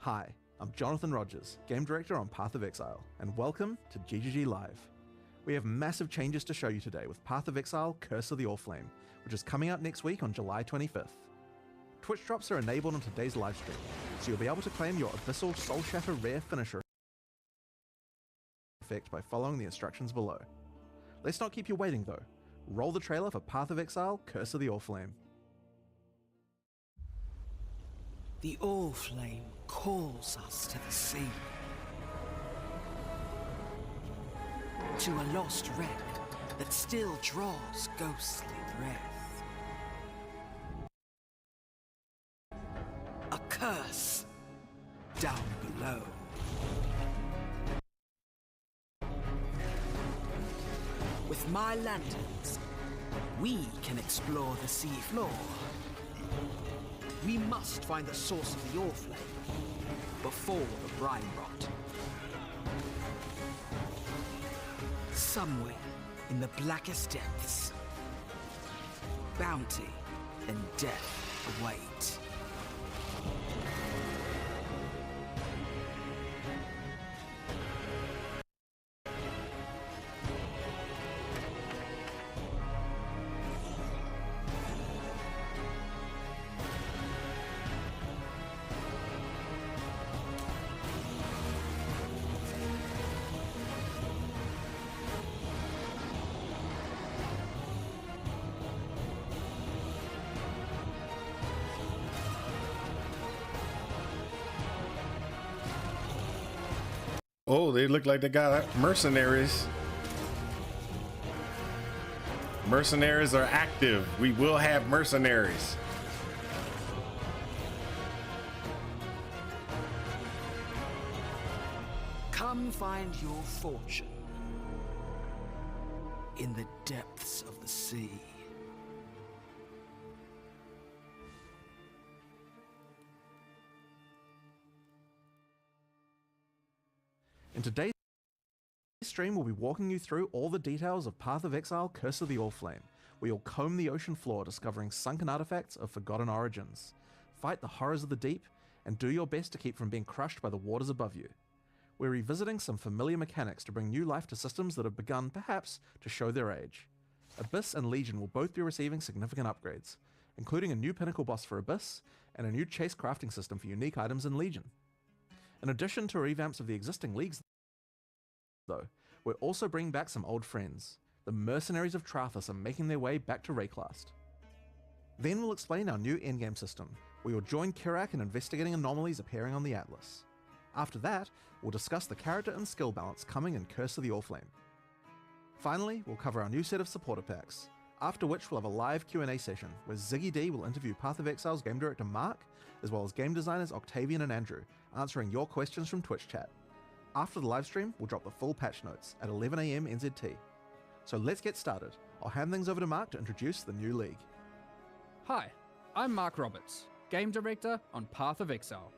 Hi, I'm Jonathan Rogers, Game Director on Path of Exile, and welcome to GGG Live. We have massive changes to show you today with Path of Exile Curse of the Oriflame, which is coming out next week on July 25th. Twitch drops are enabled on today's livestream, so you'll be able to claim your Abyssal Soul Shatter rare finisher effect by following the instructions below. Let's not keep you waiting though. Roll the trailer for Path of Exile Curse of the Oriflame. The Oriflame calls us to the sea, to a lost wreck that still draws ghostly breath. A curse down below. With my lanterns, we can explore the sea floor. We must find the source of the Oriflame before the brine rot. Somewhere in the blackest depths, bounty and death await. Oh, they look like they got mercenaries. Mercenaries are active. We will have mercenaries. Come find your fortune in the depths of the sea. In today's stream, we'll be walking you through all the details of Path of Exile Curse of the Oriflame, where you'll comb the ocean floor discovering sunken artifacts of forgotten origins, fight the horrors of the deep, and do your best to keep from being crushed by the waters above you. We're revisiting some familiar mechanics to bring new life to systems that have begun, perhaps, to show their age. Abyss and Legion will both be receiving significant upgrades, including a new pinnacle boss for Abyss, and a new chase crafting system for unique items in Legion. In addition to revamps of the existing leagues, though, we're also bringing back some old friends. The mercenaries of Trathus are making their way back to Rayclast. Then we'll explain our new endgame system, where you'll join Kirak in investigating anomalies appearing on the Atlas. After that, we'll discuss the character and skill balance coming in Curse of the Oriflame. Finally, we'll cover our new set of supporter packs, after which we'll have a live Q&A session, where Ziggy D will interview Path of Exile's game director Mark, as well as game designers Octavian and Andrew, answering your questions from Twitch chat. After the livestream, we'll drop the full patch notes at 11 AM NZT. So let's get started. I'll hand things over to Mark to introduce the new league. Hi, I'm Mark Roberts, Game Director on Path of Exile.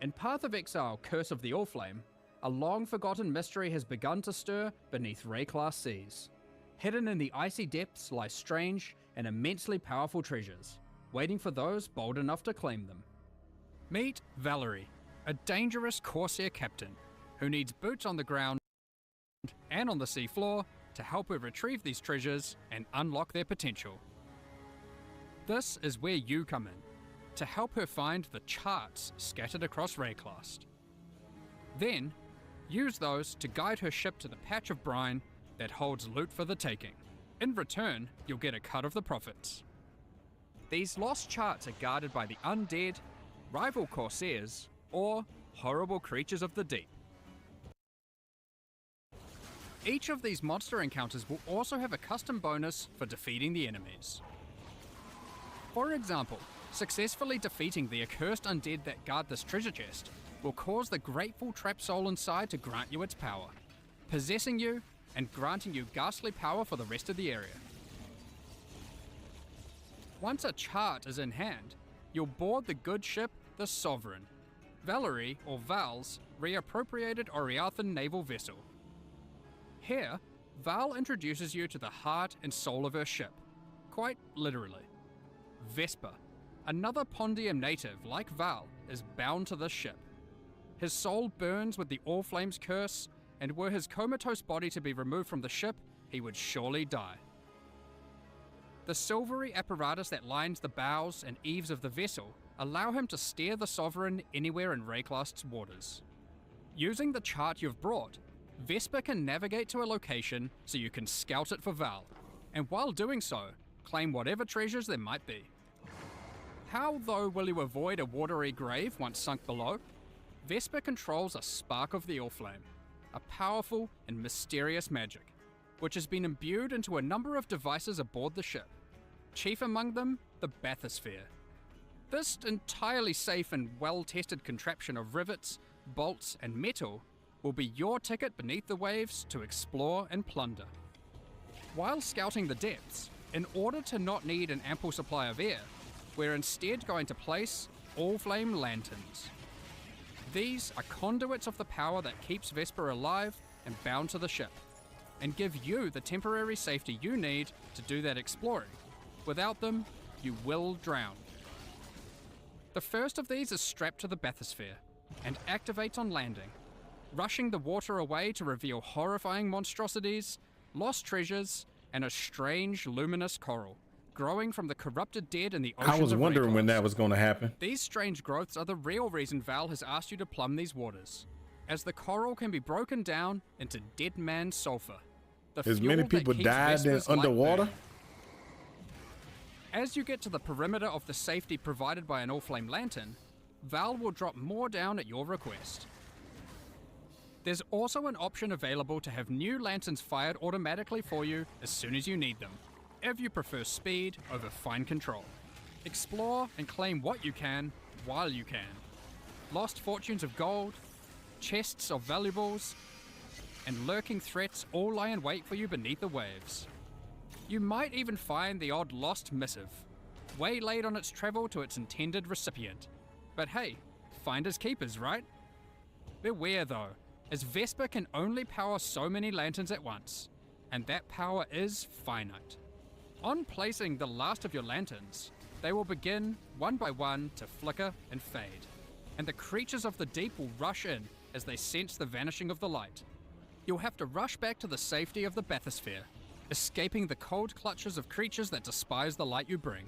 In Path of Exile Curse of the Oriflame, a long-forgotten mystery has begun to stir beneath Rayclast seas. Hidden in the icy depths lie strange and immensely powerful treasures, waiting for those bold enough to claim them. Meet Valerie, a dangerous Corsair captain who needs boots on the ground and on the seafloor to help her retrieve these treasures and unlock their potential. This is where you come in, to help her find the charts scattered across Rayclast. Then, use those to guide her ship to the patch of brine that holds loot for the taking. In return, you'll get a cut of the profits. These lost charts are guarded by the undead, rival Corsairs, or horrible creatures of the deep. Each of these monster encounters will also have a custom bonus for defeating the enemies. For example, successfully defeating the accursed undead that guard this treasure chest will cause the grateful trapped soul inside to grant you its power, possessing you and granting you ghastly power for the rest of the area. Once a chart is in hand, you'll board the good ship, the Sovereign, Valerie or Val's reappropriated Oriathan naval vessel. Here, Val introduces you to the heart and soul of her ship, quite literally. Vesper, another Pondium native like Val, is bound to this ship, His soul burns with the Allflame's curse, and were his comatose body to be removed from the ship, he would surely die. The silvery apparatus that lines the bows and eaves of the vessel allow him to steer the Sovereign anywhere in Rayclast's waters. Using the chart you've brought, Vesper can navigate to a location so you can scout it for Val, and while doing so, claim whatever treasures there might be. How, though, will you avoid a watery grave once sunk below? Vesper controls a spark of the Allflame, a powerful and mysterious magic, which has been imbued into a number of devices aboard the ship, chief among them the bathysphere. This entirely safe and well-tested contraption of rivets, bolts, and metal will be your ticket beneath the waves to explore and plunder. While scouting the depths, in order to not need an ample supply of air, we're instead going to place Allflame lanterns. These are conduits of the power that keeps Vesper alive and bound to the ship, and give you the temporary safety you need to do that exploring. Without them, you will drown. The first of these is strapped to the bathysphere and activates on landing, rushing the water away to reveal horrifying monstrosities, lost treasures, and a strange luminous coral growing from the corrupted dead in the oceans I was of wondering when Rayclast. that was going to happen. These strange growths are the real reason Val has asked you to plumb these waters, as the coral can be broken down into dead man sulfur. The As fuel many that people keeps died Vesper's in light underwater. burning. As you get to the perimeter of the safety provided by an Allflame lantern, Val will drop more down at your request. There's also an option available to have new lanterns fired automatically for you as soon as you need them, if you prefer speed over fine control. Explore and claim what you can while you can. Lost fortunes of gold, chests of valuables, and lurking threats all lie in wait for you beneath the waves. You might even find the odd lost missive, waylaid on its travel to its intended recipient. But hey, finders keepers, right? Beware though, as Vesper can only power so many lanterns at once, and that power is finite. On placing the last of your lanterns, they will begin, one by one, to flicker and fade, and the creatures of the deep will rush in as they sense the vanishing of the light. You'll have to rush back to the safety of the bathysphere, escaping the cold clutches of creatures that despise the light you bring.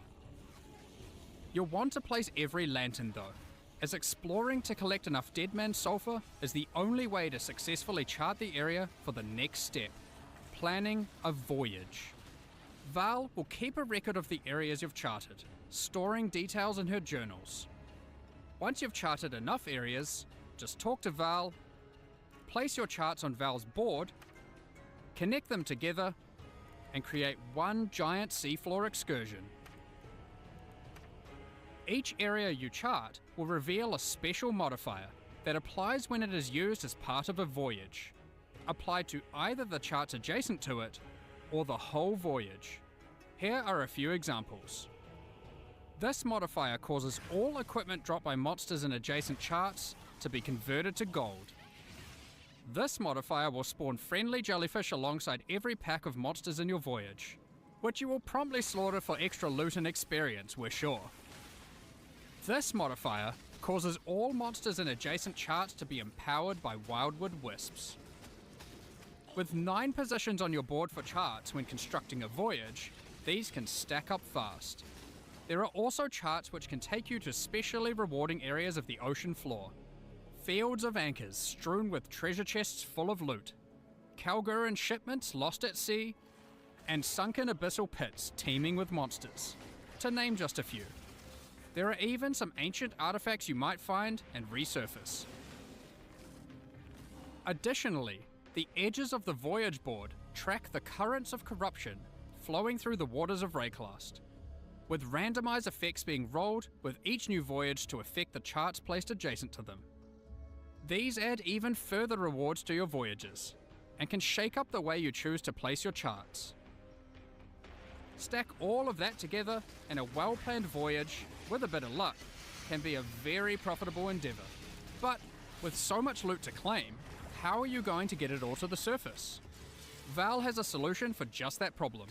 You'll want to place every lantern though, as exploring to collect enough Deadman sulfur is the only way to successfully chart the area for the next step, planning a voyage. Val will keep a record of the areas you've charted, storing details in her journals. Once you've charted enough areas, just talk to Val, place your charts on Val's board, connect them together, and create one giant seafloor excursion. Each area you chart will reveal a special modifier that applies when it is used as part of a voyage, applied to either the charts adjacent to it or the whole voyage. Here are a few examples. This modifier causes all equipment dropped by monsters in adjacent charts to be converted to gold. This modifier will spawn friendly jellyfish alongside every pack of monsters in your voyage, which you will promptly slaughter for extra loot and experience, we're sure. This modifier causes all monsters in adjacent charts to be empowered by wildwood wisps. With 9 positions on your board for charts when constructing a voyage, these can stack up fast. There are also charts which can take you to specially rewarding areas of the ocean floor. Fields of anchors strewn with treasure chests full of loot, Kalguran shipments lost at sea, and sunken abyssal pits teeming with monsters, to name just a few. There are even some ancient artifacts you might find and resurface. Additionally, the edges of the voyage board track the currents of corruption flowing through the waters of Rayclast, with randomized effects being rolled with each new voyage to affect the charts placed adjacent to them. These add even further rewards to your voyages, and can shake up the way you choose to place your charts. Stack all of that together, and a well-planned voyage, with a bit of luck, can be a very profitable endeavor. But with so much loot to claim, how are you going to get it all to the surface? Val has a solution for just that problem.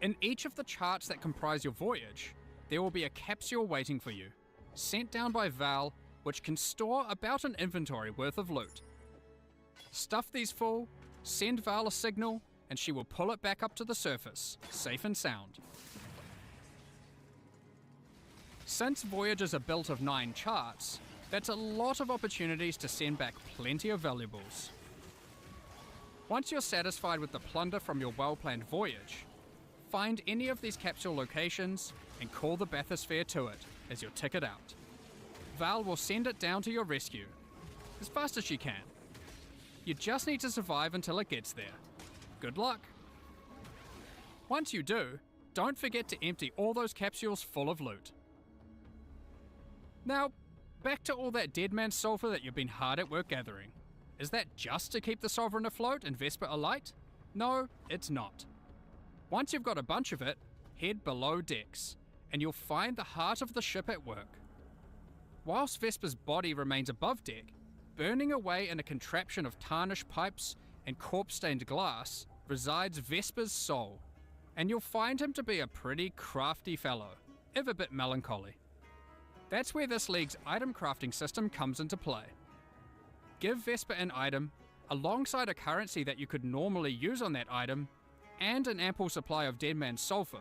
In each of the charts that comprise your voyage, there will be a capsule waiting for you, sent down by Val which can store about an inventory worth of loot. Stuff these full, send Val a signal, and she will pull it back up to the surface, safe and sound. Since voyages are built of 9 charts, that's a lot of opportunities to send back plenty of valuables. Once you're satisfied with the plunder from your well-planned voyage, find any of these capsule locations and call the bathysphere to it as your ticket out. Val will send it down to your rescue, as fast as she can. You just need to survive until it gets there. Good luck! Once you do, don't forget to empty all those capsules full of loot. Now, back to all that dead man sulfur that you've been hard at work gathering. Is that just to keep the Sovereign afloat and Vesper alight? No, it's not. Once you've got a bunch of it, head below decks, and you'll find the heart of the ship at work. Whilst Vesper's body remains above deck, burning away in a contraption of tarnished pipes and corpse-stained glass resides Vesper's soul, and you'll find him to be a pretty crafty fellow, if a bit melancholy. That's where this league's item crafting system comes into play. Give Vesper an item, alongside a currency that you could normally use on that item, and an ample supply of Dead Man's Sulfur.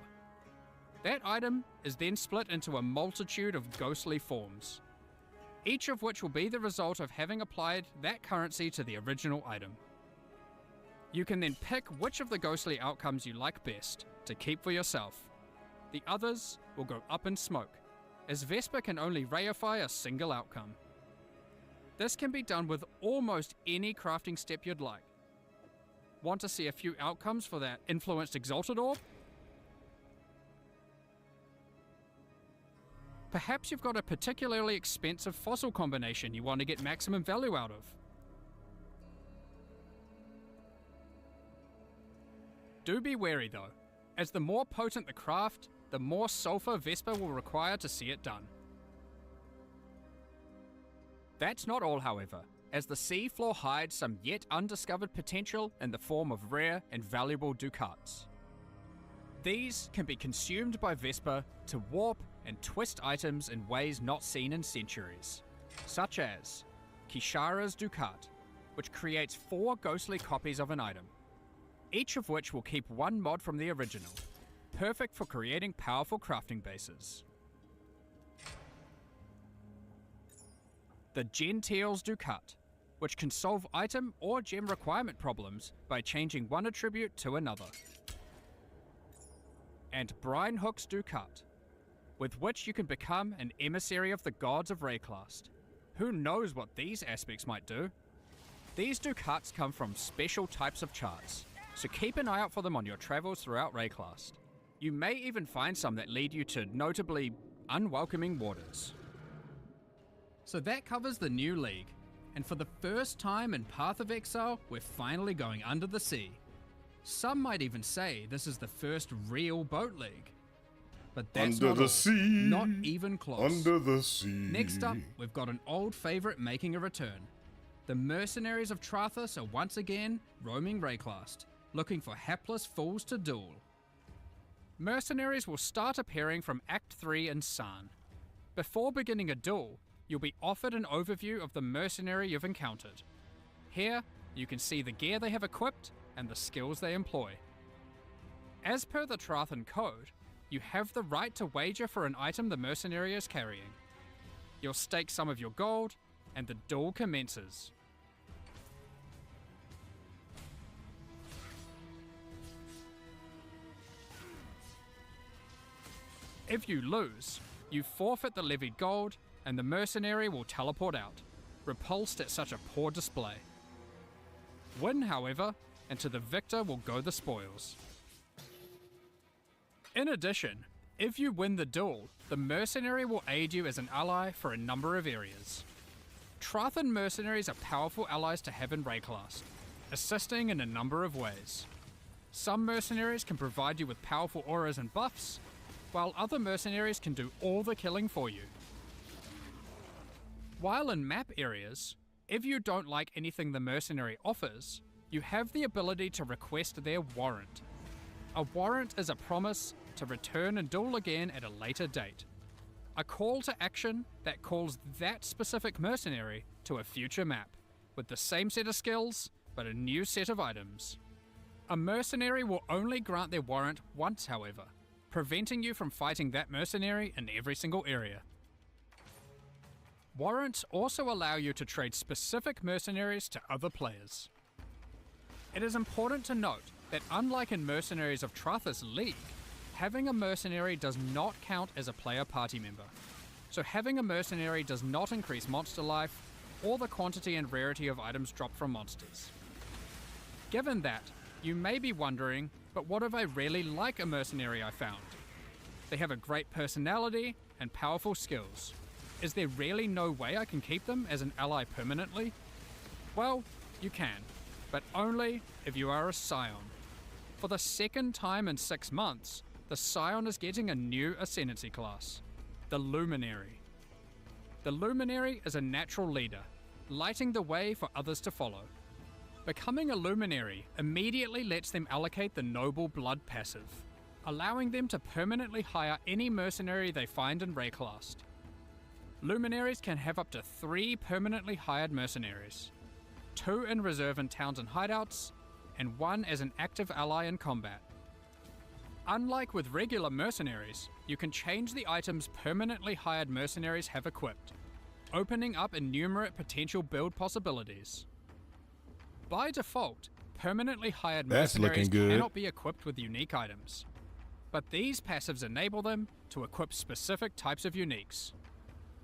That item is then split into a multitude of ghostly forms, each of which will be the result of having applied that currency to the original item. You can then pick which of the ghostly outcomes you like best to keep for yourself. The others will go up in smoke, as Vesper can only reify a single outcome. This can be done with almost any crafting step you'd like. Want to see a few outcomes for that influenced exalted orb? Perhaps you've got a particularly expensive fossil combination you want to get maximum value out of. Do be wary though, as the more potent the craft, the more sulfur Vesper will require to see it done. That's not all, however, as the seafloor hides some yet undiscovered potential in the form of rare and valuable ducats. These can be consumed by Vesper to warp and twist items in ways not seen in centuries, such as Kishara's Ducat, which creates 4 ghostly copies of an item, each of which will keep 1 mod from the original, perfect for creating powerful crafting bases. The Gentile's Ducat, which can solve item or gem requirement problems by changing one attribute to another. And Brine Hook's Ducat, with which you can become an emissary of the gods of Rayclast. Who knows what these aspects might do? These Ducats come from special types of charts, so keep an eye out for them on your travels throughout Rayclast. You may even find some that lead you to notably unwelcoming waters. So that covers the new league, and for the first time in Path of Exile, we're finally going under the sea. Some might even say this is the first real boat league. But that's under not the all. sea. Not even close. Under the sea. Next up, we've got an old favorite making a return. The mercenaries of Trathus are once again roaming Rayclast, looking for hapless fools to duel. Mercenaries will start appearing from Act 3 in San. Before beginning a duel, you'll be offered an overview of the mercenary you've encountered. Here, you can see the gear they have equipped and the skills they employ. As per the Trathan Code, you have the right to wager for an item the mercenary is carrying. You'll stake some of your gold, and the duel commences. If you lose, you forfeit the levied gold, and the mercenary will teleport out, repulsed at such a poor display. Win, however, and to the victor will go the spoils. In addition, if you win the duel, the mercenary will aid you as an ally for a number of areas. Trathan mercenaries are powerful allies to have in Rayclast, assisting in a number of ways. Some mercenaries can provide you with powerful auras and buffs, while other mercenaries can do all the killing for you. While in map areas, if you don't like anything the mercenary offers, you have the ability to request their warrant. A warrant is a promise to return and duel again at a later date. A call to action that calls that specific mercenary to a future map, with the same set of skills, but a new set of items. A mercenary will only grant their warrant once, however, preventing you from fighting that mercenary in every single area. Warrants also allow you to trade specific mercenaries to other players. It is important to note that unlike in Mercenaries of Trathis League, having a mercenary does not count as a player party member. So having a mercenary does not increase monster life or the quantity and rarity of items dropped from monsters. Given that, you may be wondering, but what if I really like a mercenary I found? They have a great personality and powerful skills. Is there really no way I can keep them as an ally permanently? Well, you can, but only if you are a Scion. For the second time in 6 months, the Scion is getting a new Ascendancy class, the Luminary. The Luminary is a natural leader, lighting the way for others to follow. Becoming a Luminary immediately lets them allocate the Noble Blood passive, allowing them to permanently hire any mercenary they find in Rayclast. Luminaries can have up to 3 permanently hired mercenaries, 2 in reserve in towns and hideouts, and 1 as an active ally in combat. Unlike with regular mercenaries, you can change the items permanently hired mercenaries have equipped, opening up innumerate potential build possibilities. By default, permanently hired mercenaries cannot be equipped with unique items, but these passives enable them to equip specific types of uniques,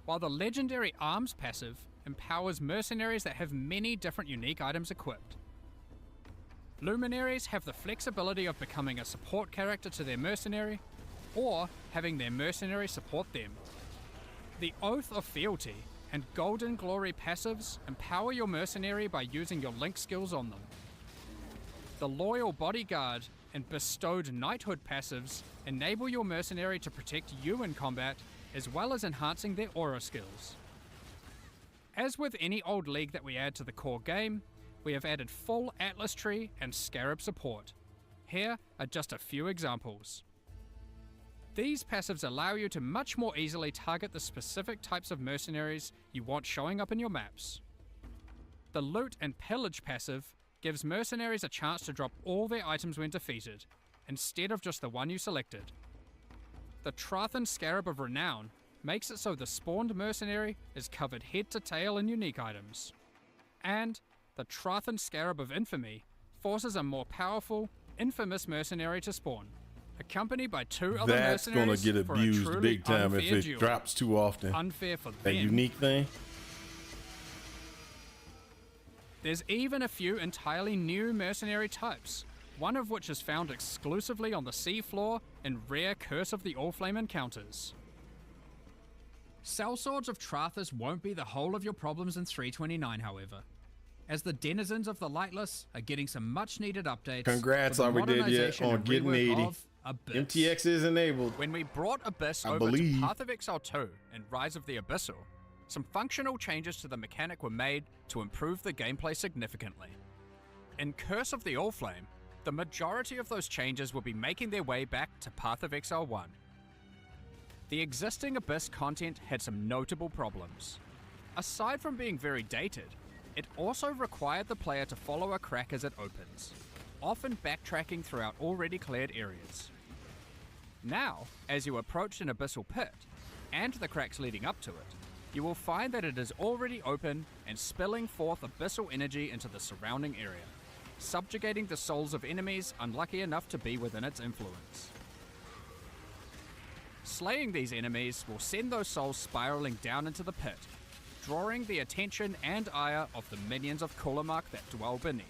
while the legendary arms passive empowers mercenaries that have many different unique items equipped. Luminaries have the flexibility of becoming a support character to their mercenary, or having their mercenary support them. The Oath of Fealty and Golden Glory passives empower your mercenary by using your link skills on them. The Loyal Bodyguard and Bestowed Knighthood passives enable your mercenary to protect you in combat, as well as enhancing their aura skills. As with any old league that we add to the core game, we have added full Atlas Tree and Scarab support. Here are just a few examples. These passives allow you to much more easily target the specific types of mercenaries you want showing up in your maps. The Loot and Pillage passive gives mercenaries a chance to drop all their items when defeated, instead of just the one you selected. The Trathan Scarab of Renown makes it so the spawned mercenary is covered head to tail in unique items. And the Trathan Scarab of Infamy forces a more powerful, infamous mercenary to spawn, accompanied by 2 other That's gonna mercenaries get for a abused truly big time if unfair it duel. drops too often. Unfair for That them. unique thing. There's even a few entirely new mercenary types, one of which is found exclusively on the seafloor in rare Curse of the Allflame encounters. Sellswords of Trathis won't be the whole of your problems in 329, however, as the denizens of the Lightless are getting some much needed updates. Congrats, with the are we did yet modernization on and getting rework 80. of Abyss. MTX is enabled. When we brought Abyss I over believe. to Path of Exile 2 and Rise of the Abyssal, some functional changes to the mechanic were made to improve the gameplay significantly. In Curse of the Allflame, the majority of those changes will be making their way back to Path of Exile 1. The existing Abyss content had some notable problems. Aside from being very dated, it also required the player to follow a crack as it opens, often backtracking throughout already cleared areas. Now, as you approach an abyssal pit, and the cracks leading up to it, you will find that it is already open and spilling forth abyssal energy into the surrounding area, subjugating the souls of enemies unlucky enough to be within its influence. Slaying these enemies will send those souls spiraling down into the pit, drawing the attention and ire of the minions of Kulamark that dwell beneath.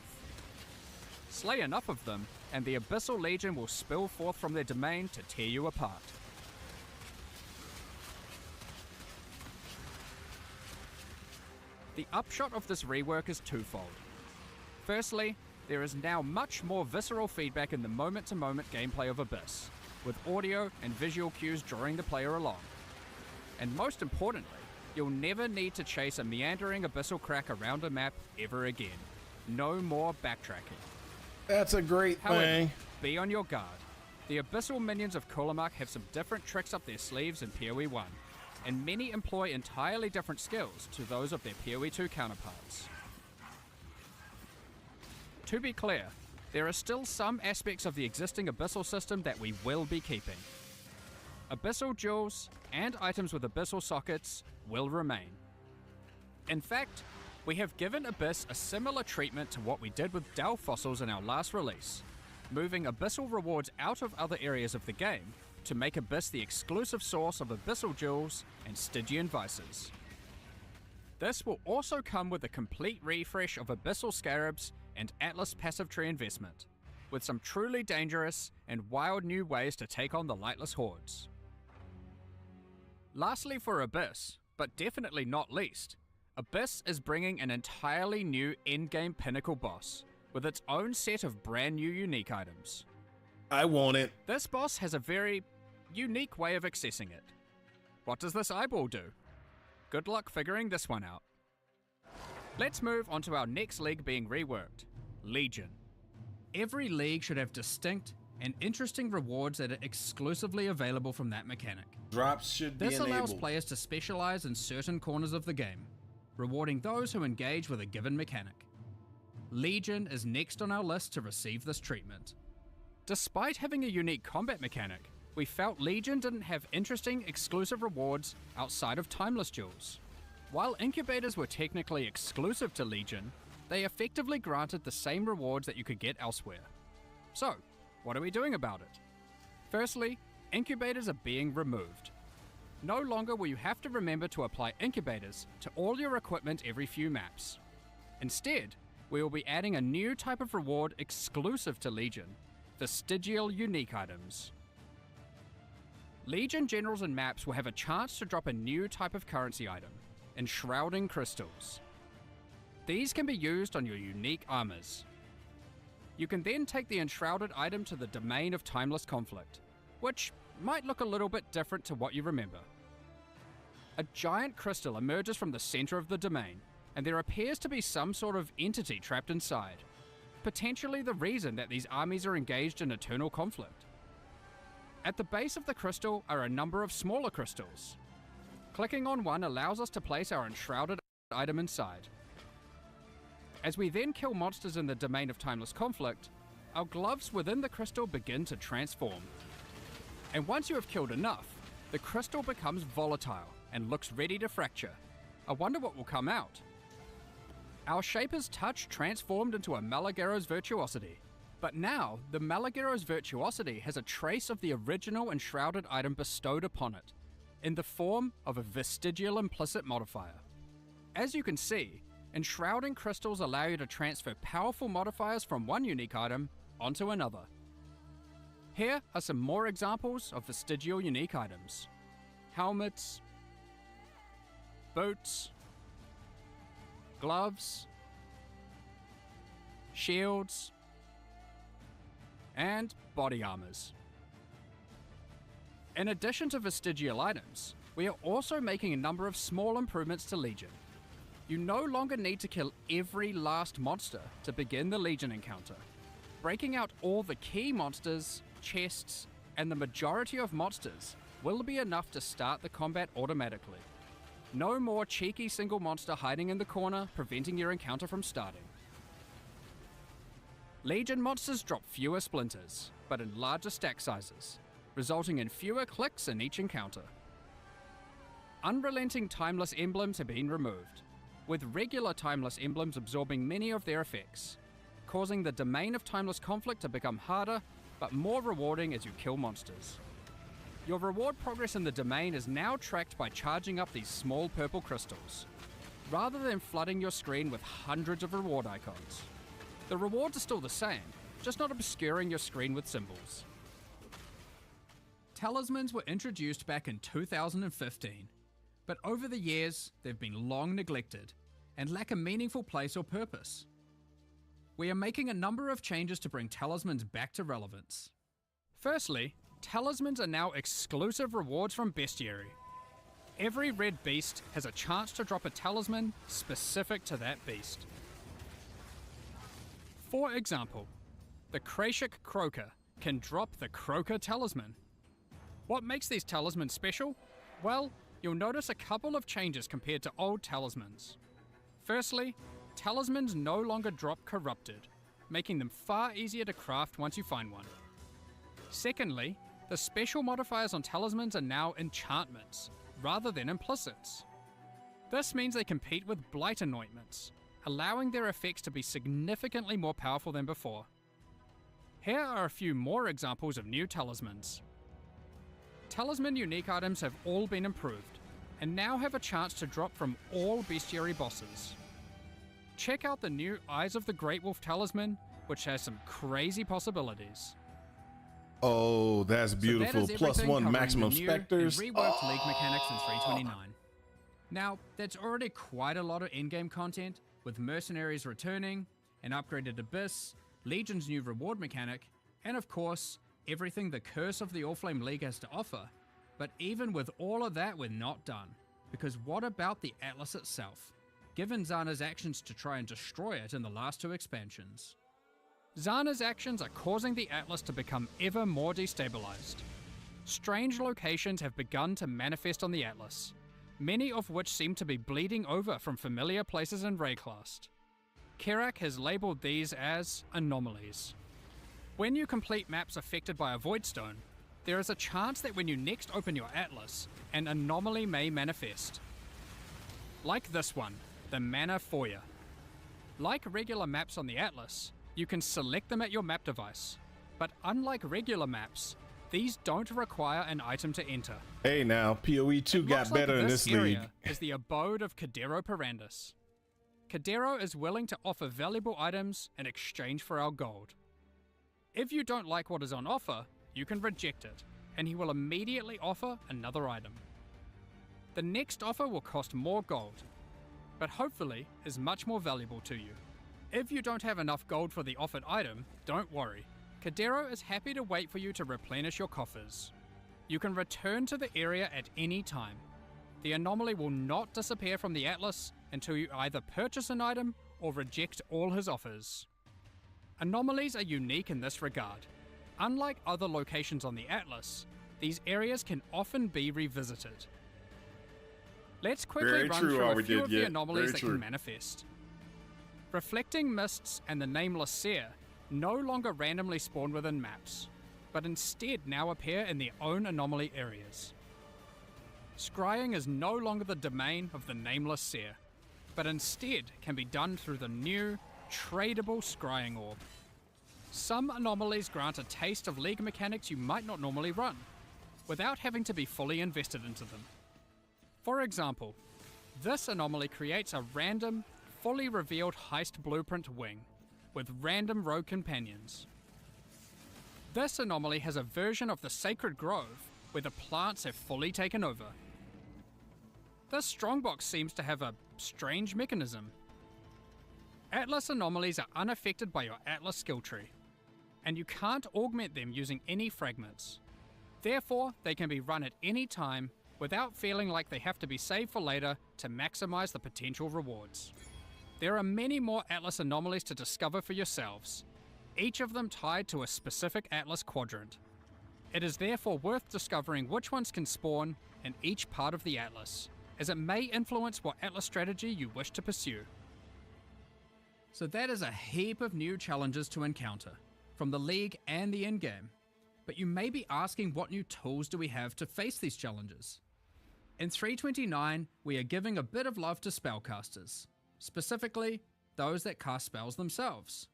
Slay enough of them, and the Abyssal Legion will spill forth from their domain to tear you apart. The upshot of this rework is twofold. Firstly, there is now much more visceral feedback in the moment-to-moment gameplay of Abyss, with audio and visual cues drawing the player along. And most importantly, you'll never need to chase a meandering abyssal crack around a map ever again. No more backtracking. That's a great However, thing. be on your guard. The abyssal minions of Kulamark have some different tricks up their sleeves in PoE 1, and many employ entirely different skills to those of their PoE2 counterparts. To be clear, there are still some aspects of the existing Abyssal system that we will be keeping. Abyssal jewels and items with Abyssal sockets will remain. In fact, we have given Abyss a similar treatment to what we did with Dell fossils in our last release, moving Abyssal rewards out of other areas of the game to make Abyss the exclusive source of Abyssal jewels and Stygian vices. This will also come with a complete refresh of Abyssal scarabs and Atlas passive tree investment, with some truly dangerous and wild new ways to take on the lightless hordes. Lastly for Abyss, but definitely not least, Abyss is bringing an entirely new endgame pinnacle boss, with its own set of brand new unique items. I want it. This boss has a very unique way of accessing it. What does this eyeball do? Good luck figuring this one out. Let's move on to our next league being reworked, Legion. Every league should have distinct and interesting rewards that are exclusively available from that mechanic. Drops should be This enabled. allows players to specialize in certain corners of the game, rewarding those who engage with a given mechanic. Legion is next on our list to receive this treatment. Despite having a unique combat mechanic, we felt Legion didn't have interesting exclusive rewards outside of timeless jewels. While incubators were technically exclusive to Legion, they effectively granted the same rewards that you could get elsewhere. So, what are we doing about it? Firstly, incubators are being removed. No longer will you have to remember to apply incubators to all your equipment every few maps. Instead, we will be adding a new type of reward exclusive to Legion, vestigial unique items. Legion generals and maps will have a chance to drop a new type of currency item, enshrouding crystals. These can be used on your unique armors. You can then take the enshrouded item to the domain of timeless conflict, which might look a little bit different to what you remember. A giant crystal emerges from the center of the domain, and there appears to be some sort of entity trapped inside, potentially the reason that these armies are engaged in eternal conflict. At the base of the crystal are a number of smaller crystals. Clicking on one allows us to place our enshrouded item inside. As we then kill monsters in the domain of timeless conflict, our gloves within the crystal begin to transform. And once you have killed enough, the crystal becomes volatile and looks ready to fracture. I wonder what will come out. Our Shaper's Touch transformed into a Malagaro's Virtuosity, but now the Malagaro's Virtuosity has a trace of the original enshrouded item bestowed upon it, in the form of a vestigial implicit modifier. As you can see, enshrouding crystals allow you to transfer powerful modifiers from one unique item onto another. Here are some more examples of vestigial unique items. Helmets, boots, gloves, shields, and body armors. In addition to vestigial items, we are also making a number of small improvements to Legion. You no longer need to kill every last monster to begin the Legion encounter. Breaking out all the key monsters, chests, and the majority of monsters will be enough to start the combat automatically. No more cheeky single monster hiding in the corner, preventing your encounter from starting. Legion monsters drop fewer splinters, but in larger stack sizes, resulting in fewer clicks in each encounter. Unrelenting timeless emblems have been removed, with regular timeless emblems absorbing many of their effects, causing the domain of timeless conflict to become harder, but more rewarding as you kill monsters. Your reward progress in the domain is now tracked by charging up these small purple crystals, rather than flooding your screen with hundreds of reward icons. The rewards are still the same, just not obscuring your screen with symbols. Talismans were introduced back in 2015, but over the years they've been long neglected and lack a meaningful place or purpose. We are making a number of changes to bring talismans back to relevance. Firstly, talismans are now exclusive rewards from Bestiary. Every red beast has a chance to drop a talisman specific to that beast. For example, the Krashik Croaker can drop the Croaker Talisman. What makes these talismans special? Well, you'll notice a couple of changes compared to old talismans. Firstly, talismans no longer drop corrupted, making them far easier to craft once you find one. Secondly, the special modifiers on talismans are now enchantments, rather than implicits. This means they compete with blight anointments, allowing their effects to be significantly more powerful than before. Here are a few more examples of new talismans. Talisman unique items have all been improved, and now have a chance to drop from all bestiary bosses. Check out the new Eyes of the Great Wolf talisman, which has some crazy possibilities. Oh, that's beautiful. So that is Plus everything one covering maximum the new specters. and reworked League mechanics in 329. Now, that's already quite a lot of endgame content, with mercenaries returning, an upgraded Abyss, Legion's new reward mechanic, and of course, everything the Curse of the Allflame League has to offer. But even with all of that, we're not done. Because what about the Atlas itself? Given Zana's actions to try and destroy it in the last two expansions. Zana's actions are causing the Atlas to become ever more destabilized. Strange locations have begun to manifest on the Atlas, many of which seem to be bleeding over from familiar places in Rayclast. Kerak has labeled these as anomalies. When you complete maps affected by a Voidstone, there is a chance that when you next open your Atlas, an anomaly may manifest. Like this one, the Mana Foyer. Like regular maps on the Atlas, you can select them at your map device, but unlike regular maps, these don't require an item to enter. Hey now, PoE 2 got better in this league. Is the abode of Cadero Perandus. Cadero is willing to offer valuable items in exchange for our gold. If you don't like what is on offer, you can reject it, and he will immediately offer another item. The next offer will cost more gold, but hopefully is much more valuable to you. If you don't have enough gold for the offered item, don't worry. Cadero is happy to wait for you to replenish your coffers. You can return to the area at any time. The anomaly will not disappear from the Atlas until you either purchase an item or reject all his offers. Anomalies are unique in this regard. Unlike other locations on the Atlas, these areas can often be revisited. Let's quickly run through a few of the anomalies that can manifest. Reflecting Mists and the Nameless Seer no longer randomly spawn within maps, but instead now appear in their own anomaly areas. Scrying is no longer the domain of the Nameless Seer, but instead can be done through the new, tradable Scrying Orb. Some anomalies grant a taste of League mechanics you might not normally run, without having to be fully invested into them. For example, this anomaly creates a random, fully revealed heist blueprint wing, with random rogue companions. This anomaly has a version of the Sacred Grove, where the plants have fully taken over. This strongbox seems to have a strange mechanism. Atlas anomalies are unaffected by your Atlas skill tree, and you can't augment them using any fragments. Therefore, they can be run at any time without feeling like they have to be saved for later to maximize the potential rewards. There are many more Atlas anomalies to discover for yourselves, each of them tied to a specific Atlas quadrant. It is therefore worth discovering which ones can spawn in each part of the Atlas, as it may influence what Atlas strategy you wish to pursue. So that is a heap of new challenges to encounter, from the League and the in-game. But you may be asking, what new tools do we have to face these challenges? In 329, we are giving a bit of love to spellcasters, specifically those that cast spells themselves.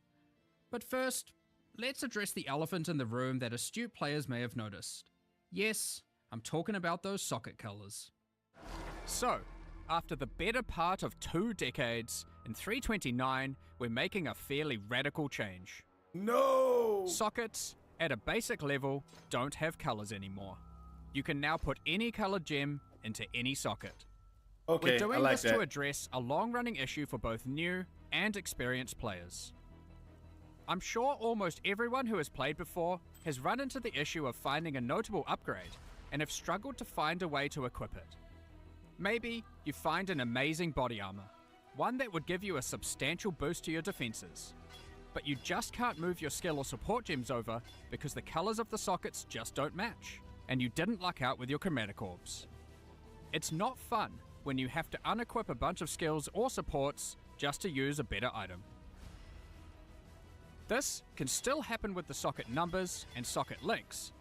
But first, let's address the elephant in the room that astute players may have noticed. Yes, I'm talking about those socket colors. So, after the better part of 2 decades, in 329, we're making a fairly radical change. No! Sockets, at a basic level, don't have colors anymore. You can now put any colored gem into any socket. Okay, We're doing I like this that. to address a long-running issue for both new and experienced players. I'm sure almost everyone who has played before has run into the issue of finding a notable upgrade and have struggled to find a way to equip it. Maybe you find an amazing body armor, one that would give you a substantial boost to your defenses, but you just can't move your skill or support gems over because the colors of the sockets just don't match, and you didn't luck out with your chromatic orbs. It's not fun when you have to unequip a bunch of skills or supports just to use a better item. This can still happen with the socket numbers and socket links,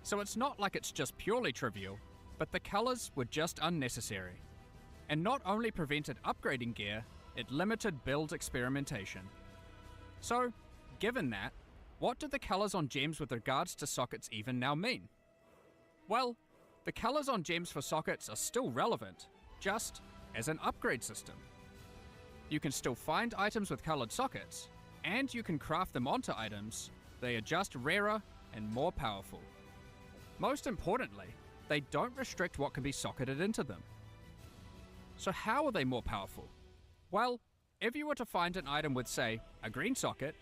so it's not like it's just purely trivial, but the colors were just unnecessary, and not only prevented upgrading gear, it limited build experimentation. So, given that, what do the colors on gems with regards to sockets even now mean? Well, the colors on gems for sockets are still relevant, just as an upgrade system. You can still find items with colored sockets, and you can craft them onto items. They are just rarer and more powerful. Most importantly, they don't restrict what can be socketed into them. So how are they more powerful? Well, if you were to find an item with, say, a green socket,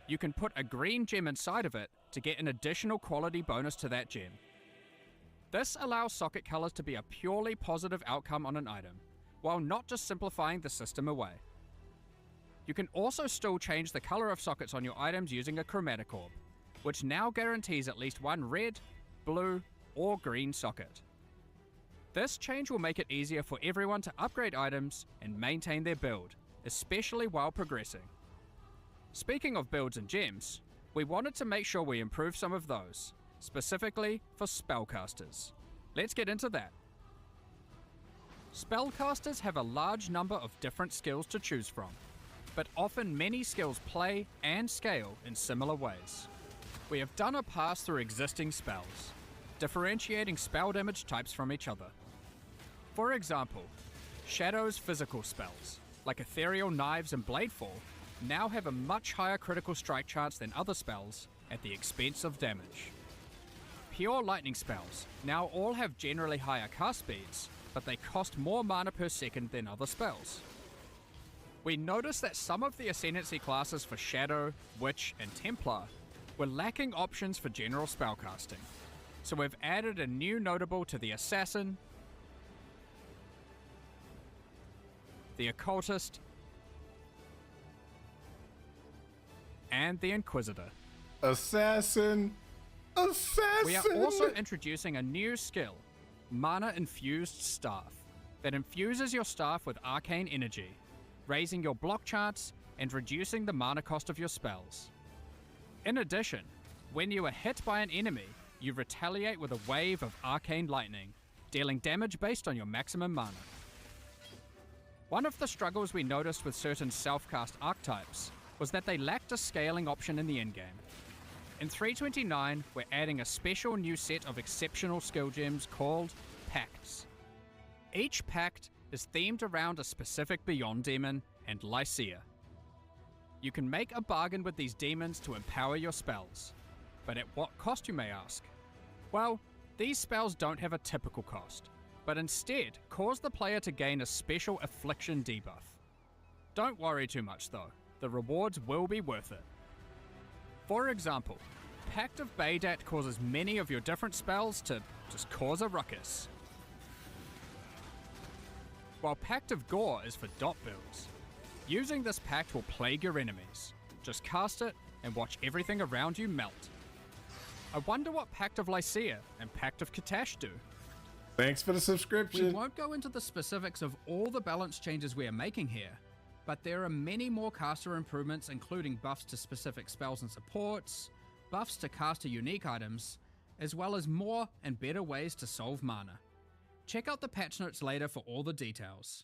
you can put a green gem inside of it to get an additional quality bonus to that gem. This allows socket colors to be a purely positive outcome on an item, while not just simplifying the system away. You can also still change the color of sockets on your items using a chromatic orb, which now guarantees at least one red, blue, or green socket. This change will make it easier for everyone to upgrade items and maintain their build, especially while progressing. Speaking of builds and gems, we wanted to make sure we improve some of those, specifically for spellcasters. Let's get into that. Spellcasters have a large number of different skills to choose from, but often many skills play and scale in similar ways. We have done a pass through existing spells, differentiating spell damage types from each other. For example, Shadow's physical spells, like Ethereal Knives and Bladefall, now have a much higher critical strike chance than other spells at the expense of damage. Pure Lightning spells now all have generally higher cast speeds, but they cost more mana per second than other spells. We noticed that some of the Ascendancy classes for Shadow, Witch, and Templar were lacking options for general spellcasting, so we've added a new notable to the Assassin, the Occultist, and the Inquisitor. Assassin! We are also introducing a new skill, Mana Infused Staff, that infuses your staff with arcane energy, raising your block chance and reducing the mana cost of your spells. In addition, when you are hit by an enemy, you retaliate with a wave of arcane lightning, dealing damage based on your maximum mana. One of the struggles we noticed with certain self-cast archetypes was that they lacked a scaling option in the endgame. In 3.29, we're adding a special new set of exceptional skill gems called Pacts. Each pact is themed around a specific Beyond demon and Lycia. You can make a bargain with these demons to empower your spells, but at what cost, you may ask? Well, these spells don't have a typical cost, but instead cause the player to gain a special affliction debuff. Don't worry too much though, the rewards will be worth it. For example, Pact of Baydat causes many of your different spells to just cause a ruckus, while Pact of Gore is for dot builds. Using this pact will plague your enemies. Just cast it and watch everything around you melt. I wonder what Pact of Lycia and Pact of Katash do. Thanks for the subscription. We won't go into the specifics of all the balance changes we are making here, but there are many more caster improvements, including buffs to specific spells and supports, buffs to caster unique items, as well as more and better ways to solve mana. Check out the patch notes later for all the details.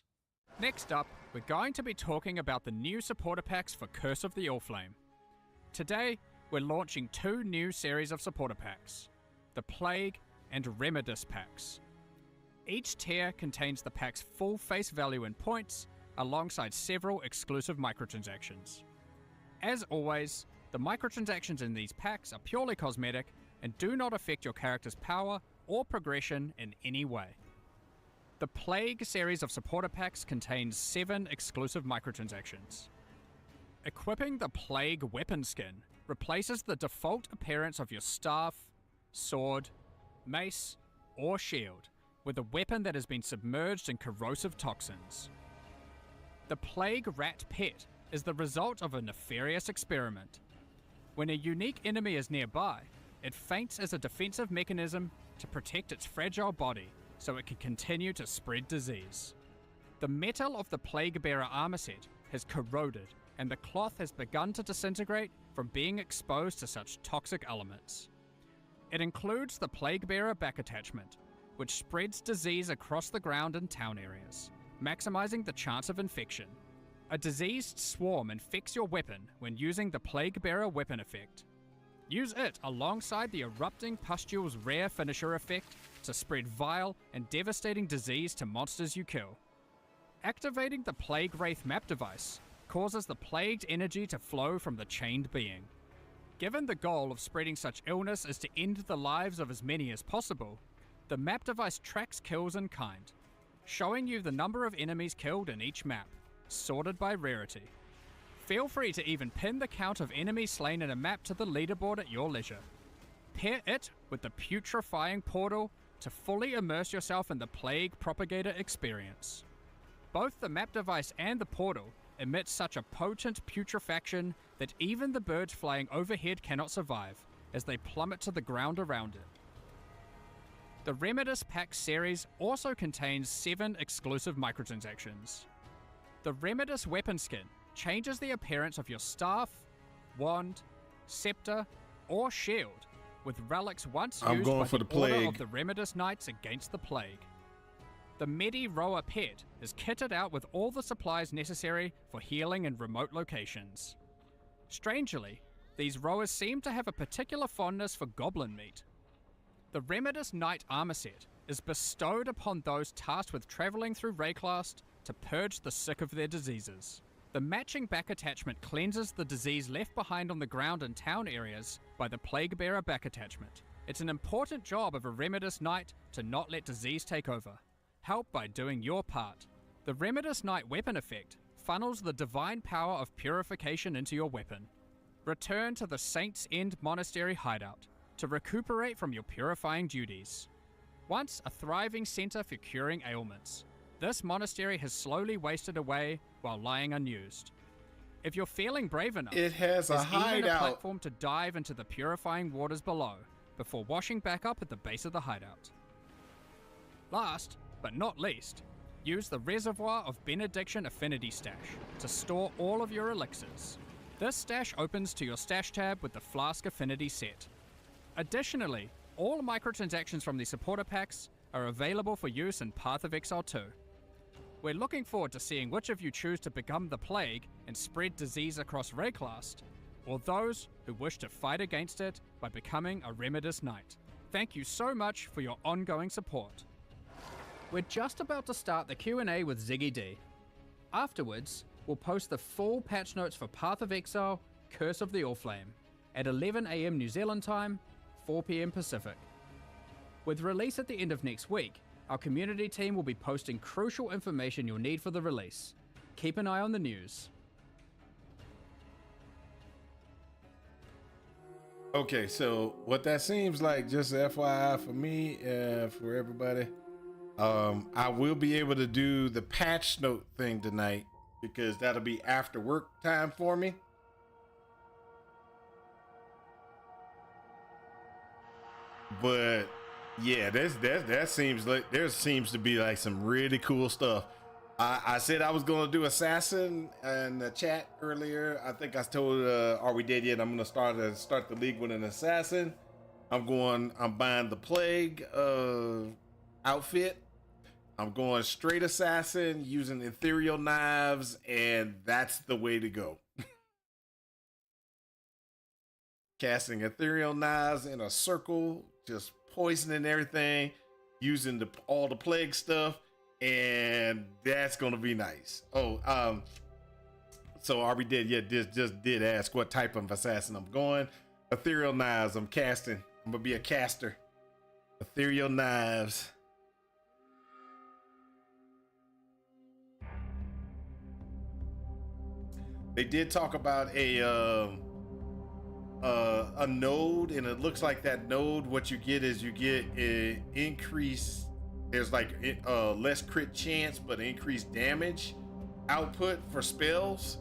Next up, we're going to be talking about the new supporter packs for Curse of the Allflame. Today, we're launching 2 new series of supporter packs, the Plague and Remedis packs. Each tier contains the pack's full face value in points, alongside several exclusive microtransactions. As always, the microtransactions in these packs are purely cosmetic and do not affect your character's power or progression in any way. The Plague series of supporter packs contains 7 exclusive microtransactions. Equipping the Plague weapon skin replaces the default appearance of your staff, sword, mace, or shield with a weapon that has been submerged in corrosive toxins. The Plague Rat Pet is the result of a nefarious experiment. When a unique enemy is nearby, it faints as a defensive mechanism to protect its fragile body so it can continue to spread disease. The metal of the Plague Bearer armor set has corroded, and the cloth has begun to disintegrate from being exposed to such toxic elements. It includes the Plague Bearer back attachment, which spreads disease across the ground in town areas, maximizing the chance of infection. A diseased swarm infects your weapon when using the Plague Bearer weapon effect. Use it alongside the Erupting Pustule's rare finisher effect to spread vile and devastating disease to monsters you kill. Activating the Plague Wraith map device causes the plagued energy to flow from the chained being. Given the goal of spreading such illness is to end the lives of as many as possible, the map device tracks kills in kind, showing you the number of enemies killed in each map, sorted by rarity. Feel free to even pin the count of enemies slain in a map to the leaderboard at your leisure. Pair it with the Putrefying Portal to fully immerse yourself in the Plague Propagator experience. Both the map device and the portal emit such a potent putrefaction that even the birds flying overhead cannot survive, as they plummet to the ground around it. The Remedis Pack series also contains 7 exclusive microtransactions. The Remedis weapon skin changes the appearance of your staff, wand, scepter, or shield, with relics once used by the Order of the Remedis Knights against the plague. The Medi Roa pet is kitted out with all the supplies necessary for healing in remote locations. Strangely, these Roas seem to have a particular fondness for goblin meat. The Remedis Knight armor set is bestowed upon those tasked with traveling through Rayclast to purge the sick of their diseases. The matching back attachment cleanses the disease left behind on the ground in town areas by the Plague Bearer back attachment. It's an important job of a Remedis Knight to not let disease take over. Help by doing your part. The Remedis Knight weapon effect funnels the divine power of purification into your weapon. Return to the Saints' End Monastery hideout to recuperate from your purifying duties. Once a thriving center for curing ailments, this monastery has slowly wasted away while lying unused. If you're feeling brave enough, it has a there's even a hideout platform to dive into the purifying waters below before washing back up at the base of the hideout. Last, but not least, use the Reservoir of Benediction Affinity Stash to store all of your elixirs. This stash opens to your stash tab with the Flask Affinity set. Additionally, all microtransactions from the supporter packs are available for use in Path of Exile 2. We're looking forward to seeing which of you choose to become the plague and spread disease across Rayclast, or those who wish to fight against it by becoming a Remedis Knight. Thank you so much for your ongoing support. We're just about to start the Q&A with Ziggy D. Afterwards, we'll post the full patch notes for Path of Exile, Curse of the Orflame, at 11 AM New Zealand time, 4 PM Pacific. With release at the end of next week, our community team will be posting crucial information you'll need for the release. Keep an eye on the news. Okay, so what that seems like, just FYI for me, for everybody, I will be able to do the patch note thing tonight because that'll be after work time for me. But yeah, that seems like there seems to be like some really cool stuff. I said I was gonna do Assassin in the chat earlier. I think I told are we dead yet? I'm gonna start the league with an Assassin. I'm buying the Plague outfit. I'm going straight Assassin using ethereal knives, and that's the way to go. Casting ethereal knives in a circle, just poisoning everything, using all the plague stuff, and that's gonna be nice. Oh, so are we dead yet? Just did ask what type of assassin I'm going. Ethereal knives. I'm casting. I'm gonna be a caster. Ethereal knives. They did talk about a node, and it looks like that node, what you get is you get an increase. There's like less crit chance, but increased damage output for spells.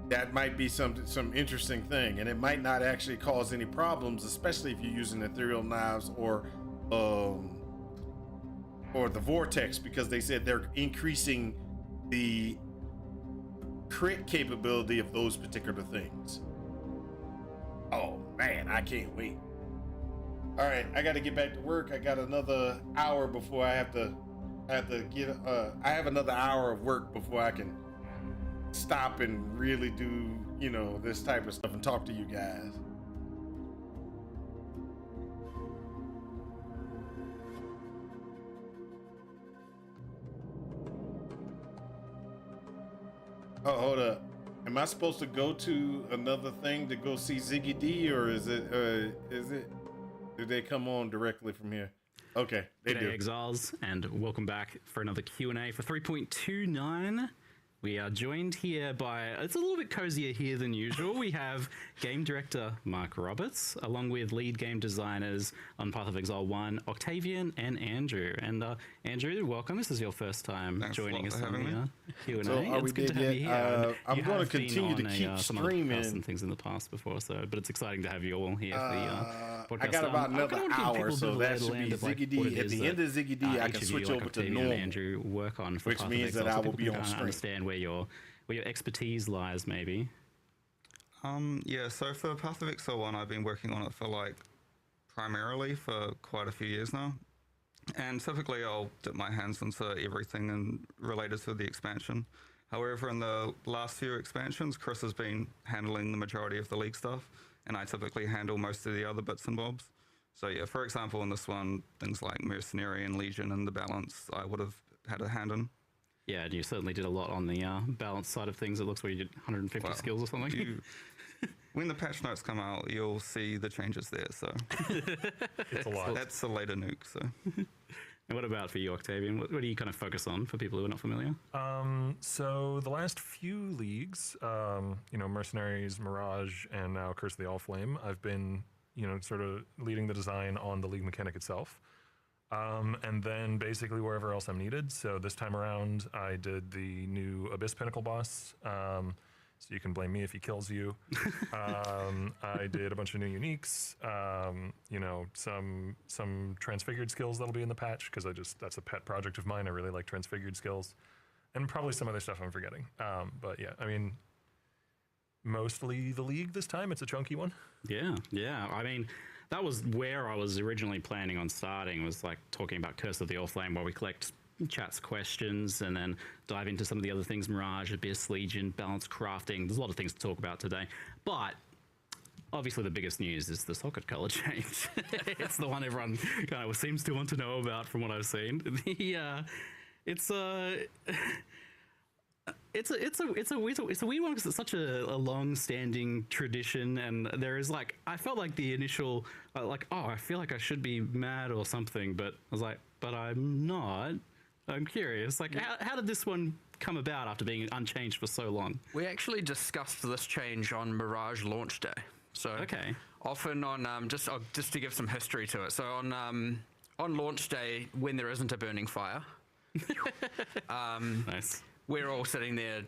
That might be some interesting thing, and it might not actually cause any problems, especially if you're using ethereal knives or or the vortex, because they said they're increasing the crit capability of those particular things. Oh man, I can't wait. All right, I got to get back to work. I got another hour before I have to get I have another hour of work before I can stop and really do, you know, this type of stuff and talk to you guys. Oh, hold up. Am I supposed to go to another thing to go see Ziggy D, or is it do they come on directly from here? Okay, they do. G'day, Exiles, and welcome back for another Q&A for 3.29. We are joined here by, it's a little bit cozier here than usual. We have game director Mark Roberts, along with lead game designers on Path of Exile 1, Octavian and Andrew. And Andrew, welcome. This is your first time joining us on the Q&A. So are we good to dead have you yet? here. I'm going to continue to keep some streaming other podcasts and things in the past before, but it's exciting to have you all here for the podcast. I got about another hour, so that should be of, like, Ziggy what D. it At is the end of Ziggy D, I can switch over to Octavian normal, and Andrew work on, for which Path of means that Exile, I so will people be can on kinda stream. understand where your expertise lies, maybe. Yeah, so for Path of Exile 1, I've been working on it for primarily for quite a few years now. And typically I'll dip my hands into everything and related to the expansion. However, in the last few expansions, Chris has been handling the majority of the league stuff, and I typically handle most of the other bits and bobs. So yeah, for example, in this one, things like Mercenary and Legion and the balance, I would have had a hand in. Yeah, and you certainly did a lot on the balance side of things. It looks like you did 150 skills or something. When the patch notes come out, you'll see the changes there. So It's a lot. that's a later nuke. So, And what about for you, Octavian? What do you kind of focus on for people who are not familiar? So the last few leagues, Mercenaries, Mirage, and now Curse of the Allflame, I've been, sort of leading the design on the league mechanic itself. And then basically wherever else I'm needed. So this time around, I did the new Abyss Pinnacle boss. So you can blame me if he kills you. I did a bunch of new uniques. Some transfigured skills that'll be in the patch, because that's a pet project of mine. I really like transfigured skills, and probably some other stuff I'm forgetting. But yeah, I mean, mostly the league this time. It's a chunky one. Yeah. I mean, that was where I was originally planning on starting, was like talking about Curse of the Allflame, where we collect chat's questions and then dive into some of the other things: Mirage, Abyss, Legion, balance crafting. There's a lot of things to talk about today, but obviously the biggest news is the socket color change. It's the one everyone kind of seems to want to know about from what I've seen. It's a weird one, because it's such a long-standing tradition, and there is I felt like the initial I feel like I should be mad or something, but I was like, but I'm not. I'm curious, how did this one come about after being unchanged for so long? We actually discussed this change on Mirage launch day. So Okay. often on just to give some history to it. So on launch day, when there isn't a burning fire, Nice. we're all sitting there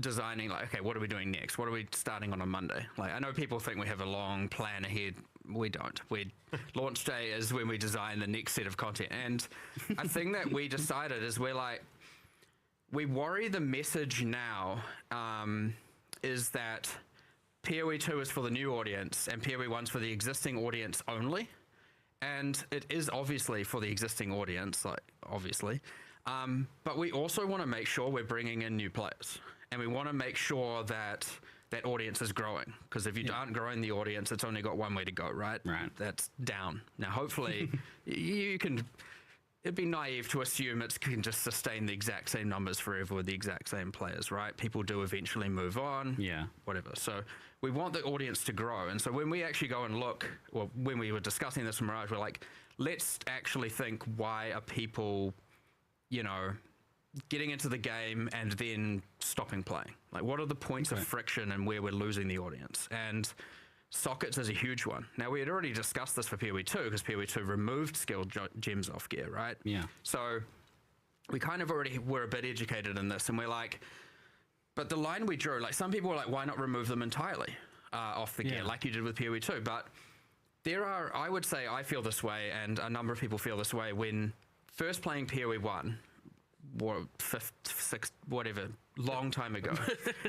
designing okay, what are we doing next? What are we starting on Monday? I know people think we have a long plan ahead. We don't. Launch day is when we design the next set of content. And a thing that we decided is we worry the message now is that PoE 2 is for the new audience and PoE 1's for the existing audience only. And it is obviously for the existing audience, obviously. But we also want to make sure we're bringing in new players. And we want to make sure that that audience is growing. Because if you aren't growing the audience, it's only got one way to go, right? Right. That's down. Now, hopefully, you can... It'd be naive to assume it can just sustain the exact same numbers forever with the exact same players, right? People do eventually move on. Yeah. Whatever. So we want the audience to grow. And so when we actually go and look, or when we were discussing this in Mirage, we're like, let's actually think, why are people, getting into the game and then stopping playing? What are the points of friction and where we're losing the audience? And sockets is a huge one. Now, we had already discussed this for PoE 2, because PoE 2 removed skill gems off gear, right? Yeah. So we kind of already were a bit educated in this, and we're like, but the line we drew, some people were like, why not remove them entirely off the gear, like you did with PoE 2? But I would say I feel this way, and a number of people feel this way when first playing PoE 1, what, fifth, sixth, whatever, long time ago.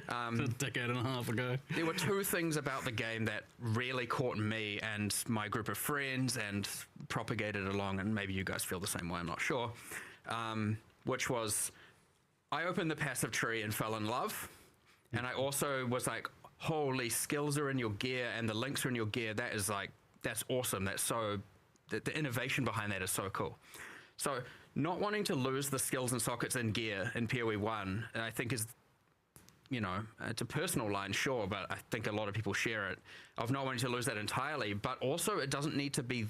A decade and a half ago. There were two things about the game that really caught me and my group of friends and propagated along, and maybe you guys feel the same way, I'm not sure, which was I opened the passive tree and fell in love, and I also was like, holy, skills are in your gear and the links are in your gear. That's awesome. That's so, the innovation behind that is so cool. So not wanting to lose the skills and sockets in gear in PoE 1, I think is, it's a personal line, sure, but I think a lot of people share it, of not wanting to lose that entirely, but also it doesn't need to be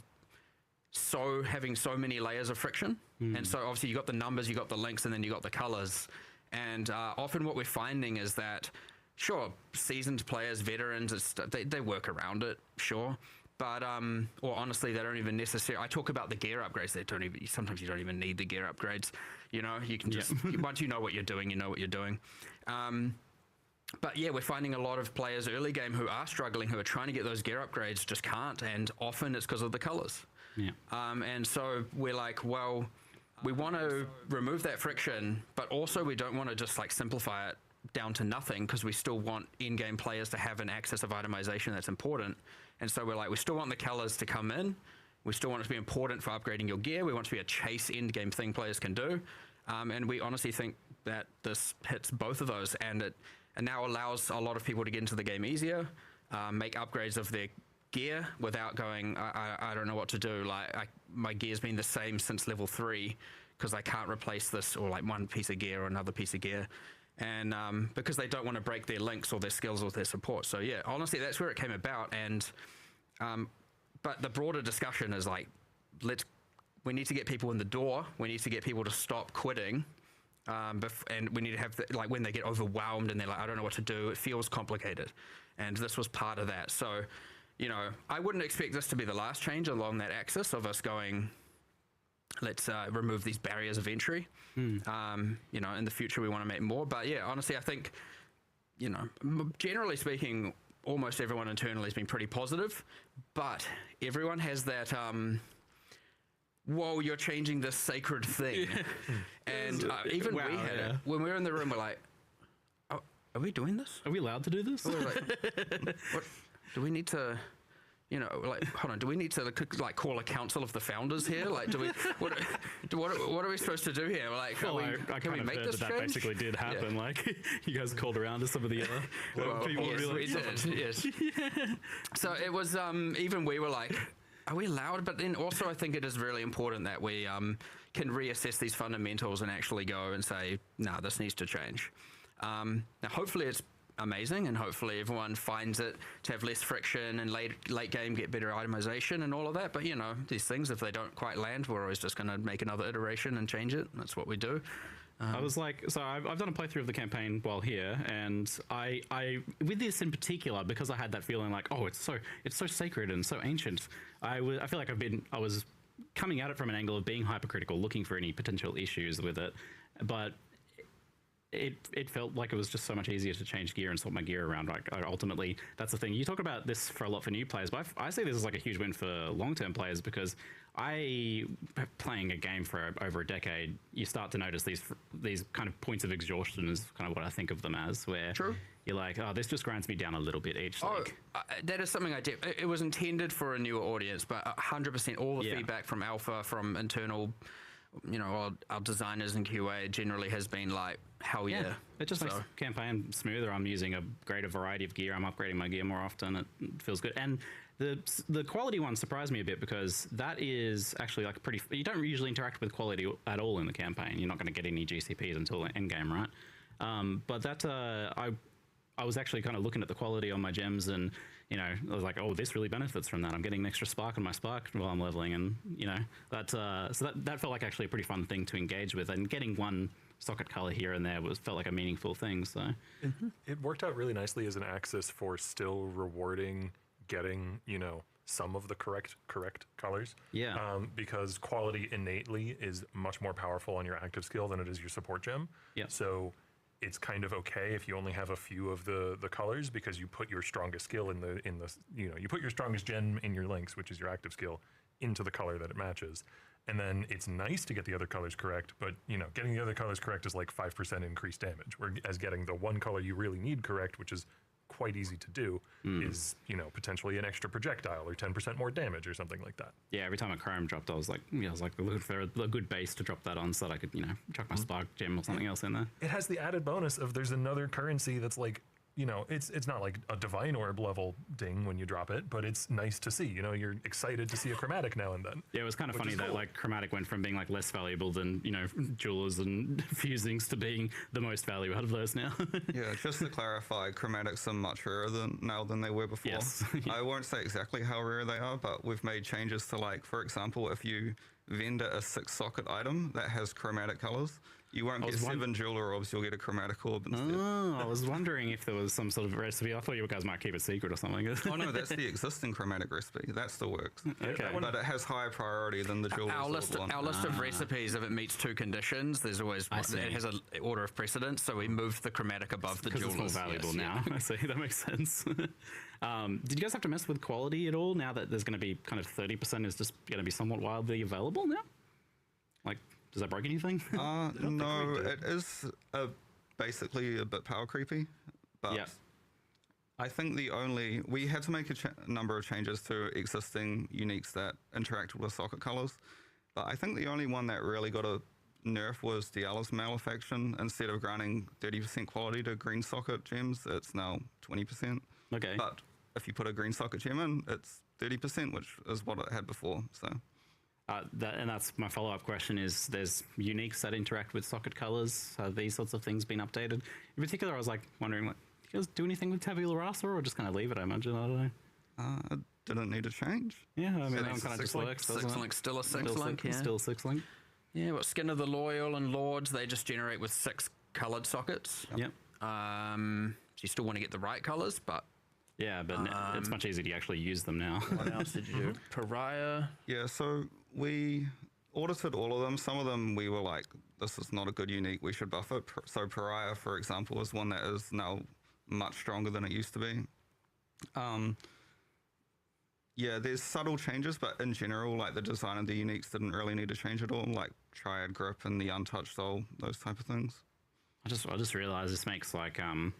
having so many layers of friction. And so obviously you got the numbers, you got the links, and then you got the colors. And often what we're finding is that, sure, seasoned players, veterans, they work around it, sure. But, or honestly, they don't even necessarily, I talk about the gear upgrades, sometimes you don't even need the gear upgrades. You can just, once you know what you're doing, you know what you're doing. But yeah, we're finding a lot of players early game who are struggling, who are trying to get those gear upgrades, just can't. And often it's because of the colors. Yeah. And so we're like, well, we want to remove that friction, but also we don't want to just like simplify it down to nothing, because we still want in-game players to have an access of itemization that's important. And so we're like, we still want the colors to come in. We still want it to be important for upgrading your gear. We want it to be a chase end-game thing players can do. And we honestly think that this hits both of those, and it now allows a lot of people to get into the game easier, make upgrades of their gear without going, I don't know what to do. Like my gear's been the same since level 3 because I can't replace this, or like one piece of gear or another piece of gear. And because they don't want to break their links or their skills or their support. So yeah, honestly, that's where it came about. And but the broader discussion is like, we need to get people in the door. We need to get people to stop quitting. And we need to have, like, when they get overwhelmed and they're like, I don't know what to do, it feels complicated. And this was part of that. So, I wouldn't expect this to be the last change along that axis of us going, let's remove these barriers of entry. In the future we want to make more. But yeah, honestly, I think, generally speaking, almost everyone internally has been pretty positive, but everyone has that, whoa, you're changing this sacred thing. And even we had it. When we were in the room, we're like, oh, are we doing this? Are we allowed to do this? What, do we need to... hold on, do we need to call a council of the founders here? Like, what are we supposed to do here? Like, can we make this change? That basically did happen. Yeah. Like, you guys called around to some of the other people. Yes, we did. Yes. So it was, even we were like, are we allowed? But then also I think it is really important that we can reassess these fundamentals and actually go and say, nah, this needs to change. Now, hopefully it's amazing, and hopefully everyone finds it to have less friction and late game get better itemization and all of that. But these things, if they don't quite land, we're always just going to make another iteration and change it. That's what we do. I was like, so I've done a playthrough of the campaign while here, and I with this in particular, because I had that feeling like, oh, it's so sacred and so ancient. I feel like I was coming at it from an angle of being hypercritical, looking for any potential issues with it, but it felt like it was just so much easier to change gear and swap my gear around. Like, ultimately, that's the thing. You talk about this for a lot for new players, but I see this as like a huge win for long-term players, because playing a game for over a decade, you start to notice these kind of points of exhaustion is kind of what I think of them as, where True. You're like, oh, this just grinds me down a little bit each week. That is something I did. It was intended for a newer audience, but 100% all the feedback from Alpha, from internal, our designers and QA generally has been like, hell yeah. It just makes the campaign smoother. I'm using a greater variety of gear. I'm upgrading my gear more often. It feels good. And the quality one surprised me a bit, because that is actually like you don't usually interact with quality at all in the campaign. You're not going to get any GCPs until end game, right? But that I was actually kind of looking at the quality on my gems, and I was like, oh, this really benefits from that. I'm getting an extra spark on my spark while I'm leveling, and that felt like actually a pretty fun thing to engage with, and getting one socket color here and there felt like a meaningful thing. So it worked out really nicely as an axis for still rewarding getting some of the correct colors. Yeah. Because quality innately is much more powerful on your active skill than it is your support gem. Yeah. So it's kind of okay if you only have a few of the colors, because you put your strongest skill in the you put your strongest gem in your links, which is your active skill, into the color that it matches. And then it's nice to get the other colors correct, but getting the other colors correct is like 5% increased damage, whereas getting the one color you really need correct, which is quite easy to do, is potentially an extra projectile or 10% more damage or something like that. Yeah, every time a chrome dropped, I was looking for a good base to drop that on, so that I could chuck my spark gem or something else in there. It has the added bonus of there's another currency that's like, it's not like a divine orb level ding when you drop it, but it's nice to see. You're excited to see a chromatic now and then. Yeah, it was kind of funny that like chromatic went from being like less valuable than jewelers and fusings to being the most value out of those now. Yeah, just to clarify, chromatics are much rarer now than they were before. Yes. I won't say exactly how rare they are, but we've made changes to, like, for example, if you vendor a 6-socket item that has chromatic colors, you won't get 7 jeweler orbs, you'll get a chromatic orb instead. Oh, I was wondering if there was some sort of recipe. I thought you guys might keep it secret or something. Oh no, that's the existing chromatic recipe. That still works. Okay. But it has higher priority than the jeweler's Our list of recipes, if it meets 2 conditions, there's always it has an order of precedence, so we moved the chromatic above the Because jewelers. it's more valuable Yes, now. I see, that makes sense. Did you guys have to mess with quality at all now that there's going to be kind of 30% is just going to be somewhat wildly available now? Like, does that break anything? No, it is basically a bit power creepy, but Yeah. I think we had to make a number of changes to existing uniques that interacted with socket colors, but I think the only one that really got a nerf was Diala's Malefaction. Instead of granting 30% quality to green socket gems, it's now 20%. Okay. But if you put a green socket gem in, it's 30%, which is what it had before, so... And that's my follow-up question is, there's uniques that interact with socket colors. Have these sorts of things been updated? In particular, I was like wondering, like, do you guys do anything with Tabula Rasa or just kind of leave it, I imagine? I don't know. It didn't need to change. Yeah, I mean, that It's one kind of just six-link. works, doesn't it? 6-link, still a 6-link, yeah. Still 6-link. Yeah, but Skin of the Loyal and Lords, they just generate with 6 coloured sockets. Yep. So you still want to get the right colours, but... Yeah, but it's much easier to actually use them now. What else did you do? Pariah. Yeah, so we audited all of them. Some of them we were like, this is not a good unique, we should buff it. So Pariah, for example, is one that is now much stronger than it used to be. Yeah, there's subtle changes, but in general, like the design of the uniques didn't really need to change at all, like Triad Grip and the Untouched Soul, those type of things. I just realized this makes like a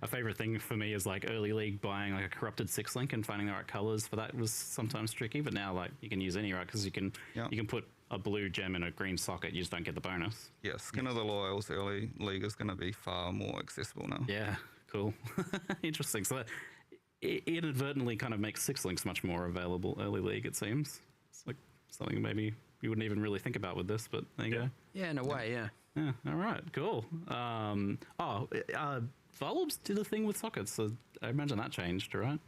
favorite thing for me is like early league buying like a corrupted 6-link and finding the right colors for that was sometimes tricky, but now like you can use any, right? Because you can put a blue gem in a green socket, you just don't get the bonus. Yeah, Skin of the Loyal's early league is going to be far more accessible now. Yeah, cool. Interesting. So that inadvertently kind of makes 6-links much more available early league, it seems. It's like something maybe you wouldn't even really think about with this, but there you go. Yeah, in a way, yeah. Yeah, all right, cool. Volobs did a thing with sockets, so I imagine that changed, right?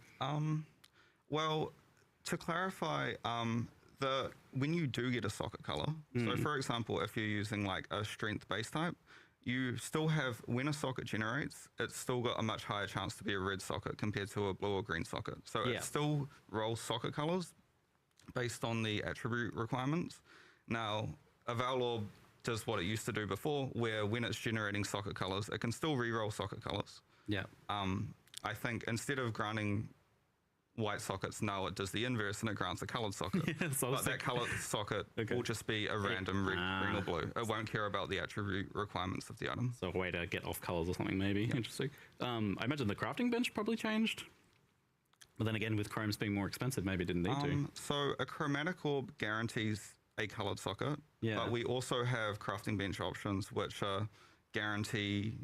Well, to clarify, when you do get a socket color, so for example, if you're using like a strength base type, you still have, when a socket generates, it's still got a much higher chance to be a red socket compared to a blue or green socket. So it still rolls socket colors based on the attribute requirements. Now, a Valorb does what it used to do before, where when it's generating socket colors, it can still re-roll socket colors. Yeah. I think instead of granting white sockets, now it does the inverse and it grants a colored socket. But that colored socket will just be a random red, green, or blue. It won't care about the attribute requirements of the item. So a way to get off colors or something, maybe. Yeah. Interesting. I imagine the crafting bench probably changed. But then again, with chromes being more expensive, maybe it didn't need to. So a chromatic orb guarantees a colored socket, but we also have crafting bench options which guarantee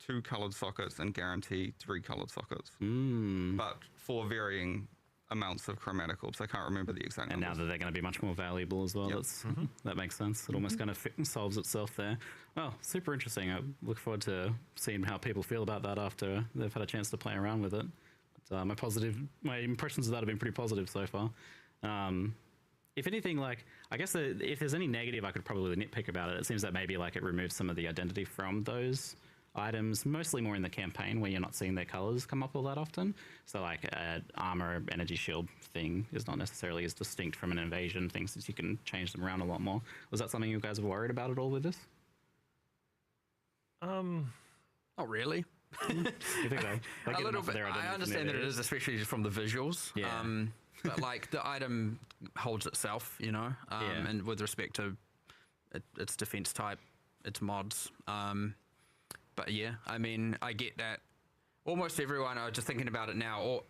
2 colored sockets and guarantee 3 colored sockets, but for varying amounts of chromatic orbs. I can't remember the exact and numbers. now that they're going to be much more valuable as well, that makes sense. It almost kind of solves itself there. Well, super interesting. I look forward to seeing how people feel about that after they've had a chance to play around with it. But, my impressions of that have been pretty positive so far. If anything, like, I guess if there's any negative I could probably nitpick about it, it seems that maybe like it removes some of the identity from those items, mostly more in the campaign where you're not seeing their colors come up all that often. So like armor, energy shield thing is not necessarily as distinct from an invasion thing since you can change them around a lot more. Was that something you guys were worried about at all with this? Not really. You think they A get little enough of bit. their identity I from understand the that it is, especially from the visuals. Yeah. But like the item holds itself, you know, Yeah. and with respect to its defense type, its mods. But yeah, I mean, I get that. Almost everyone, I was just thinking about it now, or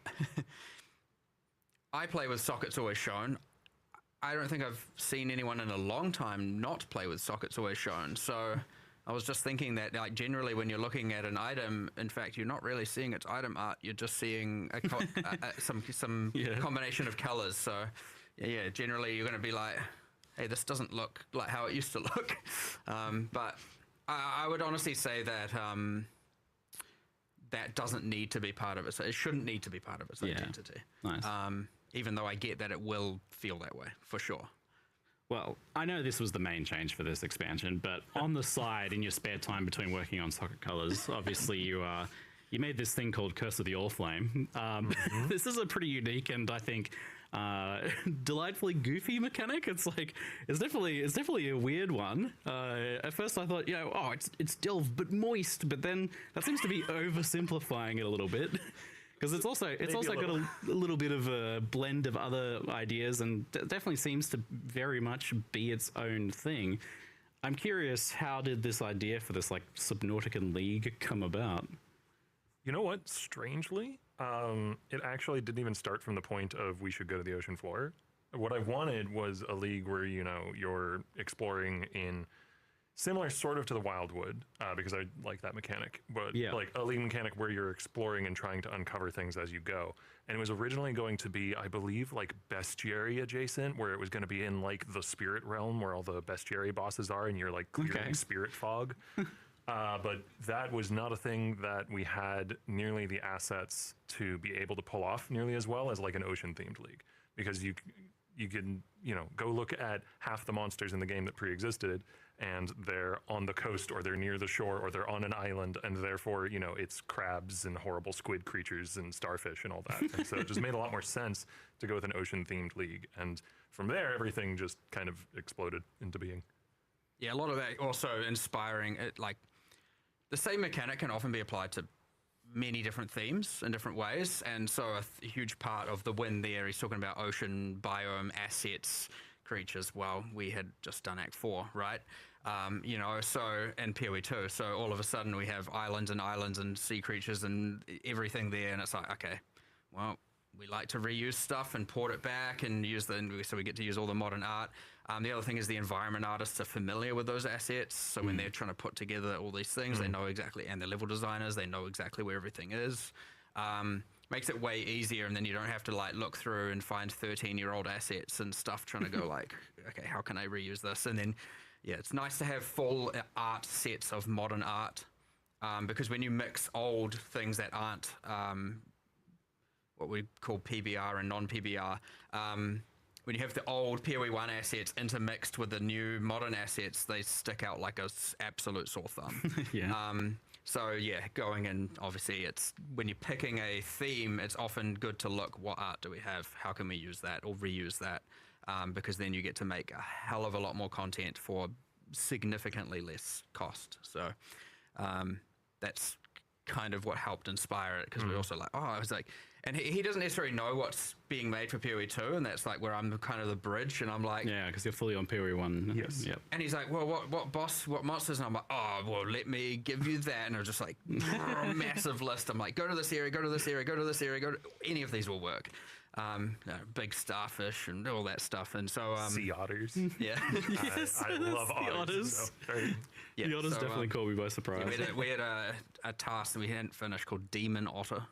I play with sockets always shown. I don't think I've seen anyone in a long time not play with sockets always shown. So I was just thinking that, like, generally when you're looking at an item, in fact, you're not really seeing its item art. You're just seeing some combination of colors. So yeah, generally you're going to be like, hey, this doesn't look like how it used to look. But I would honestly say that that doesn't need to be part of it. So it shouldn't need to be part of its identity. Nice. Even though I get that it will feel that way, for sure. Well, I know this was the main change for this expansion, but on the side, in your spare time between working on Socket Colors, obviously you made this thing called Curse of the Orflame. This is a pretty unique and I think delightfully goofy mechanic. It's definitely a weird one. At first I thought, it's delve but moist, but then that seems to be oversimplifying it a little bit. Because it's also got a little bit of a blend of other ideas and definitely seems to very much be its own thing. I'm curious, how did this idea for this like Subnautican League come about? You know what? Strangely, it actually didn't even start from the point of we should go to the ocean floor. What I wanted was a league where, you know, you're exploring in similar sort of to the Wildwood, because I like that mechanic, but like a league mechanic where you're exploring and trying to uncover things as you go. And it was originally going to be, I believe, like bestiary adjacent, where it was going to be in like the spirit realm where all the bestiary bosses are and you're like clearing spirit fog. But that was not a thing that we had nearly the assets to be able to pull off nearly as well as like an ocean themed league, because you can, you know, go look at half the monsters in the game that pre-existed and they're on the coast or they're near the shore or they're on an island, and therefore, you know, it's crabs and horrible squid creatures and starfish and all that. And so it just made a lot more sense to go with an ocean themed league. And from there, everything just kind of exploded into being. Yeah, a lot of that also inspiring. Like the same mechanic can often be applied to many different themes in different ways, and so a huge part of the win there, he's talking about ocean biome assets, creatures. Well, we had just done Act 4, right? You know, so, and PoE 2, so all of a sudden we have islands and sea creatures and everything there, and it's like, okay, well, we like to reuse stuff and port it back and use so we get to use all the modern art. The other thing is the environment artists are familiar with those assets, so when they're trying to put together all these things, they know exactly, and the level designers, they know exactly where everything is. Makes it way easier, and then you don't have to like look through and find 13-year-old assets and stuff trying to go like, okay, how can I reuse this? And then, yeah, it's nice to have full art sets of modern art, because when you mix old things that aren't what we call PBR and non-PBR, when you have the old PoE 1 assets intermixed with the new modern assets, they stick out like a absolute sore thumb. So yeah, going in, obviously, it's when you're picking a theme, it's often good to look, what art do we have? How can we use that or reuse that? Because then you get to make a hell of a lot more content for significantly less cost. So that's kind of what helped inspire it, because we also like, I was like, and he doesn't necessarily know what's being made for PoE 2, and that's like where I'm kind of the bridge, and I'm like, yeah, because you're fully on PoE 1. Yes. Yep. and he's like, well, what monsters? And I'm like, oh, well, let me give you that. And it was just like massive list. I'm like, go to this area, go to this area, go to this area, go to any of these will work. Big starfish and all that stuff, and so Sea otters. yeah, I love otters. So, yeah, The otters so, definitely caught me by surprise. we had a task that we hadn't finished called Demon Otter.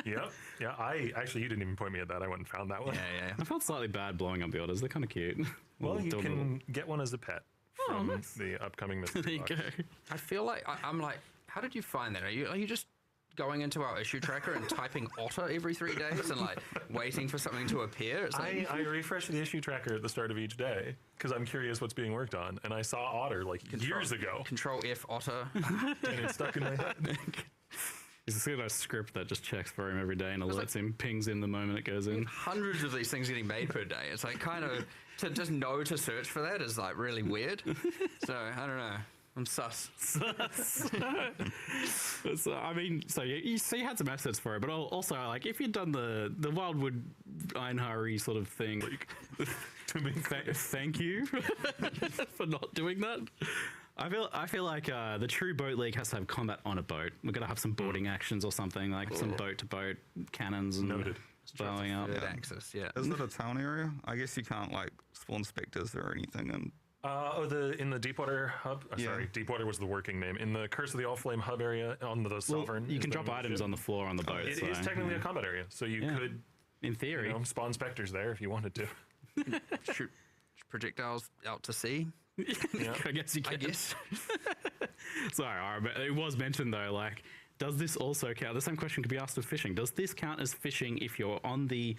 Yep. Yeah. You didn't even point me at that. I went and found that one. Yeah. I felt slightly bad blowing up the otters. They're kind of cute. Well, you can get one as a pet from the upcoming mystery There you box. go. I feel like I'm like, how did you find that? Are you just going into our issue tracker and typing otter every 3 days and like waiting for something to appear? It's like, I refresh the issue tracker at the start of each day because I'm curious what's being worked on, and I saw otter like years ago, Control F otter. and it stuck in my head. He's got a script that just checks for him every day and alerts him, pings in the moment it goes in. Hundreds of these things getting made per day. It's like kind of to just know to search for that is like really weird. So I don't know. I'm sus. So, I mean, so you had some assets for it, but also like if you'd done the Wildwood Einhari sort of thing, thank you for not doing that. I feel like the true boat league has to have combat on a boat. We're gonna have some boarding actions or something, like some boat to boat cannons and blowing up. Access, yeah. Isn't it a town area? I guess you can't like spawn specters or anything. And in the Deepwater hub. Sorry, Deepwater was the working name. In the Curse of the All-Flame hub area on the Sovereign. You can drop items on the floor on the boat. It is technically a combat area, so you could, in theory, spawn specters there if you wanted to. Shoot projectiles out to sea. Yeah. I guess you can. I guess. Sorry, but it was mentioned though, like, does this also count? The same question could be asked of fishing. Does this count as fishing if you're on the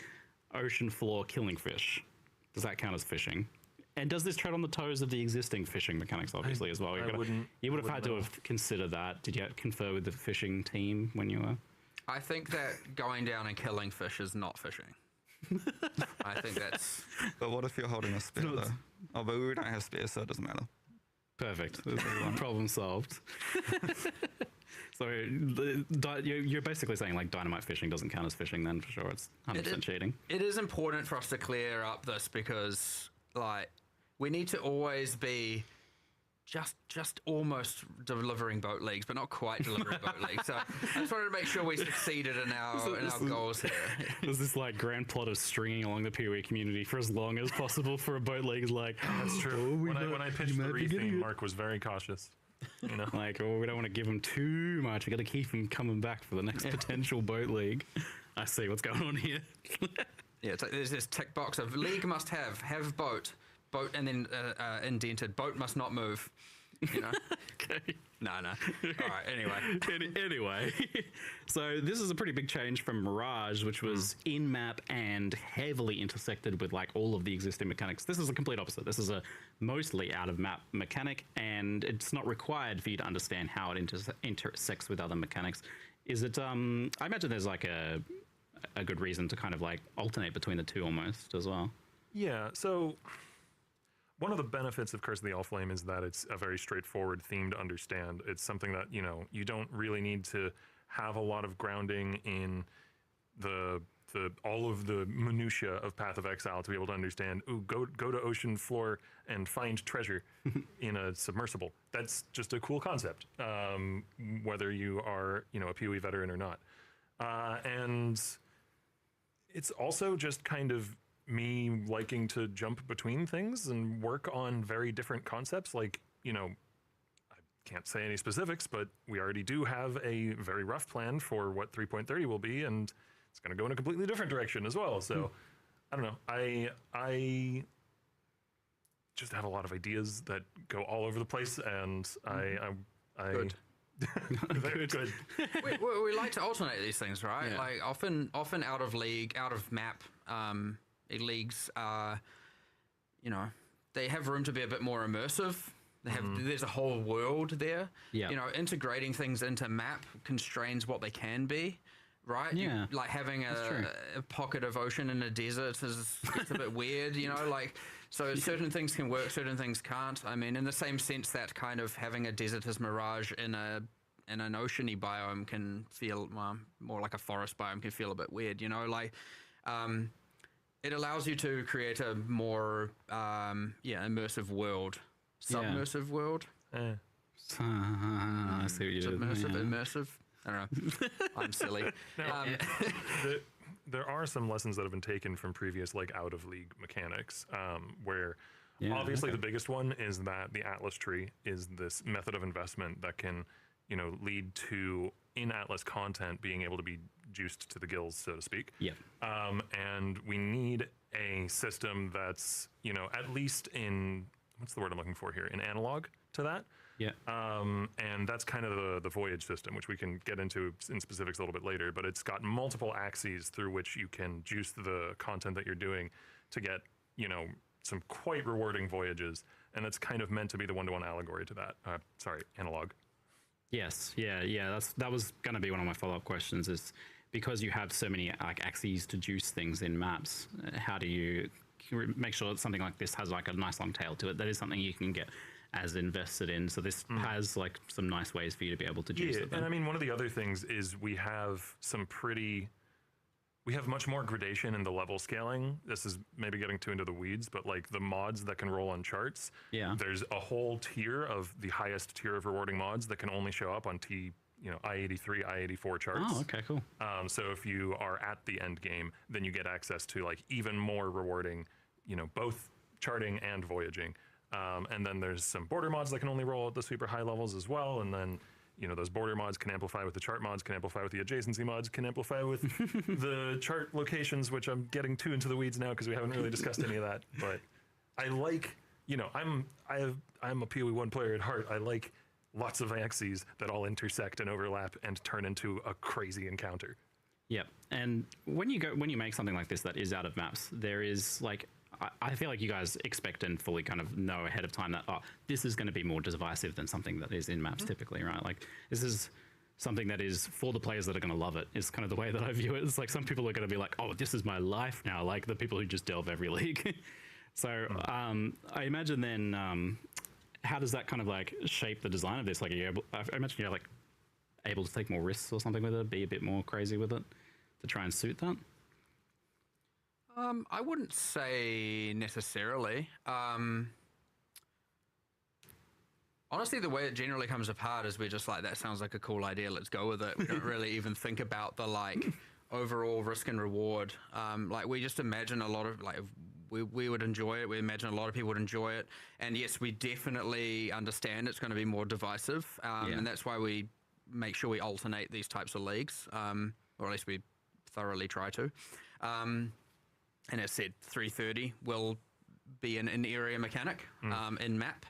ocean floor killing fish? Does that count as fishing? And does this tread on the toes of the existing fishing mechanics, obviously, as well? You would have had to have considered that. Did you confer with the fishing team when you were? I think that going down and killing fish is not fishing. I think that's... But what if you're holding a spear, though? Oh, but we don't have spears, so it doesn't matter. Perfect. Problem solved. So you're basically saying like dynamite fishing doesn't count as fishing then, for sure. It's 100% cheating. It is important for us to clear up this because, like, we need to always be just almost delivering boat leagues, but not quite delivering boat leagues. So I just wanted to make sure we succeeded in our goals here. There's this like grand plot of stringing along the PoE community for as long as possible for a boat league. Is like, that's true. When I pitched the re-theme, Mark was very cautious. You know, like, we don't want to give him too much. We got to keep him coming back for the next potential boat league. I see what's going on here. Yeah, it's like there's this tick box of league must have boat, and then indented boat must not move. You know. Okay. No. All right. Anyway. Anyway, so this is a pretty big change from Mirage, which was in map and heavily intersected with like all of the existing mechanics. This is the complete opposite. This is a mostly out of map mechanic, and it's not required for you to understand how it intersects with other mechanics. Is it? I imagine there's like a good reason to kind of like alternate between the two almost as well. Yeah. So one of the benefits of Curse of the All-Flame is that it's a very straightforward theme to understand. It's something that, you don't really need to have a lot of grounding in the all of the minutia of Path of Exile to be able to understand, go to ocean floor and find treasure in a submersible. That's just a cool concept, whether you are, a PoE veteran or not. And it's also just kind of me liking to jump between things and work on very different concepts. Like, I can't say any specifics, but we already do have a very rough plan for what 3.30 will be, and it's going to go in a completely different direction as well. So I don't know. I just have a lot of ideas that go all over the place, and I Good. Good. we like to alternate these things, right? Yeah. Like often out of league, out of map leagues are, they have room to be a bit more immersive. They have there's a whole world there. Yeah. Integrating things into map constrains what they can be, right? Yeah. Like having a pocket of ocean in a desert gets a bit weird, So certain things can work, certain things can't. I mean, in the same sense that kind of having a desert as Mirage in an oceany biome can feel more like a forest biome can feel a bit weird, it allows you to create a more immersive world, submersive world. I see what you did. Submersive, immersive. I don't know. I'm silly. There are some lessons that have been taken from previous out of league mechanics, where obviously the biggest one is that the Atlas tree is this method of investment that can, lead to in Atlas content being able to be juiced to the gills, so to speak. Yeah. And we need a system that's, at least in, what's the word I'm looking for here? In analog to that. Yeah. And that's kind of the voyage system, which we can get into in specifics a little bit later, but it's got multiple axes through which you can juice the content that you're doing to get, some quite rewarding voyages. And it's kind of meant to be the one-to-one allegory to that. Analog. Yes. Yeah. That was going to be one of my follow-up questions is because you have so many axes to juice things in maps, how do you make sure that something like this has a nice long tail to it? That is something you can get as invested in. So this has like some nice ways for you to be able to juice it. And I mean, one of the other things is we have much more gradation in the level scaling. This is maybe getting too into the weeds, but like the mods that can roll on charts, there's a whole tier of the highest tier of rewarding mods that can only show up on I-83, I-84 charts. Oh, okay, cool. So if you are at the end game, then you get access to like even more rewarding, both charting and voyaging. And then there's some border mods that can only roll at the super high levels as well. And then, those border mods can amplify with the chart mods, can amplify with the adjacency mods, can amplify with the chart locations, which I'm getting too into the weeds now because we haven't really discussed any of that. But I like, I'm a PoE1 player at heart. I like lots of axes that all intersect and overlap and turn into a crazy encounter. Yep. And when you make something like this that is out of maps, there is like, I feel like you guys expect and fully kind of know ahead of time that, this is going to be more divisive than something that is in maps typically, right? Like this is something that is for the players that are going to love it, is kind of the way that I view it. It's like some people are going to be like, oh, this is my life now, like the people who just delve every league. So I imagine then, how does that kind of like shape the design of this? Like, I imagine you're like able to take more risks or something with it, be a bit more crazy with it to try and suit that? I wouldn't say necessarily. Honestly, the way it generally comes apart is we're just like, that sounds like a cool idea, let's go with it. We don't really even think about the like overall risk and reward. Like we just imagine a lot of like, we would enjoy it. We imagine a lot of people would enjoy it. And yes, we definitely understand it's going to be more divisive. And that's why we make sure we alternate these types of leagues, or at least we thoroughly try to. And as said, 330 will be an in-area mechanic in map.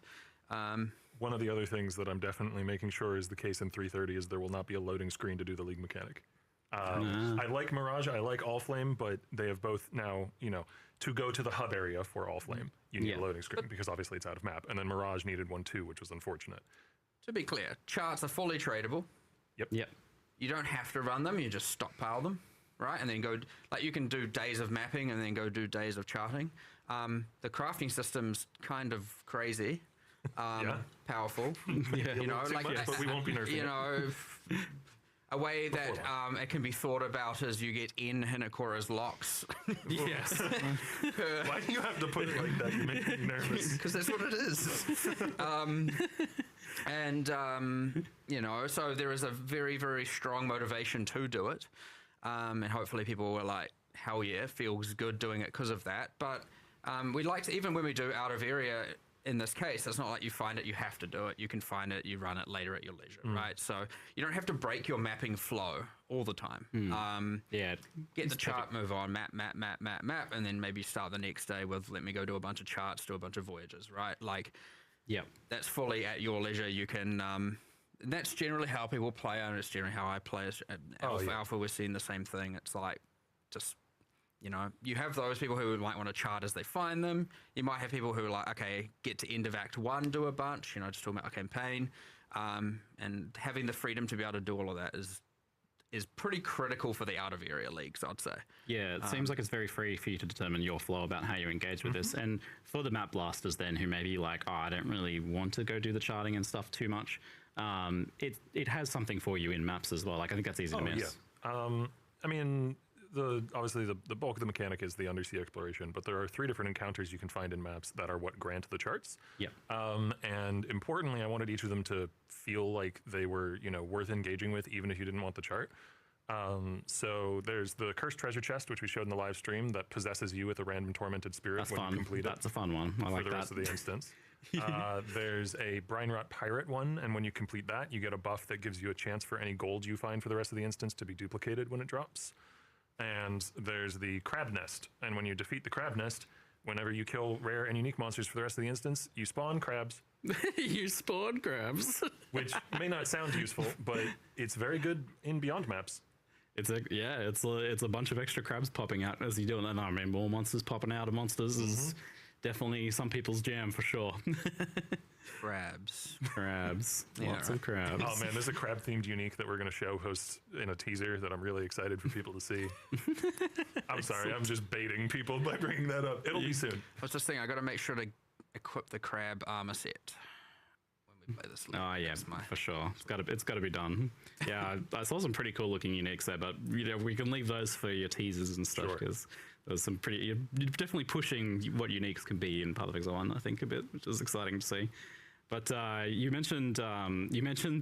One of the other things that I'm definitely making sure is the case in 330 is there will not be a loading screen to do the league mechanic. I like Mirage, I like Allflame, but they have both now, to go to the hub area for Allflame, you need a loading screen because obviously it's out of map. And then Mirage needed one too, which was unfortunate. To be clear, charts are fully tradable. Yep. You don't have to run them, you just stockpile them. Right, and then go, like you can do days of mapping and then go do days of charting. The crafting system's kind of crazy, powerful. But we won't be nerfing it. A way that it can be thought about is you get in Hinakora's locks. Yes. Why do you have to put it like that? You make me nervous. Because that's what it is. So there is a very, very strong motivation to do it. And hopefully people were like, hell yeah, feels good doing it because of that. But we like to, even when we do out of area, in this case, it's not like you find it, you have to do it. You can find it, you run it later at your leisure, right? So you don't have to break your mapping flow all the time. Get the chart, move on, map, and then maybe start the next day with, let me go do a bunch of charts, do a bunch of voyages, right? Like, that's fully at your leisure. You can... that's generally how people play, and it's generally how I play. Alpha, we're seeing the same thing. It's like, just, you have those people who might want to chart as they find them. You might have people who are like, okay, get to end of Act 1, do a bunch, just talking about a campaign. And having the freedom to be able to do all of that is pretty critical for the out-of-area leagues, I'd say. Yeah, it seems like it's very free for you to determine your flow about how you engage with this. And for the map blasters then, who maybe like, I don't really want to go do the charting and stuff too much, it has something for you in maps as well. Like I think that's easy to miss. I mean, obviously the bulk of the mechanic is the undersea exploration, but there are 3 different encounters you can find in maps that are what grant the charts. And importantly, I wanted each of them to feel like they were, worth engaging with, even if you didn't want the chart. So there's the Cursed Treasure Chest, which we showed in the live stream, that possesses you with a random tormented spirit That's when fun. you complete it. That's a fun one. I like for the rest of the instance. There's a Brine Rot Pirate one, and when you complete that, you get a buff that gives you a chance for any gold you find for the rest of the instance to be duplicated when it drops. And there's the Crab Nest, and when you defeat the Crab Nest, whenever you kill rare and unique monsters for the rest of the instance, you spawn crabs. You spawn crabs. Which may not sound useful, but it's very good in Beyond maps. It's a bunch of extra crabs popping out as you do it. And I mean, more monsters popping out of monsters is definitely some people's jam for sure. Crabs. Lots of crabs. Oh man, there's a crab themed unique that we're going to show hosts in a teaser that I'm really excited for people to see. I'm sorry, I'm just baiting people by bringing that up. It'll be soon. What's this thing? I got to make sure to equip the crab armor set. play this league. Oh yeah, That's my- for sure. It's got to be done. Yeah, I saw some pretty cool looking uniques there, but we can leave those for your teasers and stuff because there's some pretty. You're definitely pushing what uniques can be in Path of Exile 1, I think, a bit, which is exciting to see. But you mentioned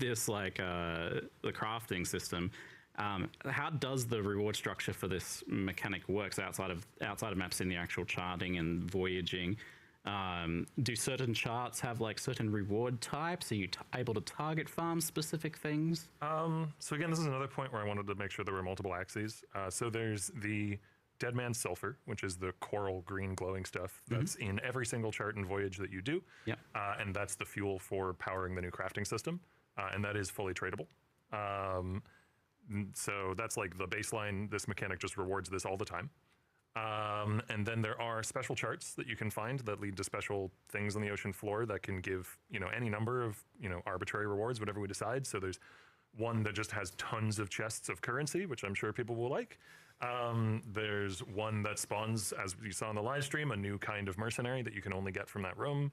this like the crafting system. How does the reward structure for this mechanic works outside of maps in the actual charting and voyaging? Do certain charts have like certain reward types? Are you able to target farm specific things? So again, this is another point where I wanted to make sure there were multiple axes. So there's the Dead Man's Sulfur, which is the coral green glowing stuff that's in every single chart and voyage that you do. Yep. And that's the fuel for powering the new crafting system. And that is fully tradable. So that's like the baseline. This mechanic just rewards this all the time. And then there are special charts that you can find that lead to special things on the ocean floor that can give, any number of, arbitrary rewards, whatever we decide. So there's one that just has tons of chests of currency, which I'm sure people will like. There's one that spawns, as you saw in the live stream, a new kind of mercenary that you can only get from that room.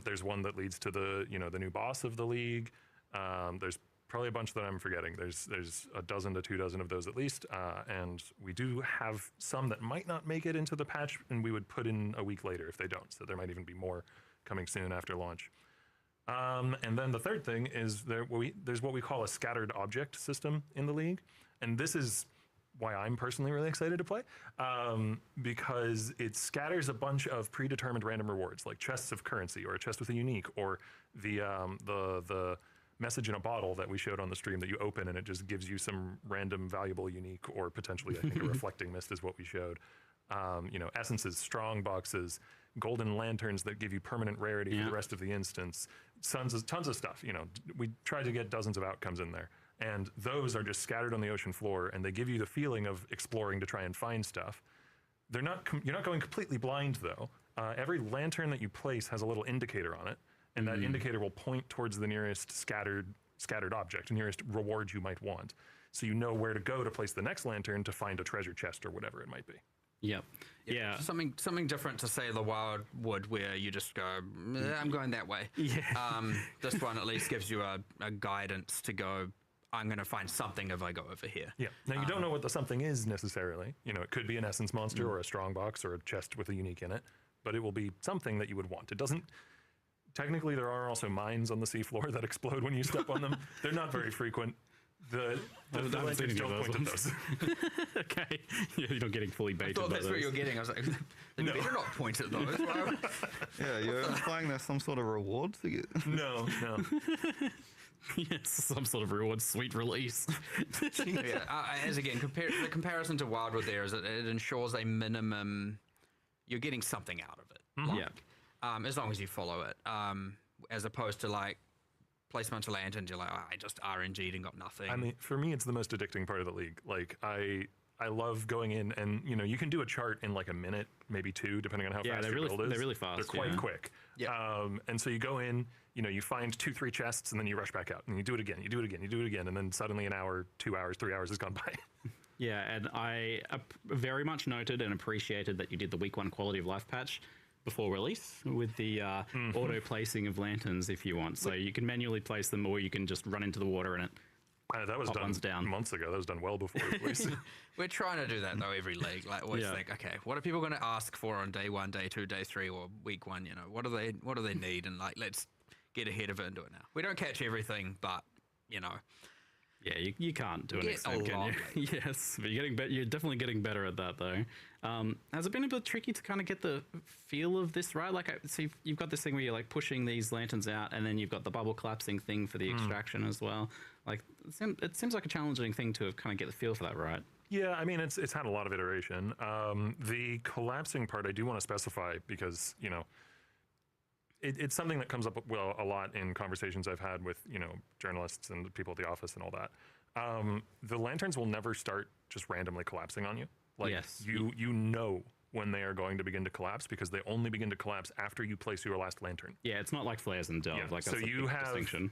There's one that leads to the, the new boss of the league. There's probably a bunch that I'm forgetting. There's a dozen to 24 of those at least, and we do have some that might not make it into the patch, and we would put in a week later if they don't. So there might even be more coming soon after launch. And then the third thing is there's what we call a scattered object system in the league, and this is why I'm personally really excited to play, because it scatters a bunch of predetermined random rewards, like chests of currency or a chest with a unique, or the message in a bottle that we showed on the stream that you open and it just gives you some random valuable unique, or potentially I think a reflecting mist is what we showed. Essences, strong boxes, golden lanterns that give you permanent rarity for the rest of the instance, tons of stuff. We tried to get dozens of outcomes in there, and those are just scattered on the ocean floor, and they give you the feeling of exploring to try and find stuff. You're not going completely blind though. Every lantern that you place has a little indicator on it, and that indicator will point towards the nearest scattered object, nearest reward you might want. So you know where to go to place the next lantern to find a treasure chest or whatever it might be. Yep. Yeah. Something different to say the Wildwood, where you just go, I'm going that way. Yeah. This one at least gives you a guidance to go, I'm going to find something if I go over here. Yeah. Now you don't know what the something is necessarily. It could be an essence monster or a strong box or a chest with a unique in it, but it will be something that you would want. It doesn't. Technically, there are also mines on the seafloor that explode when you step on them. They're not very frequent. The lanterns don't point at those. Okay. You're not getting fully baited. I thought that's what you're getting. I was like, they better not point at those. Yeah, you're implying there's some sort of reward to get. No. Yes, some sort of reward, sweet release. As again, the comparison to Wildwood there is that it ensures a minimum. You're getting something out of it. Yeah. As long as you follow it, as opposed to like placement of lanterns, you're like, I just RNG'd and got nothing. I mean, for me, it's the most addicting part of the league. Like, I love going in and, you can do a chart in like a minute, maybe two, depending on how fast your build is. They're really fast. They're quite quick. Yeah. And so you go in, you find 2-3 chests, and then you rush back out, and you do it again, and then suddenly an hour, 2 hours, 3 hours has gone by. Yeah, and I very much noted and appreciated that you did the week 1 quality of life patch before release with the auto placing of lanterns if you want. So you can manually place them, or you can just run into the water and it that was done months ago. That was done well before release. We're trying to do that though every league. Like always think, okay, what are people going to ask for on day 1, day 2, day 3, or week 1? What do they need? And like, let's get ahead of it and do it now. We don't catch everything, but Yeah, you can't do an extent, can you? Yes, but you're definitely getting better at that, though. Has it been a bit tricky to kind of get the feel of this right? Like, so you've got this thing where you're like pushing these lanterns out, and then you've got the bubble collapsing thing for the extraction as well. Like, it seems like a challenging thing to kind of get the feel for that right. Yeah, I mean, it's had a lot of iteration. The collapsing part, I do want to specify because, it's something that comes up a lot in conversations I've had with, journalists and people at the office and all that. The lanterns will never start just randomly collapsing on you. Like, yes. you know when they are going to begin to collapse, because they only begin to collapse after you place your last lantern. Yeah, it's not like flares and delve. Yeah. Like, so that's you have distinction.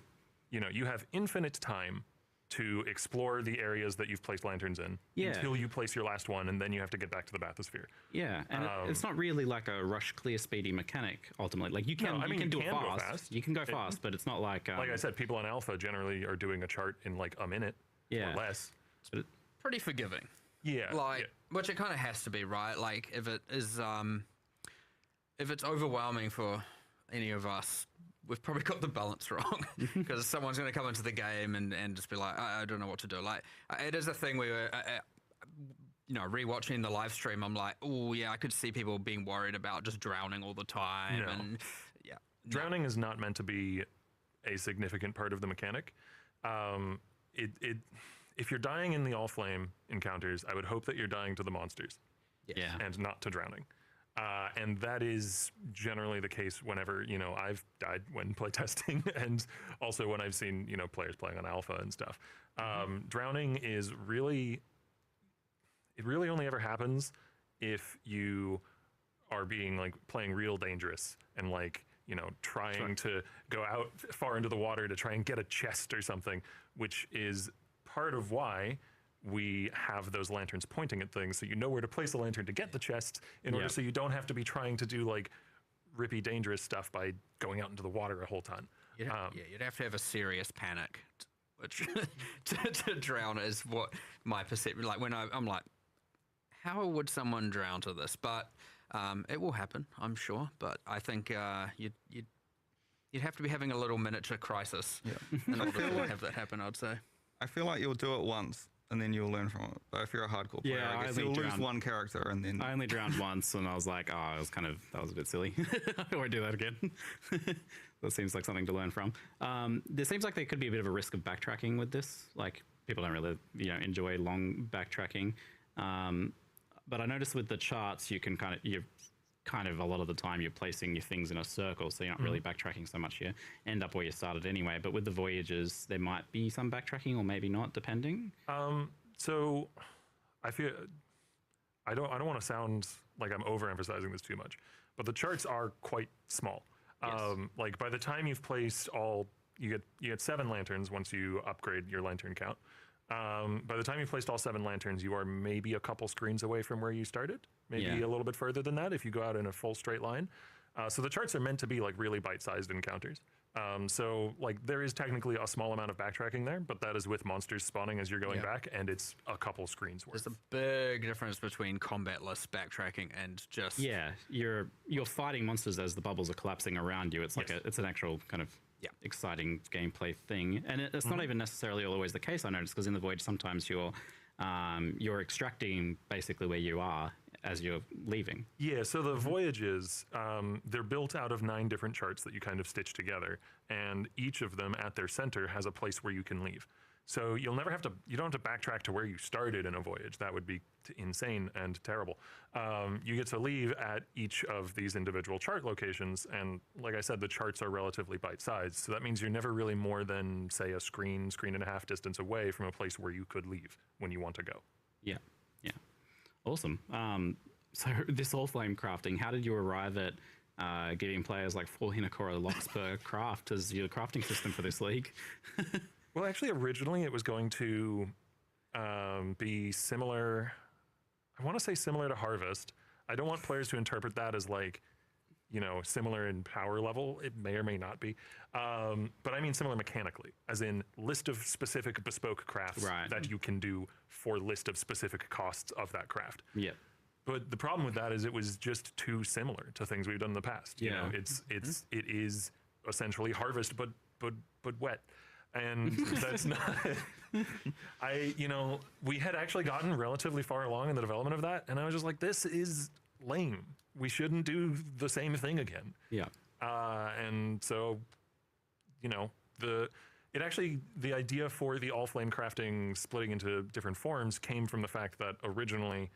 You have infinite time to explore the areas that you've placed lanterns in until you place your last one, and then you have to get back to the bathysphere. Yeah, and it's not really like a rush clear speedy mechanic ultimately. Like you can, you can do it fast. You can go fast, but it's not like like I said, people on alpha generally are doing a chart in like a minute or less. But Pretty forgiving. Yeah, Like, which it kind of has to be, right? Like, if it is, if it's overwhelming for any of us, we've probably got the balance wrong. Because someone's going to come into the game and just be like, I don't know what to do. Like, it is a thing where, you know, rewatching the live stream, I'm like, oh yeah, I could see people being worried about just drowning all the time. No. And Drowning is not meant to be a significant part of the mechanic. If you're dying in the all flame encounters, I would hope that you're dying to the monsters, and not to drowning. And that is generally the case whenever, you know, I've died when playtesting, and also when I've seen, you know, players playing on alpha and stuff. Drowning is really, it really only ever happens if you are being like playing real dangerous and like, you know, trying to go out far into the water to try and get a chest or something, which is part of why we have those lanterns pointing at things, so you know where to place a lantern to get the chest, in order so you don't have to be trying to do like rippy dangerous stuff by going out into the water a whole ton. you'd have to have a serious panic, which to drown is what my perception. Like when I'm like, how would someone drown to this? But it will happen, I'm sure. But I think you'd have to be having a little miniature crisis in order to have that happen, I'd say. I feel like you'll do it once and then you'll learn from it. But if you're a hardcore player, I guess you'll lose one character and then... I only drowned once, and I was like, oh, it was kind of, that was a bit silly. I won't do that again. That seems like something to learn from. There seems like there could be a bit of a risk of backtracking with this. Like, people don't really, you know, enjoy long backtracking. But I noticed with the charts, you can kind of a lot of the time you're placing your things in a circle, so you're not really backtracking so much. You end up where you started anyway. But with the voyages, there might be some backtracking, or maybe not, depending. So I feel I don't want to sound like I'm overemphasizing this too much, but the charts are quite small. Like by the time you've placed all, you get 7 lanterns once you upgrade your lantern count. By the time you've placed all 7 lanterns, you are maybe a couple screens away from where you started, maybe a little bit further than that if you go out in a full straight line. So the charts are meant to be like really bite-sized encounters. So like there is technically a small amount of backtracking there, but that is with monsters spawning as you're going back, and it's a couple screens worth. There's a big difference between combatless backtracking and just... Yeah, you're fighting monsters as the bubbles are collapsing around you. It's like it's an actual kind of exciting gameplay thing, and it's not even necessarily always the case. I noticed, because in the voyage sometimes you're extracting basically where you are as you're leaving. Yeah, so the voyages, they're built out of 9 different charts that you kind of stitch together, and each of them at their center has a place where you can leave. So you don't have to backtrack to where you started in a voyage. That would be insane and terrible. You get to leave at each of these individual chart locations, and like I said, the charts are relatively bite-sized, so that means you're never really more than, say, a screen and a half distance away from a place where you could leave when you want to go. Yeah. Awesome. So this all flame crafting, how did you arrive at giving players like 4 Hinakora locks per craft as your crafting system for this league? Well, actually, originally it was going to be similar. I want to say similar to Harvest. I don't want players to interpret that as like, you know, similar in power level. It may or may not be. But I mean similar mechanically, as in list of specific bespoke crafts that you can do for list of specific costs of that craft. Yeah. But the problem with that is it was just too similar to things we've done in the past. You know, it is essentially Harvest, but wet. And that's not, we had actually gotten relatively far along in the development of that, and I was just like, this is lame. We shouldn't do the same thing again. Yeah. And so, the idea for the all flame crafting splitting into different forms came from the fact that originally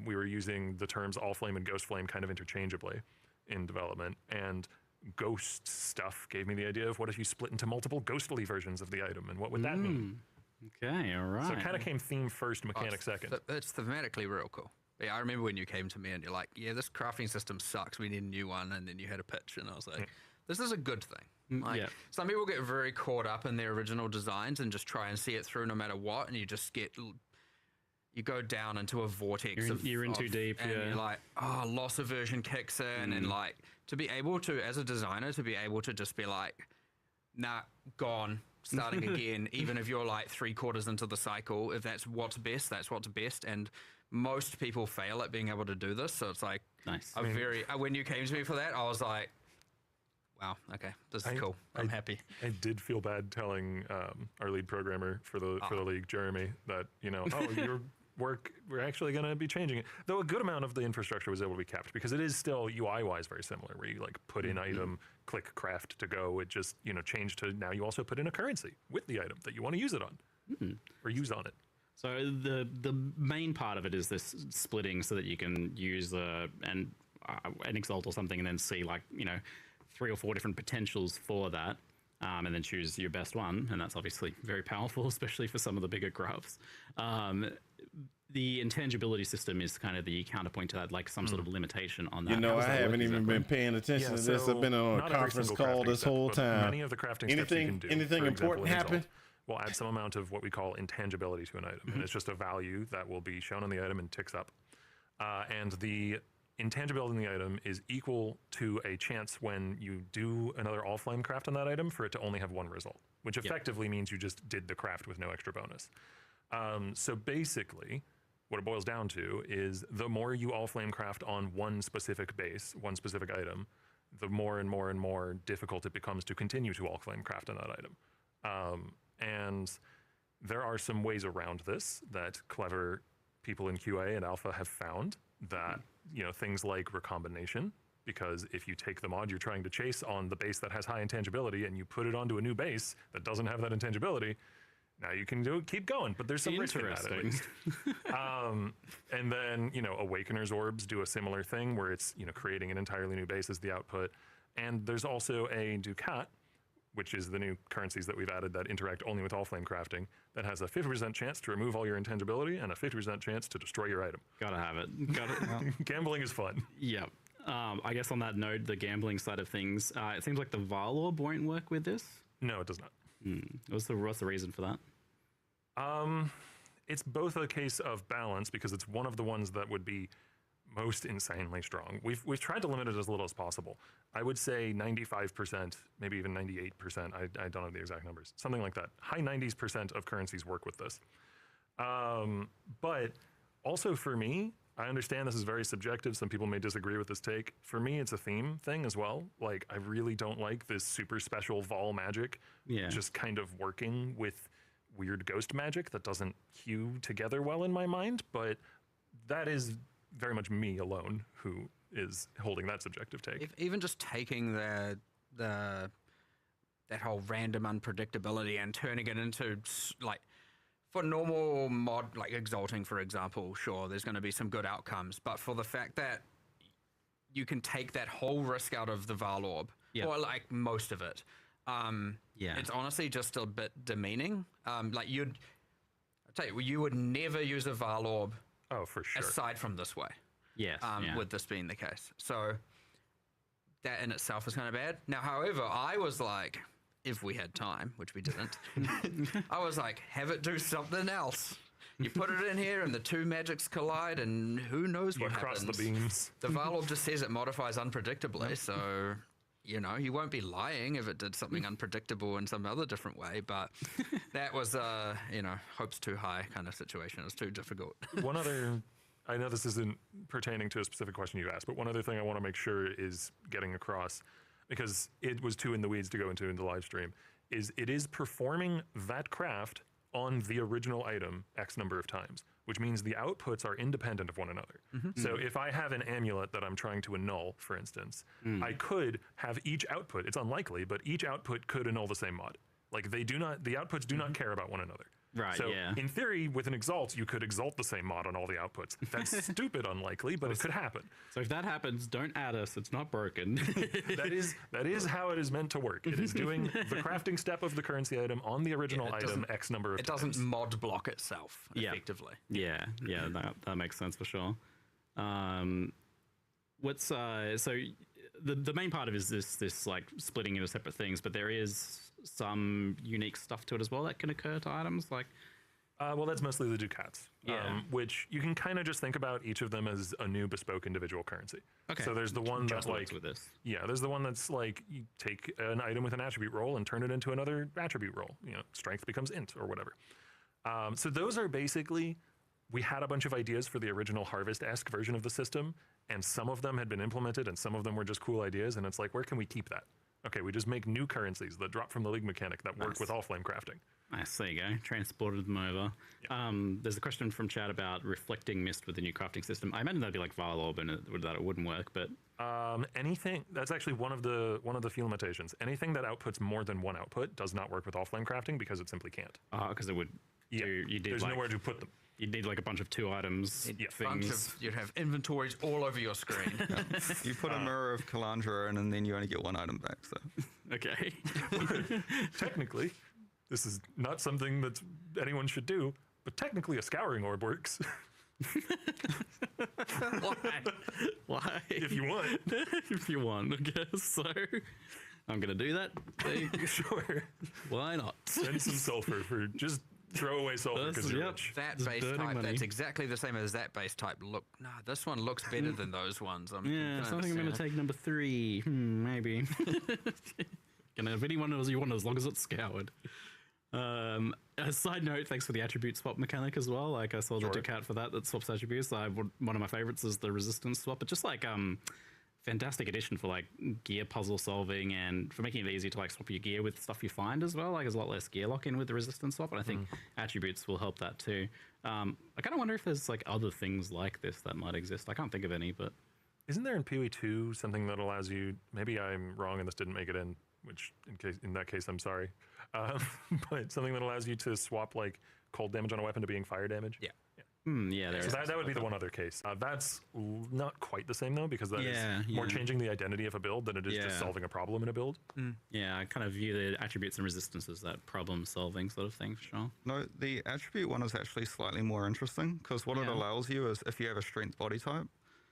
we were using the terms all flame and ghost flame kind of interchangeably in development, and ghost stuff gave me the idea of what if you split into multiple ghostly versions of the item, and what would that mean? Okay, all right. So it kind of came theme first, mechanic second. It's thematically real cool. Yeah, I remember when you came to me and you're like, yeah, this crafting system sucks, we need a new one, and then you had a pitch, and I was like, this is a good thing. Like, yeah. some people get very caught up in their original designs and just try and see it through no matter what, and you just you go down into a vortex. You're in too deep, and yeah. you're like, oh, loss aversion kicks in, and like to be able to, as a designer, to be able to just be like, nah, gone, starting again, even if you're like 3/4 into the cycle, if that's what's best, that's what's best. And most people fail at being able to do this. So it's like, Nice. when you came to me for that, I was like, wow, okay, this is cool. I'm happy. I did feel bad telling our lead programmer for the league, Jeremy, that your work, we're actually going to be changing it. Though a good amount of the infrastructure was able to be kept because it is still UI-wise very similar, where you like put in item, click craft to go. It just changed to now you also put in a currency with the item that you want to use it on or use on it. So the main part of it is this splitting so that you can use an Exalt or something and then see like 3 or 4 different potentials for that, and then choose your best one. And that's obviously very powerful, especially for some of the bigger graphs. The intangibility system is kind of the counterpoint to that, like some sort of limitation on that. I haven't even been paying attention to this. I've been on a conference call this whole time. Many of the crafting steps you can do. Anything for example, important happen? We'll add some amount of what we call intangibility to an item. And it's just a value that will be shown on the item and ticks up. And the intangibility in the item is equal to a chance when you do another all flame craft on that item for it to only have one result, which effectively means you just did the craft with no extra bonus. So basically, what it boils down to is the more you all flame craft on one specific base, one specific item, the more and more and more difficult it becomes to continue to all flame craft on that item. And there are some ways around this that clever people in QA and Alpha have found that, things like recombination, because if you take the mod you're trying to chase on the base that has high intangibility and you put it onto a new base that doesn't have that intangibility, now you can keep going, but there's some risk in that at least. And then, Awakener's Orbs do a similar thing where it's, creating an entirely new base as the output. And there's also a Ducat, which is the new currencies that we've added that interact only with all flame crafting, that has a 50% chance to remove all your intangibility and a 50% chance to destroy your item. Gotta have it. Gambling is fun. Yep. I guess on that note, the gambling side of things, it seems like the Varlorb won't work with this. No, it does not. What's the reason for that? It's both a case of balance because it's one of the ones that would be most insanely strong. We've tried to limit it as little as possible. I would say 95%, maybe even 98%. I don't know the exact numbers. Something like that. High 90s% of currencies work with this. But also for me, I understand this is very subjective. Some people may disagree with this take. For me, it's a theme thing as well. Like, I really don't like this super special Vol magic just kind of working with weird ghost magic that doesn't hew together well in my mind. But that is very much me alone who is holding that subjective take. Even just taking that whole random unpredictability and turning it into like, for normal mod, like Exalting, for example, sure, there's going to be some good outcomes. But for the fact that you can take that whole risk out of the Varlorb, or like most of it, it's honestly just a bit demeaning. Like I'll tell you would never use a Varlorb. Oh, for sure. Aside from this way. Yes. With this being the case. So that in itself is kind of bad. Now, however, I was like, if we had time, which we didn't, I was like, have it do something else. You put it in here and the two magics collide and who knows what happens. Cross the beams. The Varlorb just says it modifies unpredictably, so, he won't be lying if it did something unpredictable in some other different way, but that was, hopes too high kind of situation. It was too difficult. One other, I know this isn't pertaining to a specific question you asked, but one other thing I want to make sure is getting across, because it was too in the weeds to go into in the live stream, is it is performing that craft on the original item X number of times, which means the outputs are independent of one another. So if I have an amulet that I'm trying to annul, for instance, I could have each output, it's unlikely, but each output could annul the same mod. Like the outputs do not care about one another. Right, so yeah. in theory, with an Exalt, you could Exalt the same mod on all the outputs. That's stupid unlikely, but it could happen. So if that happens, don't add us. It's not broken. That is how it is meant to work. It is doing the crafting step of the currency item on the original item X number of times. It doesn't mod block itself, effectively. Yeah, that makes sense for sure. So the main part of it is this like splitting into separate things, but there is some unique stuff to it as well that can occur to items. Like, well, that's mostly the ducats, Yeah. which you can kind of just think about each of them as a new bespoke individual currency. Okay. So there's the one Just that works like with this. yeah, there's the one that's like you take an item with an attribute roll and turn it into another attribute roll. You know, strength becomes int or whatever. So those are basically, we had a bunch of ideas for the original Harvest-esque version of the system, and some of them had been implemented and some of them were just cool ideas, and it's like, where can we keep that? Okay, we just make new currencies that drop from the League mechanic that work with all flame crafting. Nice, there you go. Transported them over. There's a question from chat about reflecting mist with the new crafting system. I imagine that'd be like Varlorb and that it wouldn't work, but Anything that's actually one of the few limitations. Anything that outputs more than one output does not work with all flame crafting because it simply can't. because it would. There's nowhere to put them. You'd need like a bunch of 2 items things. You'd have inventories all over your screen. You put a mirror of Kalandra in, and then you only get 1 item back. So Okay. Technically, this is not something that anyone should do, but technically a scouring orb works. Why? If you want. If you want, I guess so. I'm gonna do that. Sure. Why not? Send some sulfur for just throw away sulfur because you're rich. That Just base burning type, money. that's exactly the same as that base type. Look, nah, this one looks better than those ones. Yeah, so I think I'm gonna take number 3. Maybe. Can I have any one of those you want as long as it's scoured? A side note, thanks for the attribute swap mechanic as well. Like I saw the Ducat for that swaps attributes. One of my favorites is the resistance swap, but just like fantastic addition for like gear puzzle solving and for making it easy to like swap your gear with stuff you find as well. Like there's a lot less gear lock in with the resistance swap, and I think attributes will help that too. I kind of wonder if there's like other things like this that might exist. I can't think of any, but Isn't there in PoE 2 something that allows you? Maybe I'm wrong and this didn't make it in. Which in that case I'm sorry. But something that allows you to swap like cold damage on a weapon to being fire damage. Yeah. yeah, there So is. that would be the one other case. That's not quite the same though, because that is more changing the identity of a build than it is just solving a problem in a build. Yeah, I kind of view the attributes and resistance as that problem solving sort of thing for sure. no, the attribute one is actually slightly more interesting because what it allows you is if you have a strength body type,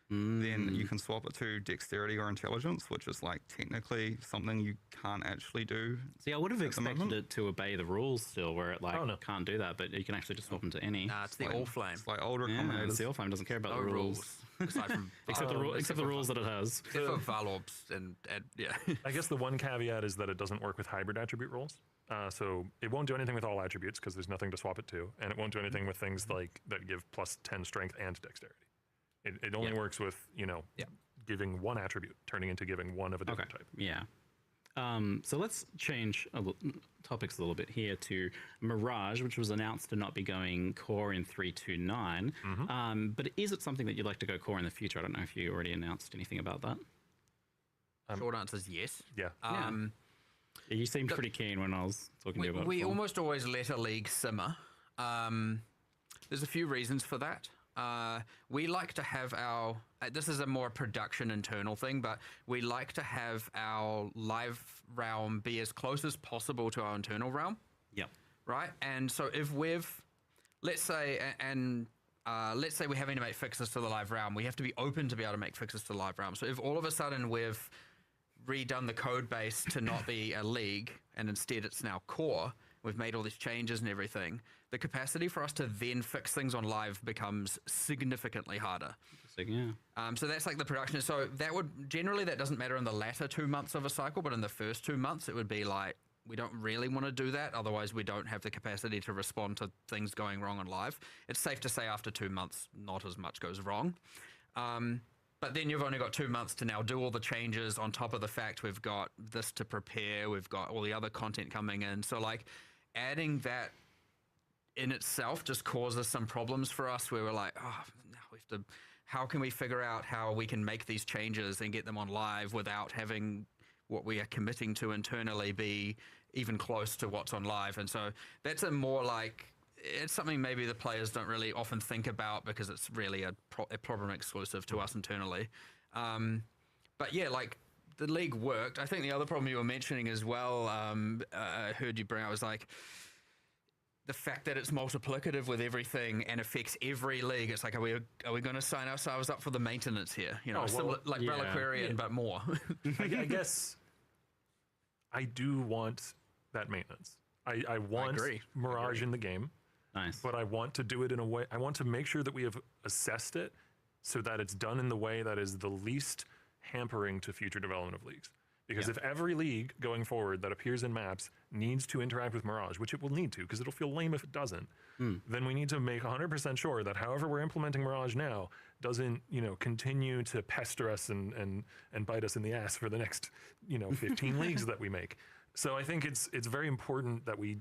then you can swap it to dexterity or intelligence, which is like technically something you can't actually do. See, I would have expected moment? it to obey the rules still, where it like Oh, no. can't do that, but you can actually just swap them to any. Nah, it's the all flame. It's like older Yeah, combinators. the Allflame doesn't care about No the rules. rules. Aside from Except the rules that it has. Except for Valorbs and yeah. I guess the one caveat is that it doesn't work with hybrid attribute rolls. So it won't do anything with all attributes because there's nothing to swap it to, and it won't do anything with things like that give plus 10 strength and dexterity. It only works with, giving one attribute, turning into giving one of a different type. Yeah. So let's change topics a little bit here to Mirage, which was announced to not be going core in 3.2.9. But is it something that you'd like to go core in the future? I don't know if you already announced anything about that. Short answer is yes. Yeah. Yeah, you seemed pretty keen when I was talking to you about it. We before. almost always let a league simmer. There's a few reasons for that. We like to have our, this is a more production internal thing, but we like to have our live realm be as close as possible to our internal realm, Yep. right? And so if let's say we're having to make fixes to the live realm, we have to be open to be able to make fixes to the live realm. So if all of a sudden we've redone the code base to not be a league and instead it's now core, we've made all these changes and everything, the capacity for us to then fix things on live becomes significantly harder. Yeah. So that's like the production. So that doesn't matter in the latter 2 months of a cycle, but in the first 2 months, it would be like, we don't really want to do that. Otherwise, we don't have the capacity to respond to things going wrong on live. It's safe to say after 2 months, not as much goes wrong. But then you've only got 2 months to now do all the changes on top of the fact we've got this to prepare. We've got all the other content coming in. So like adding that in itself just causes some problems for us where we're like, oh, now we have to, how can we figure out how we can make these changes and get them on live without having what we are committing to internally be even close to what's on live? And so that's a more like, it's something maybe the players don't really often think about because it's really a problem exclusive to us internally. But yeah, like the league worked. I think the other problem you were mentioning as well, I heard you bring out was like, the fact that it's multiplicative with everything and affects every league. It's like, are we going to sign ourselves up for the maintenance here? You know, Oh, similar, like yeah. Reliquarian, but more. I guess I do want that maintenance. I want agree. Mirage in the game, Nice. but I want to do it in a way. I want to make sure that we have assessed it so that it's done in the way that is the least hampering to future development of leagues. Because if every league going forward that appears in maps needs to interact with Mirage, which it will need to, because it'll feel lame if it doesn't, then we need to make 100% sure that however we're implementing Mirage now doesn't, continue to pester us and bite us in the ass for the next, 15 leagues that we make. So I think it's very important that we,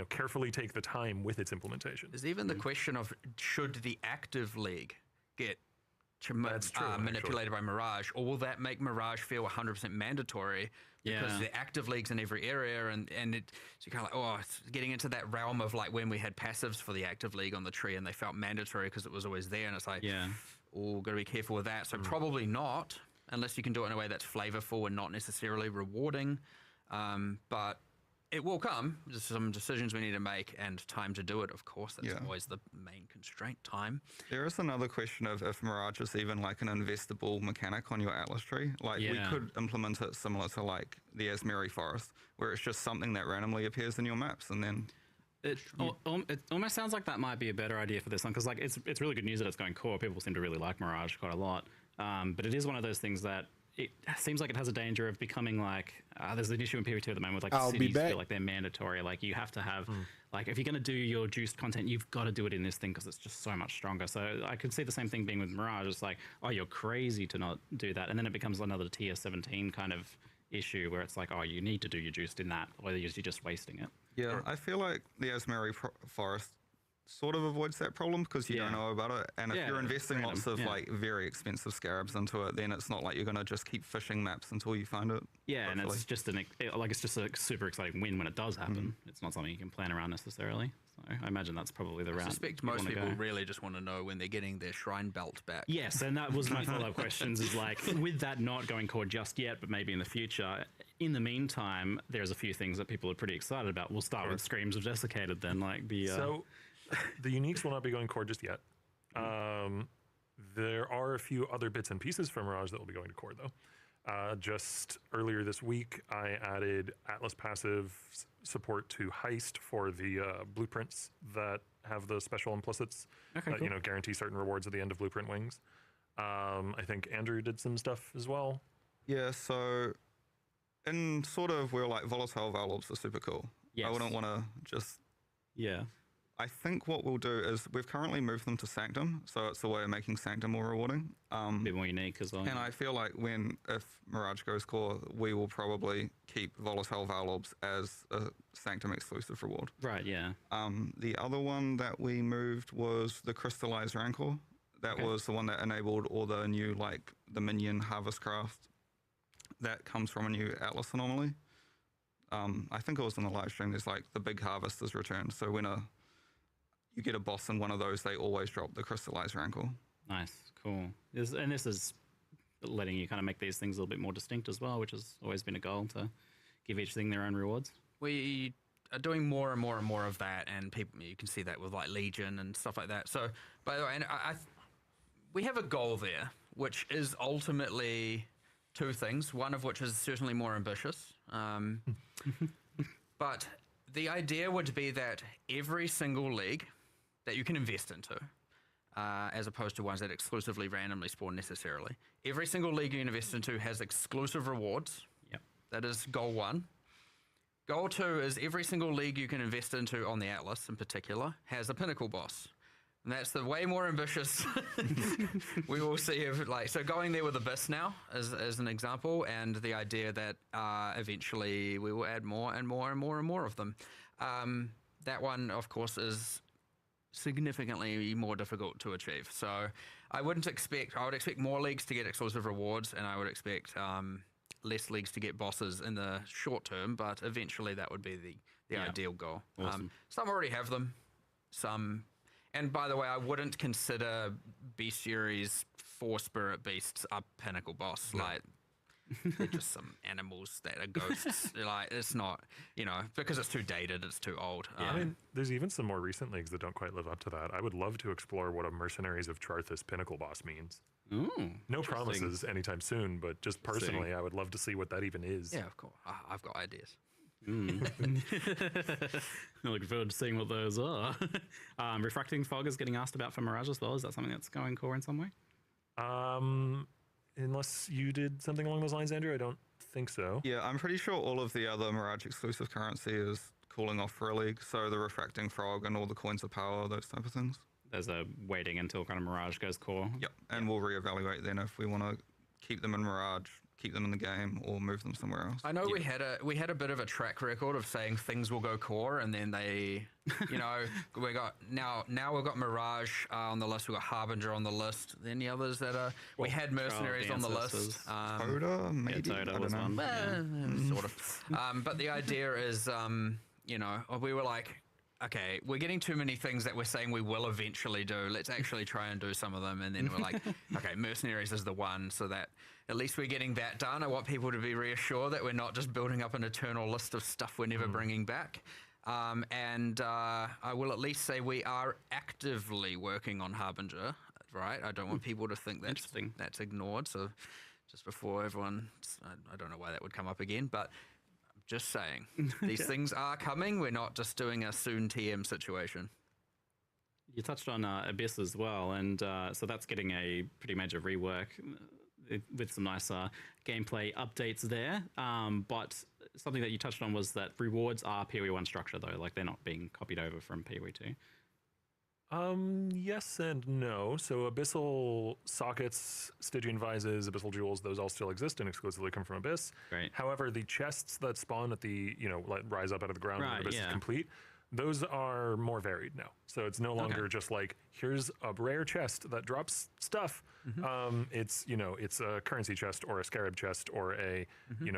carefully take the time with its implementation. There's even the question of should the active league get That's true, manipulated by Mirage, or will that make Mirage feel 100% mandatory because Yeah. the active leagues in every area, and so you're kind of like, it's getting into that realm of like when we had passives for the active league on the tree and they felt mandatory because it was always there, and it's like, Yeah. oh, got to be careful with that. So probably not, unless you can do it in a way that's flavorful and not necessarily rewarding. But it will come. There's some decisions we need to make and time to do it, of course. That's always the main constraint, time. There is another question of if Mirage is even like an investable mechanic on your Atlas tree. Like we Yeah. could implement it similar to like the Asmeri Forest, where it's just something that randomly appears in your maps, and then It almost sounds like that might be a better idea for this one, because like it's really good news that it's going core. People seem to really like Mirage quite a lot, but it is one of those things that it seems like it has a danger of becoming like there's an issue in PvP at the moment with like I'll be cities back. feel like they're mandatory. Like you have to have like if you're going to do your juiced content, you've got to do it in this thing because it's just so much stronger. So I could see the same thing being with Mirage. It's like, oh, you're crazy to not do that, and then it becomes another tier 17 kind of issue where it's like, oh, you need to do your juiced in that, or you're just wasting it. yeah, I feel like the Asmeri Forest sort of avoids that problem because you don't Yeah. know about it. And if Yeah, you're it's investing random, lots of yeah. like very expensive scarabs into it, then it's not like you're going to just keep fishing maps until you find it. Yeah, and hopefully. it's just it's just a super exciting win when it does happen. It's not something you can plan around necessarily. So I imagine that's probably the route. I suspect you most wanna people go. really just want to know when they're getting their shrine belt back. Yes, and that was my follow-up questions. Is like with that not going core just yet, but maybe in the future. In the meantime, there's a few things that people are pretty excited about. We'll start with Screams of Desiccated, then like the. So the uniques will not be going core just yet. There are a few other bits and pieces from Mirage that will be going to core, though. Just earlier this week, I added Atlas passive support to Heist for the blueprints that have the special implicits that cool. guarantee certain rewards at the end of blueprint wings. I think Andrew did some stuff as well. Yeah, so in sort of where like volatile valves are super cool. Yes. I wouldn't want to just. yeah. I think what we'll do is we've currently moved them to Sanctum, so it's a way of making Sanctum more rewarding. A bit more unique as well. And I feel like if Mirage goes core, we will probably keep Volatile Valobs as a Sanctum exclusive reward. Right, yeah. The other one that we moved was the Crystallized Rancor. That was the one that enabled all the new, like, the minion harvest craft that comes from a new Atlas anomaly. I think it was in the live stream. There's like the big harvest is returned. So when you get a boss in one of those, they always drop the Crystallized Rancor. Nice, cool. And this is letting you kind of make these things a little bit more distinct as well, which has always been a goal, to give each thing their own rewards. We are doing more and more and more of that, and people, you can see that with like Legion and stuff like that. So, by the way, and we have a goal there, which is ultimately two things. One of which is certainly more ambitious, but the idea would be that every single league that you can invest into, as opposed to ones that exclusively randomly spawn necessarily, every single league you invest into has exclusive rewards. Yep. That is goal one. Goal two is every single league you can invest into on the Atlas in particular has a pinnacle boss. And that's the way more ambitious. We will see if, like, so going there with Abyss now as an example, and the idea that eventually we will add more and more and more and more of them. That one, of course, is significantly more difficult to achieve. So I would expect more leagues to get exclusive rewards, and I would expect less leagues to get bosses in the short term, but eventually that would be the ideal goal. Awesome. Some already have them, some. And by the way, I wouldn't consider B Series 4 Spirit Beasts a pinnacle boss. Like, They're just some animals that are ghosts. Like, it's not, because it's too dated, it's too old. I mean, there's even some more recent leagues that don't quite live up to that. I would love to explore what a Mercenaries of Charthus Pinnacle boss means. Ooh, No promises anytime soon, but just personally, I would love to see what that even is. Yeah, of course. I've got ideas. I'm looking forward to seeing what those are. Refracting Fog is getting asked about for Mirage as well. Is that something that's going core in some way? Unless you did something along those lines, Andrew, I don't think so. Yeah, I'm pretty sure all of the other Mirage exclusive currency is cooling off for a league. So the Refracting Frog and all the Coins of Power, those type of things. There's a waiting until kind of Mirage goes core. Yep, and we'll reevaluate then if we want to keep them in Mirage, keep them in the game, or move them somewhere else. I know we had a bit of a track record of saying things will go core, and then they, we got now we've got Mirage on the list, we've got Harbinger on the list. Any others that are? We had Mercenaries on the list. Coda, maybe. Toda I was don't know. one. Sort of. But the idea is, we were like, okay, we're getting too many things that we're saying we will eventually do. Let's actually try and do some of them. And then we're like, okay, Mercenaries is the one, so that at least we're getting that done. I want people to be reassured that we're not just building up an eternal list of stuff we're never bringing back. And I will at least say we are actively working on Harbinger, right? I don't want people to think that's ignored. So just before everyone, I don't know why that would come up again, but just saying, these things are coming. We're not just doing a soon TM situation. You touched on Abyss as well, and so that's getting a pretty major rework with some nice gameplay updates there. But something that you touched on was that rewards are PoE1 structure, though. Like, they're not being copied over from PoE2. Yes and no. So Abyssal sockets, Stygian vises, Abyssal jewels, those all still exist and exclusively come from Abyss. Great. However, the chests that spawn at the, rise up out of the ground when Abyss is complete, those are more varied now. So it's no longer just like, here's a rare chest that drops stuff. It's a currency chest or a scarab chest or a,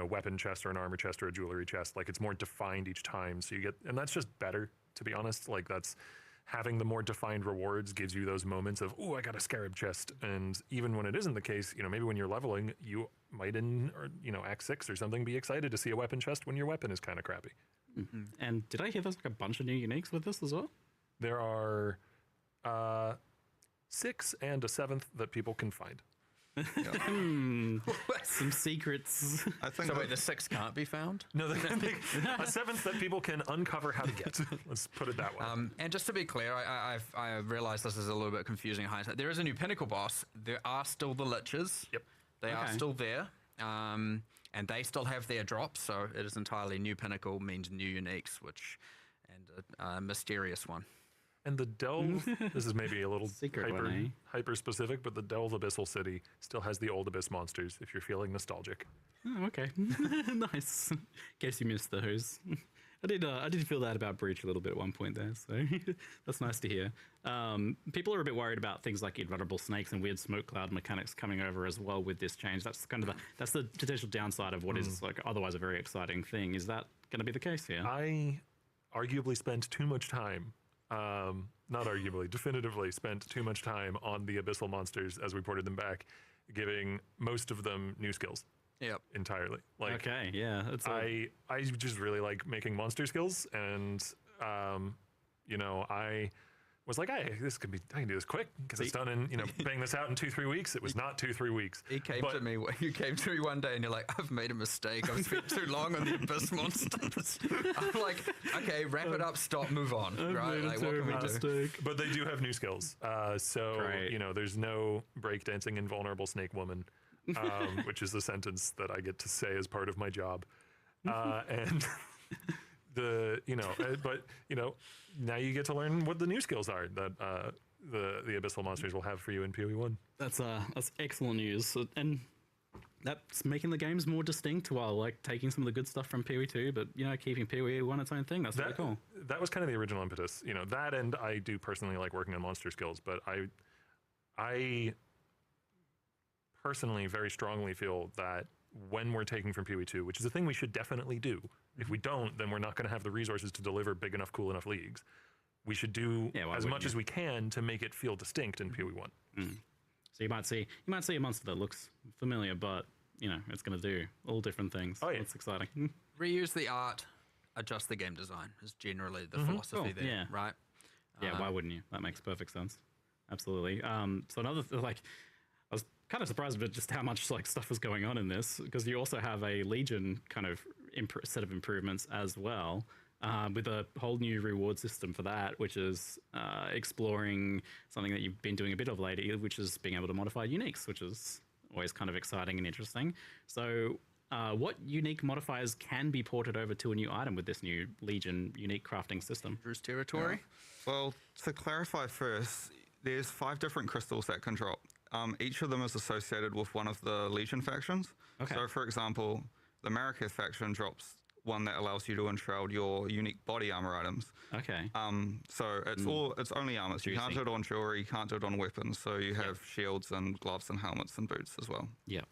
weapon chest or an armor chest or a jewelry chest. Like, it's more defined each time. So you get, and that's just better, to be honest. Like, having the more defined rewards gives you those moments of, oh, I got a scarab chest. And even when it isn't the case, maybe when you're leveling, you might Act 6 or something, be excited to see a weapon chest when your weapon is kind of crappy. And did I hear there's like a bunch of new uniques with this as well? There are 6 and a 7th that people can find. Some secrets. I think So wait, the 6 can't be found? No, a 7th that people can uncover how to get. Let's put it that way. And just to be clear, I realize this is a little bit confusing in hindsight. There is a new Pinnacle boss. There are still the Liches. Yep. They are still there. And they still have their drops, so it is entirely new Pinnacle means new uniques, and a mysterious one. And the Delve, this is maybe a little Secret one, hyper specific, but the Delve Abyssal City still has the old Abyss monsters if you're feeling nostalgic. Oh, okay. Nice. Guess you missed those. I did feel that about Breach a little bit at one point there, so that's nice to hear. People are a bit worried about things like invulnerable snakes and weird smoke cloud mechanics coming over as well with this change. That's kind of that's the potential downside of what is like otherwise a very exciting thing. Is that going to be the case here? I arguably spent too much time, not arguably, definitively spent too much time on the Abyssal monsters as we ported them back, giving most of them new skills. Yep. Entirely. Like, okay, yeah. I just really like making monster skills, and I was like, hey, I can do this quick because it's done in bang this out in 2-3 weeks. It was not 2-3 weeks. You came to me one day and you're like, I've made a mistake. I've spent too long on the Abyss monsters. I'm like, okay, wrap it up, stop, move on. Right? Like, what can we do? But they do have new skills. There's no breakdancing invulnerable snake woman. Which is a sentence that I get to say as part of my job. And now you get to learn what the new skills are that the Abyssal monsters will have for you in PoE1. That's excellent news. And that's making the games more distinct while like taking some of the good stuff from PoE2, but keeping PoE1 its own thing. That's really cool. That was kind of the original impetus. That, and I do personally like working on monster skills, but I personally very strongly feel that when we're taking from PoE2, which is a thing we should definitely do, if we don't, then we're not going to have the resources to deliver big enough, cool enough leagues. We should do as much as we can to make it feel distinct in PoE1. So you might see a monster that looks familiar, but it's going to do all different things. Oh, yeah. It's exciting. Reuse the art, adjust the game design is generally the philosophy Cool, there, yeah. right? Yeah, why wouldn't you? That makes perfect sense. Absolutely. So another I was kind of surprised at just how much stuff was going on in this, because you also have a Legion kind of set of improvements as well, with a whole new reward system for that, which is exploring something that you've been doing a bit of lately, which is being able to modify uniques, which is always kind of exciting and interesting. So what unique modifiers can be ported over to a new item with this new Legion unique crafting system? Drew's territory. Well, to clarify first, there's 5 different crystals that can drop. Each of them is associated with one of the Legion factions. Okay. So, for example, the Mariketh faction drops one that allows you to enshroud your unique body armor items. Okay. So it's only armors. You can't do it on jewelry, you can't do it on weapons. So you have shields and gloves and helmets and boots as well. Yeah.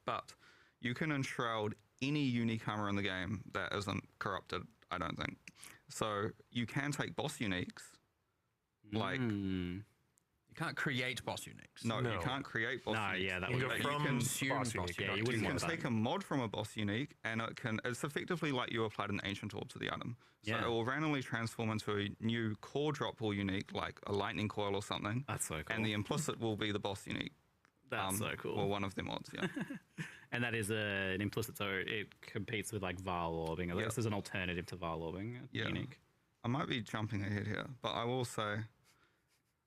But you can enshroud any unique armor in the game that isn't corrupted, I don't think. So you can take boss uniques, like... You can't create boss uniques. No, No. you can't create boss No, uniques. yeah, that You would go be... from consume boss boss unique. Yeah, you You wouldn't can want that. take a mod from a boss unique, and it's effectively like you applied an ancient orb to the item. So Yeah. it will randomly transform into a new core droppable unique, like a lightning coil or something. That's so cool. And the implicit will be the boss unique. That's so cool. Or one of their mods, yeah. And that is an implicit, so it competes with Val orbing. Yeah. This is an alternative to Val orbing. Yeah. Unique. I might be jumping ahead here, but I will say,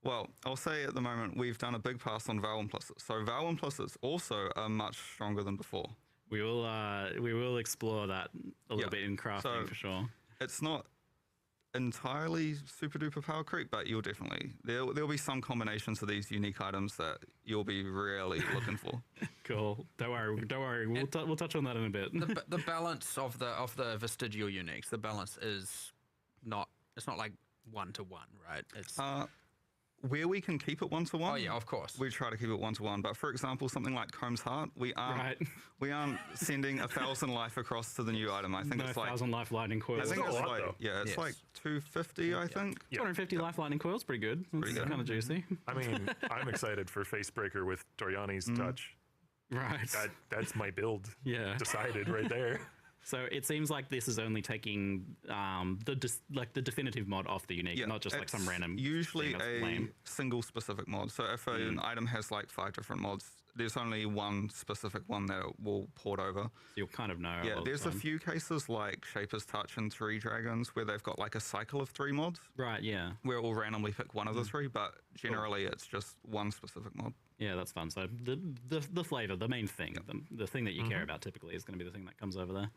well, I'll say at the moment we've done a big pass on Val implicits. So Val implicits also are much stronger than before. We will explore that a little bit in crafting So- for sure. It's not entirely super duper power creep, but you'll definitely there'll be some combinations of these unique items that you'll be really looking for. Cool. Don't worry. We'll touch on that in a bit. The balance of the vestigial uniques, the balance is not. It's not like 1-to-1, right? It's Where we can keep it 1-to-1. oh yeah, of course. We try to keep it 1-to-1, but for example, something like Comb's Heart, we aren't Right. we aren't sending 1,000 life across to the new item. I think No it's like 1,000 life lightning I coils. think Still a it's lot, like though. yeah, it's Yes. like 250, I think. Yeah. 250 life lightning coils, pretty good. It's good. kind of juicy. I mean, I'm excited for Facebreaker with Doriani's touch. Right. That's my build. Yeah. Decided right there. So it seems like this is only taking the definitive mod off the unique, Yeah, not just like some it's random. Usually thing that's a lame. single specific mod. So if an item has like 5 different mods, there's only one specific one that it will port over. So you'll kind of know. Yeah, all the there's a time. few cases like Shaper's Touch and 3 Dragons where they've got like a cycle of 3 mods Right. Yeah. where it will randomly pick one of the 3, but generally it's just one specific mod. Yeah, that's fun. So the flavor, the main thing, the thing that you care about typically is going to be the thing that comes over there.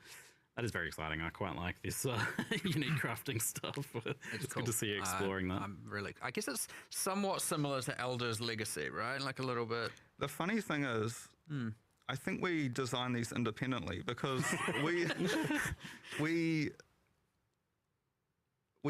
That is very exciting. I quite like this unique crafting stuff. It's cool. good to see you exploring that. I guess it's somewhat similar to Elder's Legacy, right? Like a little bit. The funny thing is, I think we designed these independently because we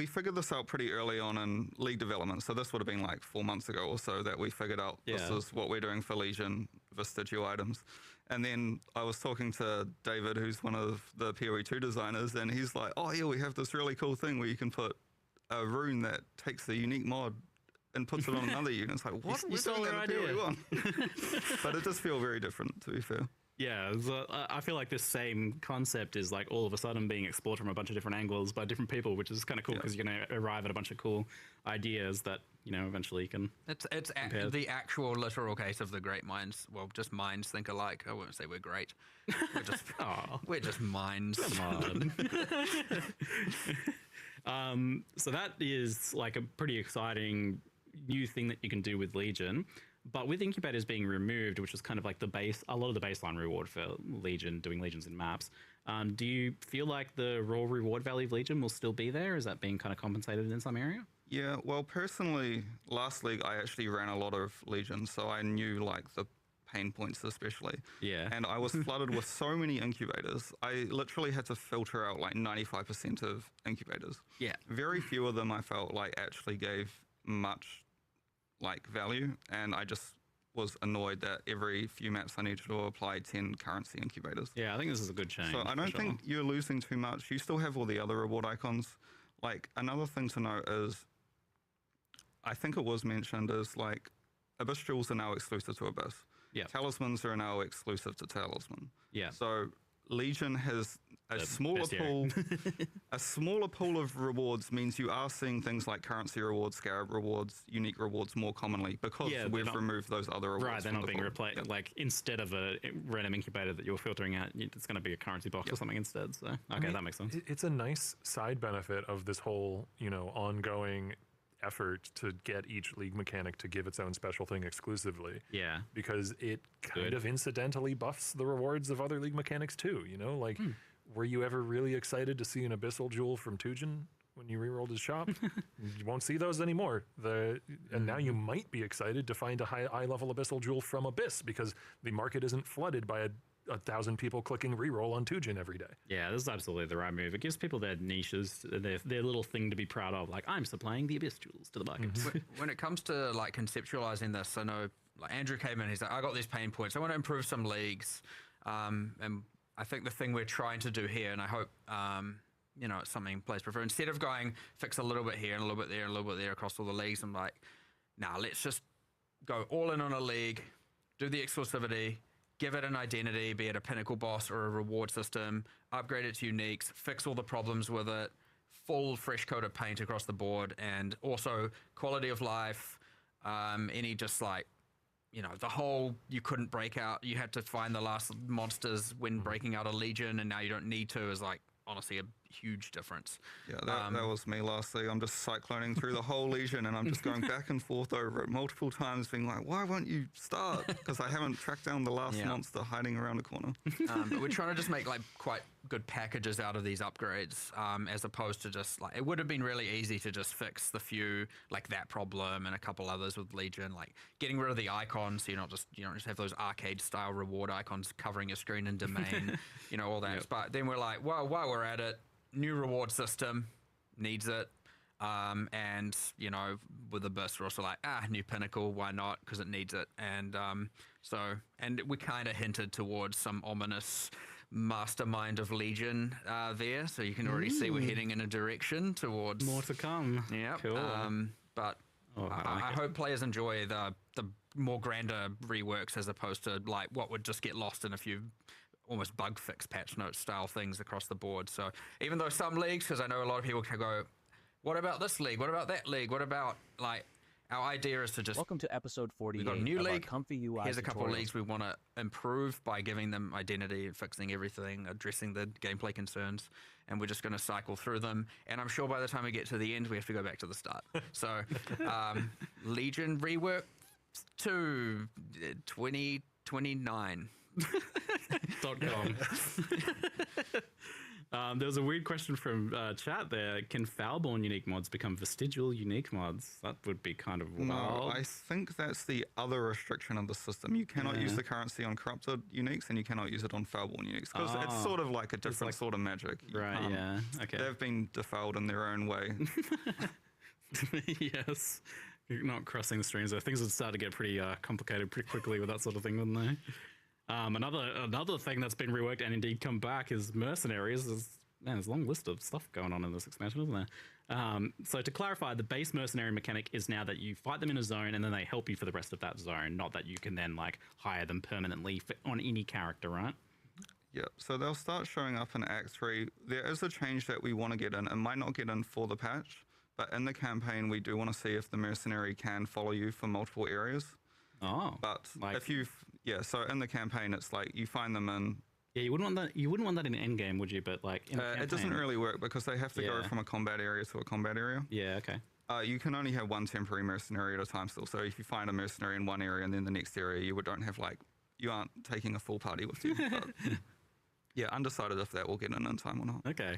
figured this out pretty early on in League development. So this would have been like 4 months ago or so that we figured out this Yeah. is what we're doing for Legion vestigial items. And then I was talking to David, who's one of the PoE2 designers, and he's like, oh yeah, we have this really cool thing where you can put a rune that takes the unique mod and puts it on another unit. It's like, what? You We're stole doing our that in idea. PoE1. But it does feel very different, to be fair. Yeah, so I feel like this same concept is like all of a sudden being explored from a bunch of different angles by different people, which is kind of cool because you're going to arrive at a bunch of cool ideas that, eventually you can. It's compared. the actual literal case of the great minds. Well, just minds think alike. I won't say we're great. We're just minds. Come on. So that is like a pretty exciting new thing that you can do with Legion. But with incubators being removed, which is kind of like a lot of the baseline reward for Legion, doing Legions in maps, do you feel like the raw reward value of Legion will still be there? Is that being kind of compensated in some area? Yeah, well, personally, last league I actually ran a lot of Legions, so I knew like the pain points especially. Yeah. And I was flooded with so many incubators. I literally had to filter out like 95% of incubators. Yeah. Very few of them I felt like actually gave much like value, and I just was annoyed that every few maps I needed to apply 10 currency incubators. Yeah, I think this is a good change. So I don't for think sure. you're losing too much. You still have all the other reward icons. Like another thing to note is, I think it was mentioned, is like Abyss jewels are now exclusive to Abyss. Yeah. Talismans are now exclusive to Talisman. Yeah. So Legion has a smaller best pool. A smaller pool of rewards means you are seeing things like currency rewards, scarab rewards, unique rewards more commonly because Yeah, they're we've not- removed those other rewards. Right, they're from not the being pool. replaced. Yep. Like, instead of a random incubator that you're filtering out, it's going to be a currency box or something instead. So, okay, that makes sense. It's a nice side benefit of this whole, ongoing effort to get each league mechanic to give its own special thing exclusively. Yeah. Because it kind Good. of incidentally buffs the rewards of other league mechanics too, Like, were you ever really excited to see an Abyssal Jewel from Tujin when you rerolled his shop? You won't see those anymore. And now you might be excited to find a high level Abyssal Jewel from Abyss because the market isn't flooded by a 1,000 people clicking reroll on Tujin every day. Yeah, this is absolutely the right move. It gives people their niches, their little thing to be proud of. Like, I'm supplying the Abyss Jewels to the market. When it comes to like conceptualizing this, I know like Andrew came in. He's like, I got these pain points. I want to improve some leagues, and I think the thing we're trying to do here, and I hope it's something players prefer. Instead of going fix a little bit here and a little bit there and a little bit there across all the leagues, I'm like, nah, let's just go all in on a league, do the exclusivity. Give it an identity, be it a pinnacle boss or a reward system, upgrade it to uniques, fix all the problems with it, full fresh coat of paint across the board, and also quality of life, any just like, the whole you couldn't break out, you had to find the last monsters when breaking out a legion, and now you don't need to is like, honestly, a huge difference. Yeah, that was me lastly. I'm just cycloning through the whole Legion and I'm just going back and forth over it multiple times being like, why won't you start? Because I haven't tracked down the last monster hiding around a corner. But we're trying to just make like quite good packages out of these upgrades, as opposed to just like, it would have been really easy to just fix the few, like that problem and a couple others with Legion, like getting rid of the icons so you don't just have those arcade style reward icons covering your screen in domain, all that. But then we're like, well, while we're at it, new reward system needs it, and with Abyss we're also like, new pinnacle, why not, because it needs it. And and we kind of hinted towards some ominous mastermind of Legion there, so you can already see we're heading in a direction towards More to come. yeah. Cool. But I hope players enjoy the more grander reworks as opposed to like what would just get lost in a few almost bug fix patch note style things across the board. So even though some leagues, because I know a lot of people can go, what about this league? What about that league? What about like, our idea is to just, Welcome to episode 48 we've got a new of our league. Comfy UI Here's a couple of tutorials. leagues we want to improve by giving them identity, fixing everything, addressing the gameplay concerns, and we're just going to cycle through them. And I'm sure by the time we get to the end, we have to go back to the start. So Legion rework to 2029. .com. There was a weird question from chat there. Can Foulborn unique mods become vestigial unique mods? That would be kind of wild. No, I think that's the other restriction of the system. You cannot use the currency on corrupted uniques and you cannot use it on Foulborn uniques because it's sort of like a different sort of magic. Right, yeah. Okay. They've been defiled in their own way. Yes. You're not crossing the streams. Things would start to get pretty complicated pretty quickly with that sort of thing, wouldn't they? Another thing that's been reworked and indeed come back is mercenaries. There's a long list of stuff going on in this expansion, isn't there? So to clarify, the base mercenary mechanic is now that you fight them in a zone and then they help you for the rest of that zone, not that you can then like hire them permanently on any character, right? Yeah, so they'll start showing up in Act 3. There is a change that we want to get in. It might not get in for the patch, but in the campaign, we do want to see if the mercenary can follow you for multiple areas. Oh, But like, if you, so in the campaign, it's like you find them in. yeah, you wouldn't want that. You wouldn't want that in endgame, would you? But like, in It doesn't campaign- really work because they have to go Yeah. from a combat area to a combat area. Yeah. Okay. You can only have one temporary mercenary at a time still. So if you find a mercenary in one area and then the next area, you don't have you aren't taking a full party with you. But yeah, undecided if that will get in time or not. Okay.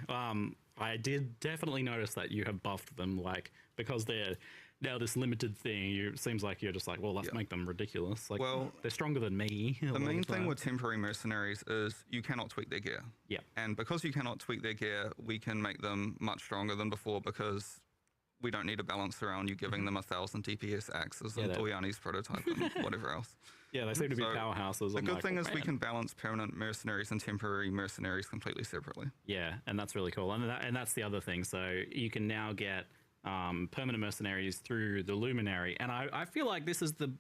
I did definitely notice that you have buffed them, like because they're now this limited thing. It seems like you're just like, well, let's make them ridiculous. Like, Well, they're stronger than me. The main thing with temporary mercenaries is you cannot tweak their gear. Yeah. And because you cannot tweak their gear, we can make them much stronger than before because we don't need to balance around you giving them 1,000 DPS axes and that- Toyani's prototype and whatever else. Yeah, they seem to be So, powerhouses. The I'm good like, thing is we man. can balance permanent mercenaries and temporary mercenaries completely separately. Yeah, and that's really cool. And that's the other thing. So you can now get permanent mercenaries through the Luminary. And I feel like this is the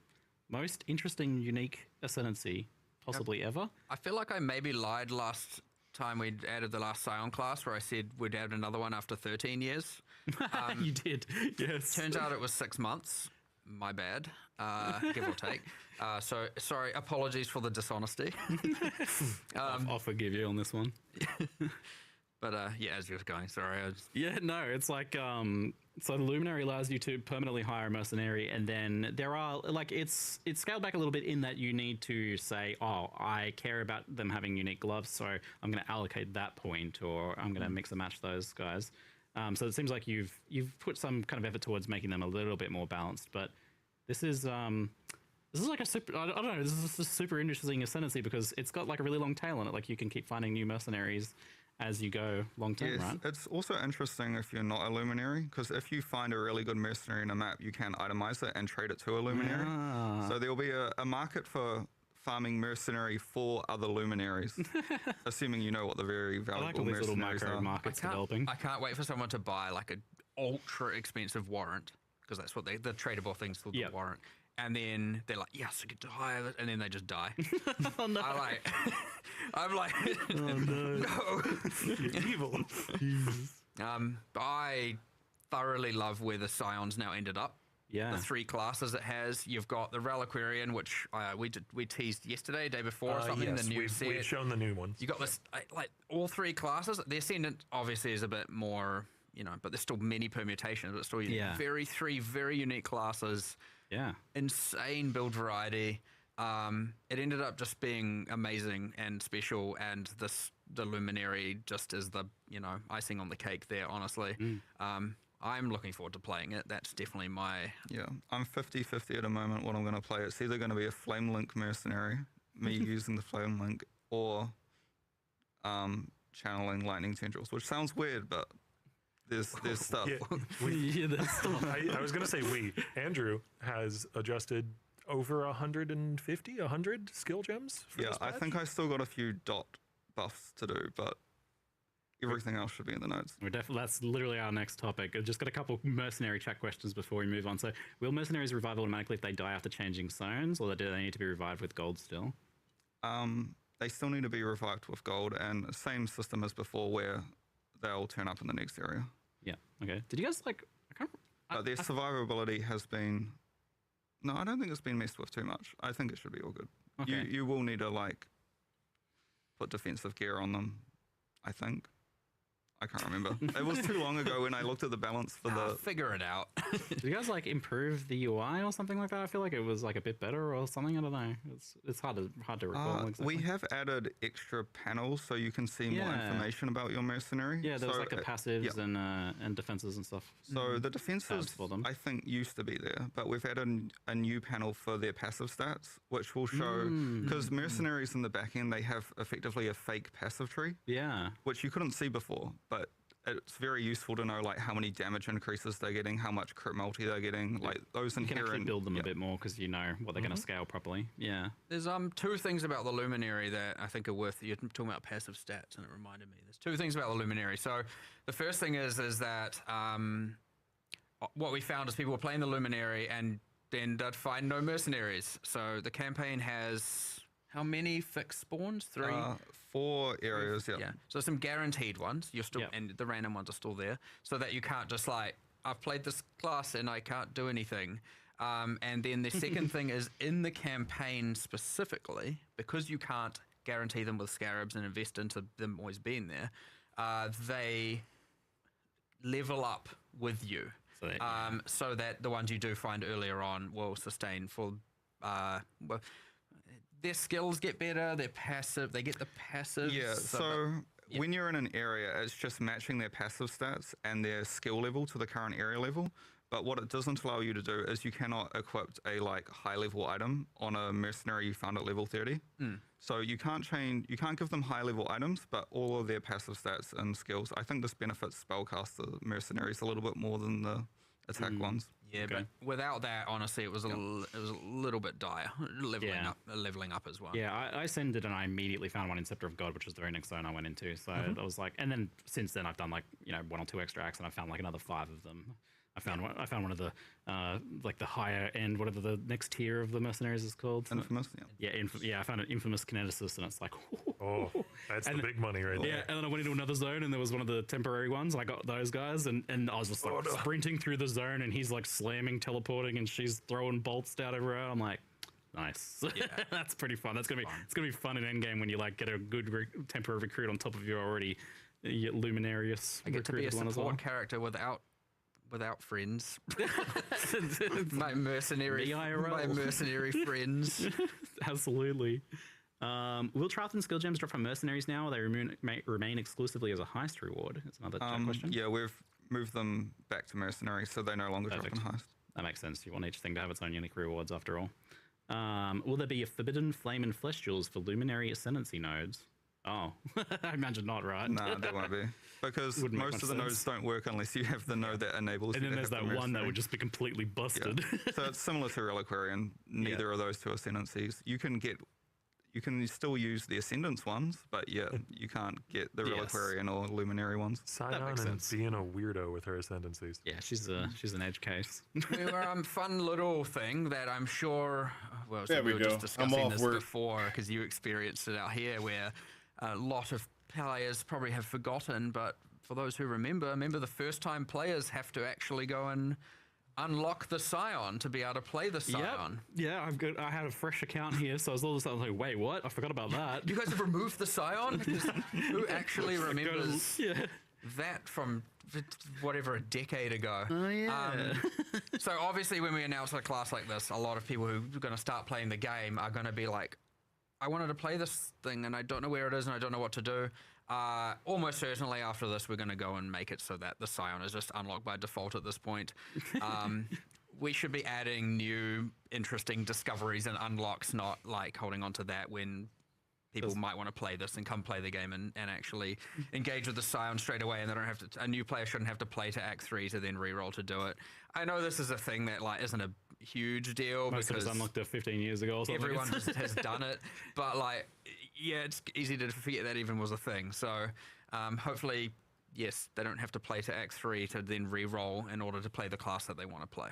Most interesting, unique ascendancy possibly ever. I feel like I maybe lied last time we'd added the last Scion class, where I said we'd add another one after 13 years. You did, yes. Turns out it was 6 months. My bad, give or take. So sorry, apologies for the dishonesty. I'll forgive you on this one. But yeah, as you were going, sorry. Yeah, no, it's like so the Luminary allows you to permanently hire a mercenary, and then there are like it's scaled back a little bit in that you need to say, oh, I care about them having unique gloves, so I'm going to allocate that point, or I'm going to mix and match those guys. So it seems like you've put some kind of effort towards making them a little bit more balanced, but this is like a super, I don't know, this is a super interesting ascendancy because it's got like a really long tail on it. Like you can keep finding new mercenaries as you go long term, Yes, right? it's also interesting if you're not a luminary, because if you find a really good mercenary in a map, you can itemize it and trade it to a luminary. Ah. So there'll be a market for farming mercenary for other luminaries, assuming you know what the very I valuable like all these little mercenaries micro are. markets developing. I can't wait for someone to buy like an ultra expensive warrant, because that's what the tradable thing's called, Yep. the warrant. And then they're like, yes, I get to hire it, and then they just die. Oh no! I'm like, no. You're evil. I thoroughly love where the Scions now ended up. Yeah. The 3 classes it has. You've got the Reliquarian, which we teased yesterday, day before, or something. Yes, the new we've set. shown the new ones. You got this, like all 3 classes. The Ascendant obviously is a bit more, but there's still many permutations. But still, Yeah. 3 very unique classes. Yeah. Insane build variety. It ended up just being amazing and special, and the Luminary just is the icing on the cake there. Honestly, I'm looking forward to playing it. That's definitely my Yeah, I'm 50-50 at the moment what I'm going to play. It's either going to be a Flame Link mercenary, me using the Flame Link, or channeling Lightning Tendrils, which sounds weird, but there's stuff. Yeah, Yeah, that's I was going to say Andrew has adjusted over 150, 100 skill gems for Yeah, this I patch? think I still got a few dot buffs to do, but everything else should be in the notes. That's literally our next topic. I've just got a couple mercenary chat questions before we move on. So, will mercenaries revive automatically if they die after changing zones, or do they need to be revived with gold still? They still need to be revived with gold, and same system as before where they'll turn up in the next area. Yeah. Okay. Did you guys like? I can't. But their survivability has been... No, I don't think it's been messed with too much. I think it should be all good. Okay. You will need to, like, put defensive gear on them, I think. I can't remember. It was too long ago when I looked at the balance for the... figure it out. Did you guys like improve the UI or something like that? I feel like it was like a bit better or something. I don't know. It's hard to recall exactly. We have added extra panels so you can see more Yeah. information about your mercenary. Yeah, there was So, like the passives and defenses and stuff. So the defenses, for them. I think, used to be there, but we've added a new panel for their passive stats, which will show, because mercenaries in the back end, they have effectively a fake passive tree, Yeah. which you couldn't see before, but it's very useful to know like how many damage increases they're getting, how much crit multi they're getting, like those You can inherent... actually build them a bit more because you know what they're going to scale properly. Yeah. There's 2 things about the Luminary that I think are worth. You're talking about passive stats, and it reminded me. There's 2 things about the Luminary. So the first thing is that what we found is people were playing the Luminary and then they'd find no mercenaries. So the campaign has how many fixed spawns? 3. 4 areas, yeah. Yeah. So some guaranteed ones. You're still, Yep. and the random ones are still there, so that you can't just like, I've played this class and I can't do anything. And then the second thing is in the campaign specifically, because you can't guarantee them with scarabs and invest into them always being there, they level up with you. So that, So that the ones you do find earlier on will sustain for, well, their skills get better, their passive, they get the passive. Yeah, so when you're in an area, it's just matching their passive stats and their skill level to the current area level. But what it doesn't allow you to do is you cannot equip a like high level item on a mercenary you found at level 30. So you can't give them high level items, but all of their passive stats and skills. I think this benefits spellcaster mercenaries a little bit more than the attack ones. Yeah, Okay. but without that, honestly, it was a little bit dire. Leveling up as well. Yeah, I ascended and I immediately found one in Scepter of God, which was the very next zone I went into. So I was like, and then since then I've done like 1 or 2 extra acts and I found like another 5 of them. I found one of the like the higher end, whatever the next tier of the mercenaries is called. Infamous, Yeah, I found an infamous kineticist, and it's like, Oh, that's the big money right yeah. there. And then I went into another zone, and there was one of the temporary ones. And I got those guys, and I was just like sprinting through the zone, and he's like slamming, teleporting, and she's throwing bolts down everywhere. I'm like, nice. Yeah. That's pretty fun. It's gonna be fun in endgame when you like get a good temporary recruit on top of your already luminarious. I get to be a recruited one as well. support character without friends. my mercenary friends. Absolutely. Will Triathlon skill gems drop from mercenaries now, or they remain exclusively as a heist reward? It's another question. Yeah, we've moved them back to mercenaries, so they no longer drop in heist. That makes sense. You want each thing to have its own unique rewards after all. Will there be a forbidden flame and flesh jewels for luminary ascendancy nodes? Oh, I imagine not, right? Nah, there won't be. Because Wouldn't make most of much the sense. nodes don't work unless you have the node that enables And you then to there's have that the one that mercenary. would just be completely busted. So it's similar to Reliquary, and neither of those two ascendancies. You can still use the Ascendance ones, but yeah, you can't get the Yes. Reliquarian or Luminary ones. Scion makes and sense. being a weirdo with her ascendancies. Yeah, she's an edge case. We were fun little thing that I'm sure. Well, There we we were just go. discussing I'm off this work. before because you experienced it out here, where a lot of players probably have forgotten. But for those who remember the first time players have to actually go and unlock the Scion to be able to play the Scion. Yeah, I had a fresh account here, so I was all of a sudden like, wait, what? I forgot about that. You guys have removed the Scion? Because who actually remembers Yeah. that from whatever a decade ago? Oh yeah. So obviously when we announce a class like this, a lot of people who are going to start playing the game are going to be like, I wanted to play this thing and I don't know where it is and I don't know what to do. Almost certainly after this, we're going to go and make it so that the Scion is just unlocked by default at this point. We should be adding new interesting discoveries and unlocks, not like holding on to that when people might want to play this and come play the game and actually engage with the Scion straight away, and they don't have to. A new player shouldn't have to play to Act 3 to then reroll to do it. I know this is a thing that like isn't a huge deal Most of because us unlocked it 15 years ago or something. everyone just has done it, but like, yeah, it's easy to forget that even was a thing. So hopefully, yes, they don't have to play to Act 3 to then re-roll in order to play the class that they want to play.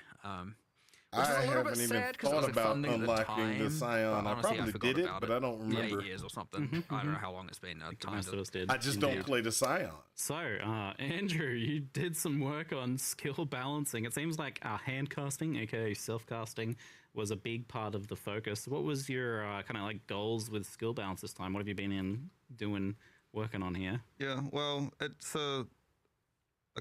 Which is a I little bit haven't even sad 'cause it thought was a about fun thing at the unlocking the time, Scion. but I honestly, probably forgot did it, about but I don't remember. 8 years or something. I don't know how long it's been. Most of us did. I just don't play the Scion. So, Andrew, you did some work on skill balancing. It seems like hand casting, aka self casting, was a big part of the focus. What was your kind of like goals with skill balance this time? What have you been working on here? Yeah, well, it's a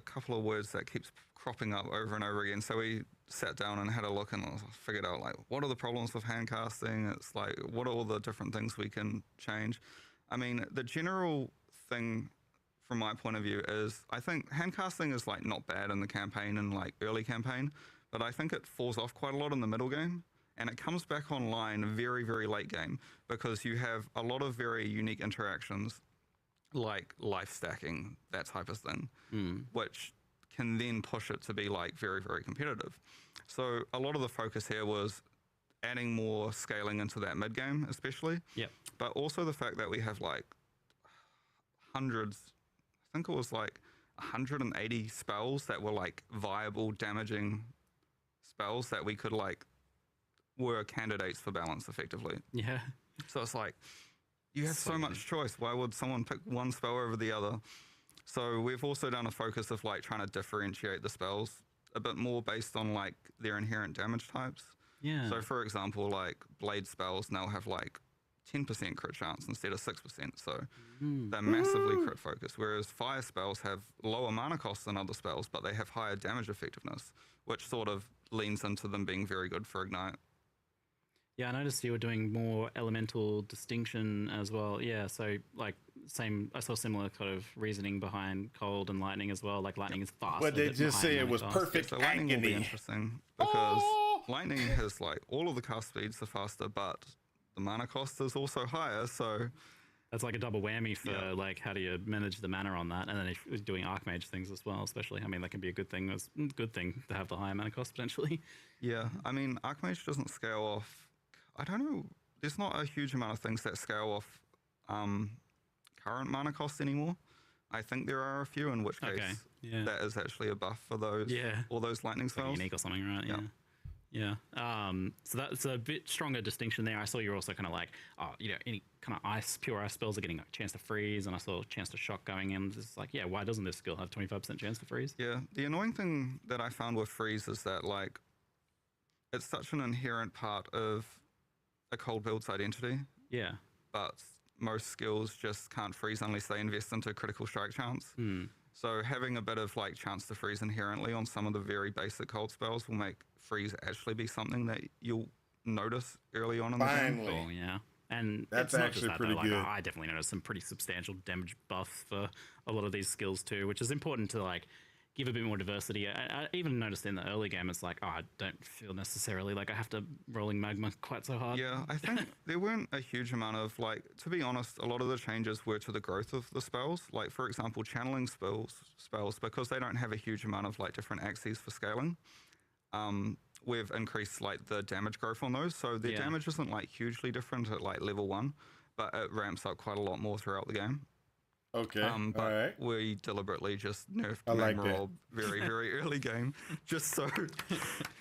couple of words that keeps cropping up over and over again. So we sat down and had a look and figured out like what are the problems with hand casting. It's like what are all the different things we can change. I mean, the general thing from my point of view is I think hand casting is like not bad in the campaign and like early campaign, but I think it falls off quite a lot in the middle game. And it comes back online very, very late game because you have a lot of very unique interactions like life stacking, that type of thing, which can then push it to be like very, very competitive. So a lot of the focus here was adding more scaling into that mid game, especially. Yep. But also the fact that we have like hundreds, I think it was like 180 spells that were like viable damaging spells that we could like were candidates for balance effectively. Yeah. So it's like, you have so much choice. Why would someone pick one spell over the other? So we've also done a focus of like trying to differentiate the spells a bit more based on like their inherent damage types. Yeah. So for example, like blade spells now have like 10% crit chance instead of 6%. So they're massively crit focused. Whereas fire spells have lower mana costs than other spells, but they have higher damage effectiveness, which sort of leans into them being very good for Ignite. Yeah, I noticed you were doing more elemental distinction as well. Yeah, so like I saw similar kind of reasoning behind cold and lightning as well. Like lightning is fast. But they just say it was perfect So lightning will be agony. interesting because lightning has like all of the cast speeds are faster, but the mana cost is also higher. So That's like a double whammy for like how do you manage the mana on that, and then if you're doing archmage things as well, especially. I mean, that can be a good thing. It's a good thing to have the higher mana cost potentially. yeah, I mean, Archmage doesn't scale off. I don't know. There's not a huge amount of things that scale off current mana cost anymore. I think there are a few, in which case Yeah. that is actually a buff for those. Yeah. All those lightning It's like spells. unique or something, right? Yeah. Yeah. So that's a bit stronger distinction there. I saw you're also kind of like, any kind of pure ice spells are getting a chance to freeze, and I saw a chance to shock going in. It's like, yeah, why doesn't this skill have 25% chance to freeze? Yeah. The annoying thing that I found with freeze is that like, it's such an inherent part of a cold build's identity, Yeah. but most skills just can't freeze unless they invest into critical strike chance. So having a bit of like chance to freeze inherently on some of the very basic cold spells will make freeze actually be something that you'll notice early on in the game. Finally. Cool, yeah. And That's it's not actually just that, pretty though. Like, good. I definitely noticed some pretty substantial damage buffs for a lot of these skills too, which is important to like give a bit more diversity. I even noticed in the early game, it's like, I don't feel necessarily like I have to rolling magma quite so hard. Yeah, I think there weren't a huge amount of like, to be honest, a lot of the changes were to the growth of the spells. Like for example, channeling spells because they don't have a huge amount of like different axes for scaling. We've increased like the damage growth on those, so the damage isn't like hugely different at like level 1, but it ramps up quite a lot more throughout the game. Okay. But All right. we deliberately just nerfed I like Magma that. Orb very, very early game, just so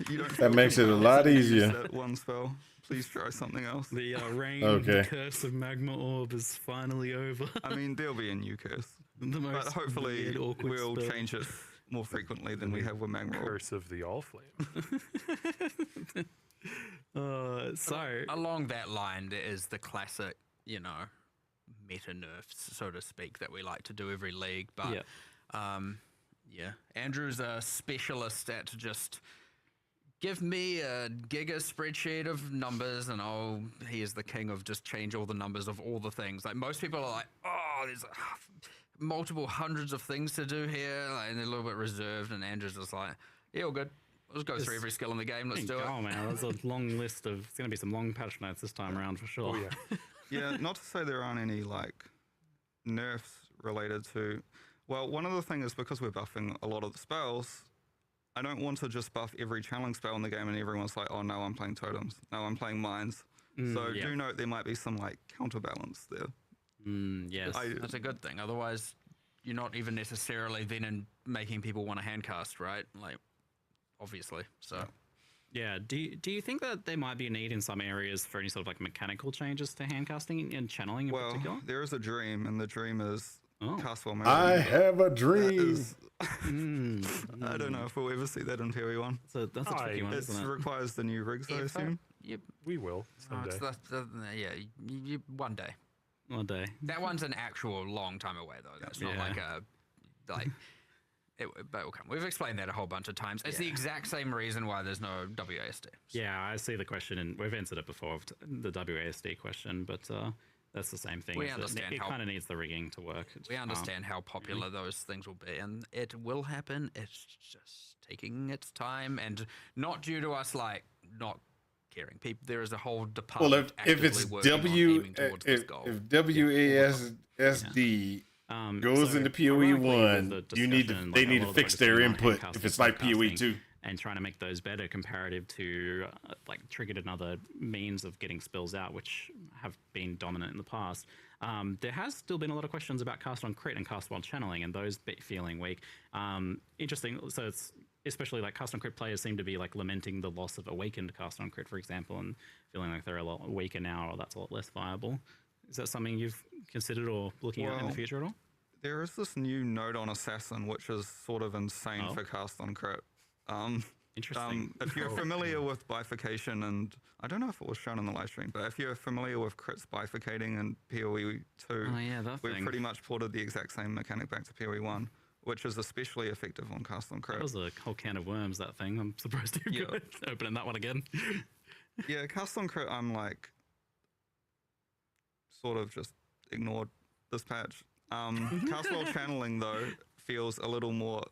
you don't. That makes it a lot easier. That one spell. Please try something else. The reign, Okay. the curse of Magma Orb is finally over. I mean, there'll be a new curse, The but most hopefully weird, awkward we'll spell. change it more frequently than we have with Magma Orb. Curse of the All Flame. So Along that line, there is the classic, meta nerfs, so to speak, that we like to do every league. But Andrew's a specialist at just give me a giga spreadsheet of numbers, and he is the king of just change all the numbers of all the things. Like most people are like, oh, there's multiple hundreds of things to do here, and they're a little bit reserved. And Andrew's just like, yeah, all good. Let's go through every skill in the game. Let's do it. Oh man, there's a long list of. It's going to be some long patch notes this time around for sure. Oh, yeah. Yeah, not to say there aren't any like nerfs related to. Well, one of the things is because we're buffing a lot of the spells, I don't want to just buff every channeling spell in the game and everyone's like, oh no, I'm playing totems. No, I'm playing mines. So yeah. do note there might be some like counterbalance there. Yes. That's a good thing. Otherwise, you're not even necessarily then making people want to handcast, right? Like, obviously. So. Yeah. Do you think that there might be a need in some areas for any sort of like mechanical changes to handcasting and channeling in Well, particular? there is a dream, and the dream is cast while I moving. have a dream. I don't know if we'll ever see that in PoE1. So that's a tricky one, It isn't it? requires the new rigs, I If, assume. We will someday. One day. One day. That one's an actual long time away, though. That's not Yeah. but it will come. We've explained that a whole bunch of times. It's the exact same reason why there's no WASD. Yeah, I see the question, and we've answered it before, the WASD question, but that's the same thing. We is that understand it how- kind of needs the rigging to work. It We just understand how popular those things will be, and it will happen. It's just taking its time, and not due to us not caring. There is a whole department. Well, if it's actively working on aiming towards this goal. if WASD goes so into PoE ironically, with 1, the you need to discussion, they like, a need lot to of the fix focus their on input handcasting, if it's like PoE podcasting, 2. and trying to make those better comparative to like triggered another means of getting spells out, which have been dominant in the past. There has still been a lot of questions about cast on crit and cast while channeling, and those feeling weak. Interesting. So it's especially like cast on crit players seem to be like lamenting the loss of awakened cast on crit, for example, and feeling like they're a lot weaker now, or that's a lot less viable. Is that something you've considered or looking at in the Well, future at all? There is this new node on Assassin, which is sort of insane Oh. for cast on crit. Interesting. If you're familiar with bifurcation, and I don't know if it was shown in the live stream, but if you're familiar with crits bifurcating in PoE 2, Oh, yeah, that we've thing. pretty much ported the exact same mechanic back to PoE 1, which is especially effective on cast on crit. That was a whole can of worms, that thing. I'm surprised you're Yeah. opening that one again. Yeah, cast on crit, I'm like, sort of just ignored this patch. Cast while channeling, though, feels a little more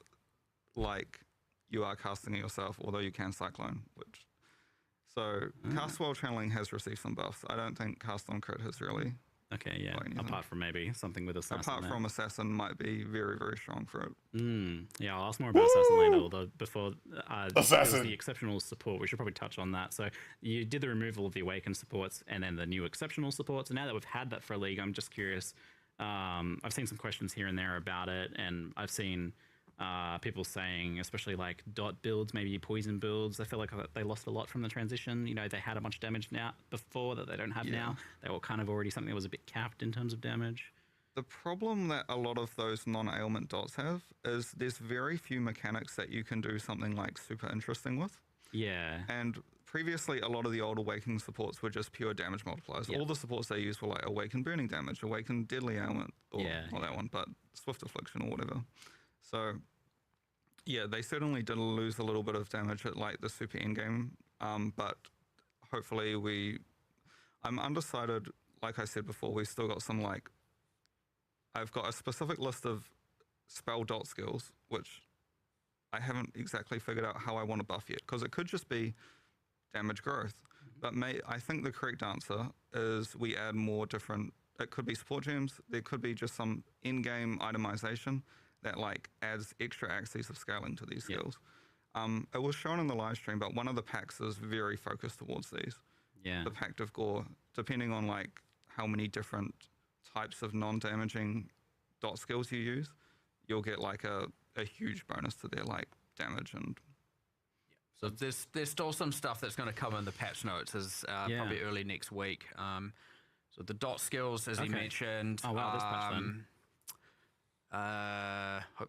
like you are casting it yourself, although you can cyclone, which. So, cast while channeling has received some buffs. I don't think cast on crit has really. Okay, yeah. anything. Apart from maybe something with Assassin. Apart there. from Assassin, might be very, very strong for it. Yeah, I'll ask more about Assassin later, although before there was Assassin. the exceptional support, we should probably touch on that. So you did the removal of the Awakened supports and then the new exceptional supports. And now that we've had that for a league, I'm just curious. I've seen some questions here and there about it, and I've seen People saying, especially like dot builds, maybe poison builds, I feel like they lost a lot from the transition. You know, they had a bunch of damage now before that they don't have now. They were kind of already something that was a bit capped in terms of damage. The problem that a lot of those non-ailment dots have is there's very few mechanics that you can do something like super interesting with. Yeah. And previously, a lot of the old Awakening supports were just pure damage multipliers. Yep. All the supports they used were like Awaken Burning Damage, Awaken Deadly Ailment, or Yeah. not that one, but Swift Affliction or whatever. So, yeah, they certainly did lose a little bit of damage at like the super endgame, but hopefully I'm undecided. Like I said before, we've still got some like, I've got a specific list of spell dot skills, which I haven't exactly figured out how I want to buff yet, because it could just be damage growth. But I think the correct answer is we add more different, it could be support gems, there could be just some in-game itemization that like adds extra axes of scaling to these skills. It was shown in the live stream, but one of the packs is very focused towards these. Yeah. The Pact of Gore, depending on like how many different types of non-damaging dot skills you use, you'll get like a huge bonus to their like damage and. So there's still some stuff that's going to come in the patch notes as probably early next week. So the dot skills, as he mentioned. Oh wow, this patch then.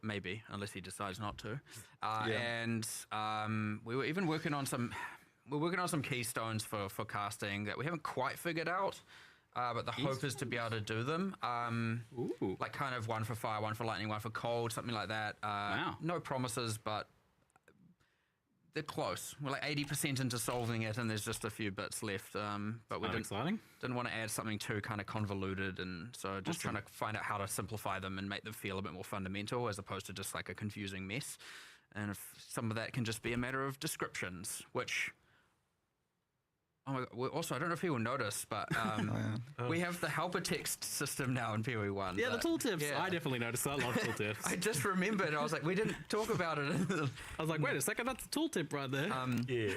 Maybe, unless he decides not to. And we were even working on some. We're working on some keystones for casting that we haven't quite figured out. But the hope is to be able to do them. Like kind of one for fire, one for lightning, one for cold, something like that. Wow. No promises, but they're close. We're like 80% into solving it, and there's just a few bits left. But we didn't want to add something too kind of convoluted, and so just trying to find out how to simplify them and make them feel a bit more fundamental, as opposed to just like a confusing mess. And if some of that can just be a matter of descriptions, which. Oh my God. Also, I don't know if people noticed, but we have the helper text system now in PoE1. Yeah, the tooltips. Yeah. I definitely noticed that. I love tooltips. I just remembered. I was like, we didn't talk about it. I was like, wait a second, that's a tooltip right there. Yeah.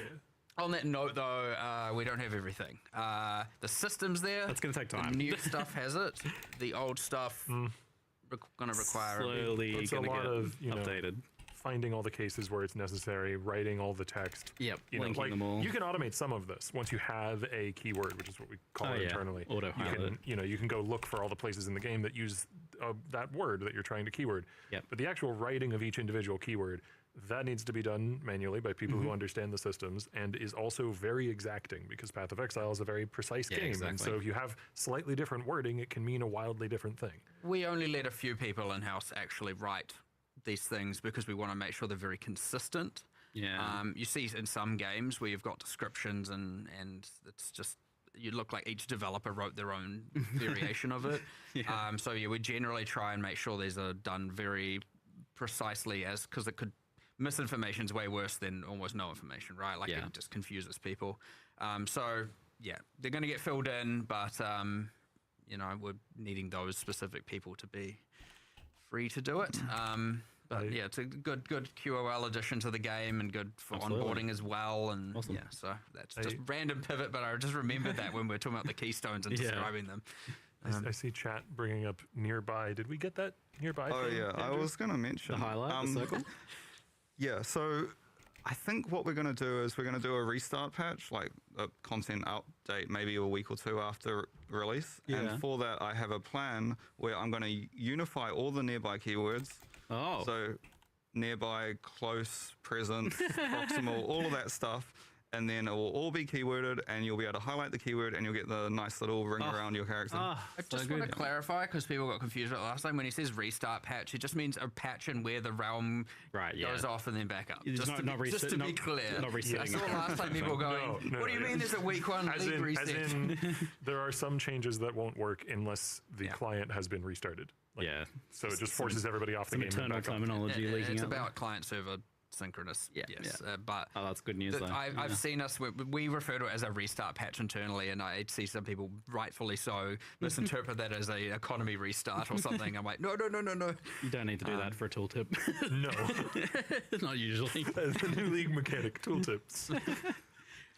On that note, though, we don't have everything. The system's there. That's going to take time. The new stuff has it. The old stuff going to require slowly it's a lot of updated. Finding all the cases where it's necessary, writing all the text. Yep, linking them all. You can automate some of this once you have a keyword, which is what we call it internally. Auto-highlight. You can go look for all the places in the game that use that word that you're trying to keyword. Yep. But the actual writing of each individual keyword, that needs to be done manually by people who understand the systems, and is also very exacting, because Path of Exile is a very precise game. Exactly. And so if you have slightly different wording, it can mean a wildly different thing. We only let a few people in-house actually write these things because we want to make sure they're very consistent. Yeah. You see in some games where you've got descriptions and it's just, you look like each developer wrote their own variation of it. So yeah, we generally try and make sure these are done very precisely, because misinformation's way worse than almost no information, right? Like it just confuses people. So yeah, they're going to get filled in, but we're needing those specific people to be free to do it. But yeah, it's a good QOL addition to the game, and good for onboarding as well. And yeah, so that's just random pivot, but I just remembered that when we we're talking about the keystones and describing them. I see chat bringing up nearby. Did we get that nearby? Oh thing, yeah, Andrew? I was going to mention The highlight, the circle? Yeah, so I think what we're going to do is we're going to do a restart patch, like a content update, maybe a week or two after release. Yeah. And for that, I have a plan where I'm going to unify all the nearby keywords. Oh. So nearby, close, present, proximal, all of that stuff. And then it will all be keyworded, and you'll be able to highlight the keyword, and you'll get the nice little ring around your character. I just want to clarify, because people got confused about it last time. When he says restart patch, it just means a patch in where the realm goes off and then back up. It's Just to be clear. Not resetting. I saw last time people going, what do you mean there's a week one league reset? As in, there are some changes that won't work unless the client has been restarted. So it just forces everybody off the game. Eternal terminology leaking It's out. about client server synchronous. But that's good news. I've seen us. We refer to it as a restart patch internally, and I see some people, rightfully so, misinterpret that as a economy restart or something. I'm like, no. You don't need to do that for a tooltip. No, Not usually. the new league mechanic tooltips.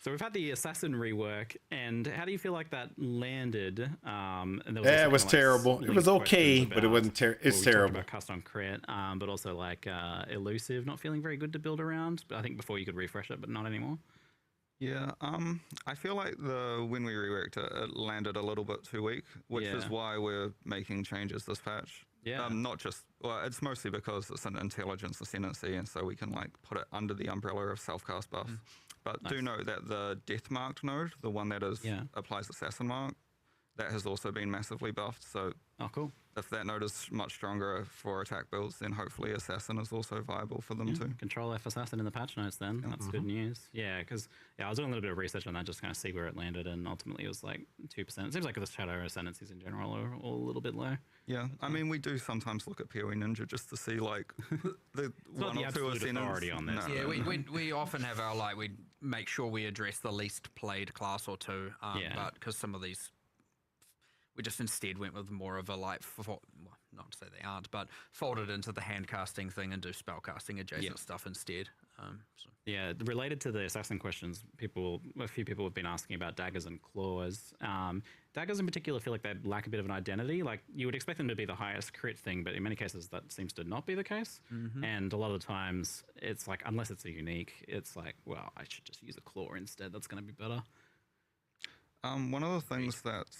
So we've had the assassin rework, and how do you feel like that landed? And there was Yeah, also it was kinda, like, terrible. It linked was okay, questions but it about- wasn't terrible. It's well, we talked terrible. about custom crit, but also like elusive, not feeling very good to build around. But I think before you could refresh it, but not anymore. Yeah, I feel like when we reworked it, it landed a little bit too weak, which is Yeah. why we're making changes this patch. Yeah. Not just, well, it's mostly because it's an intelligence ascendancy, and so we can like put it under the umbrella of self-cast buff. But do note that the death marked node, the one that is applies assassin mark, that has also been massively buffed. So Oh, cool. if that node is much stronger for attack builds, then hopefully assassin is also viable for them too. Control F assassin in the patch notes then. That's good news. Yeah, because I was doing a little bit of research on that, just kind of see where it landed, and ultimately it was like 2%. It seems like the shadow ascendancies in general are all a little bit low. Yeah, I mean, we do sometimes look at PoE Ninja just to see like the not one the or two absolute ascendants. authority on this. No. Yeah, we often have our like we make sure we address the least played class or two, but because some of these we just instead went with more of a like well, not to say they aren't, but folded into the hand casting thing and do spell casting adjacent stuff instead. So. Yeah, related to the assassin questions, a few people have been asking about daggers and claws. Daggers in particular feel like they lack a bit of an identity. Like you would expect them to be the highest crit thing, but in many cases that seems to not be the case. And a lot of the times it's like, unless it's a unique, it's like, well, I should just use a claw instead. That's going to be better. One of the things that's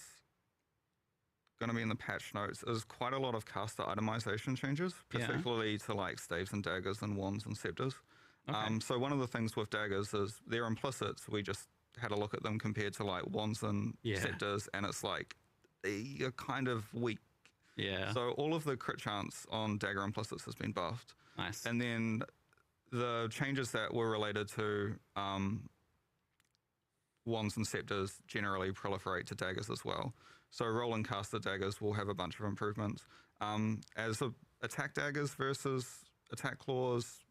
going to be in the patch notes is quite a lot of caster itemization changes, particularly to like staves and daggers and wands and scepters. Okay. So one of the things with daggers is they're implicit. We just had a look at them compared to like wands and scepters, and it's like they're kind of weak. Yeah. So all of the crit chance on dagger implicits has been buffed. Nice. And then the changes that were related to wands and scepters generally proliferate to daggers as well. So rolling caster daggers will have a bunch of improvements. As attack daggers versus attack claws,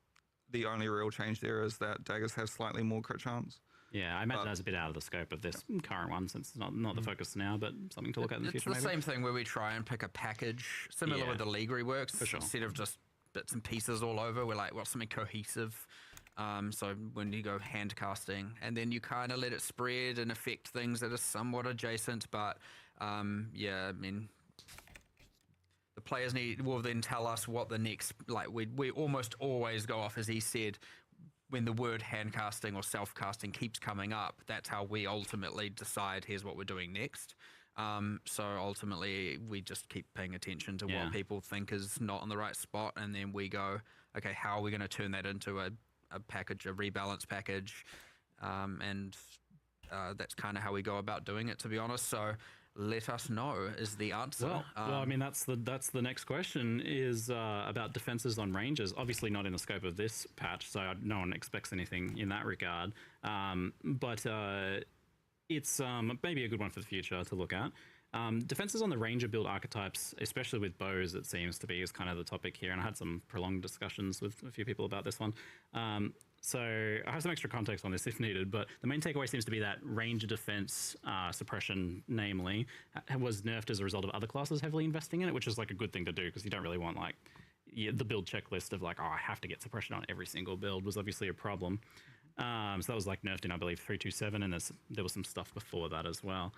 the only real change there is that daggers have slightly more crit chance. Yeah, I imagine that's a bit out of the scope of this current one, since it's not the focus now, but something to look at in the future. It's the maybe. same thing where we try and pick a package similar with the League reworks, For sure. instead of just bits and pieces all over. We're like, well, something cohesive. So when you go hand casting, and then you kind of let it spread and affect things that are somewhat adjacent, but yeah, I mean, the players will then tell us what the next, like we almost always go off, as he said, when the word hand casting or self casting keeps coming up, that's how we ultimately decide here's what we're doing next. So ultimately we just keep paying attention to what people think is not in the right spot, and then we go, okay, how are we going to turn that into a package, a rebalance package, and that's kind of how we go about doing it, to be honest. So let us know is the answer. Well, I mean, that's the next question is about defenses on ranges. Obviously not in the scope of this patch, so no one expects anything in that regard. But it's maybe a good one for the future to look at. Defenses on the ranger build archetypes, especially with bows, it seems to be, is kind of the topic here. And I had some prolonged discussions with a few people about this one. So I have some extra context on this if needed, but the main takeaway seems to be that ranger defense suppression, namely, was nerfed as a result of other classes heavily investing in it, which is like a good thing to do because you don't really want like the build checklist of like, oh, I have to get suppression on every single build was obviously a problem. So that was like nerfed in, I believe, 3.2.7, and there was some stuff before that as well.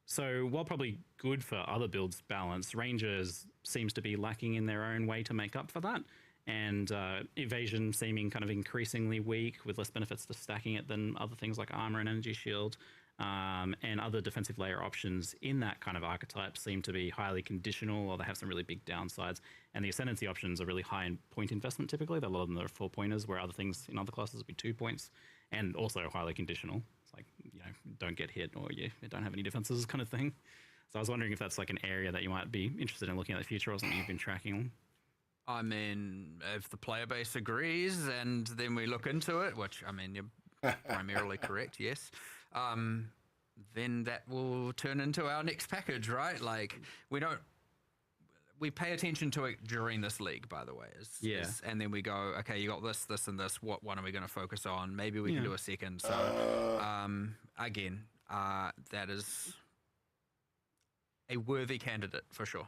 So while probably good for other builds balance, Rangers seems to be lacking in their own way to make up for that. And evasion seeming kind of increasingly weak with less benefits to stacking it than other things like armor and energy shield. And other defensive layer options in that kind of archetype seem to be highly conditional, or they have some really big downsides. And the ascendancy options are really high in point investment typically. A lot of them are 4 pointers, where other things in other classes would be 2 points, and also highly conditional. It's like, you know, don't get hit or you don't have any defenses kind of thing. So I was wondering if that's like an area that you might be interested in looking at in the future, or something you've been tracking. I mean, if the player base agrees and then we look into it, which, I mean, you're primarily correct, yes, then that will turn into our next package, right? Like, we pay attention to it during this league, by the way. And then we go, okay, you got this, this, and this. What one are we going to focus on? Maybe we can do a second. So, again, that is a worthy candidate for sure.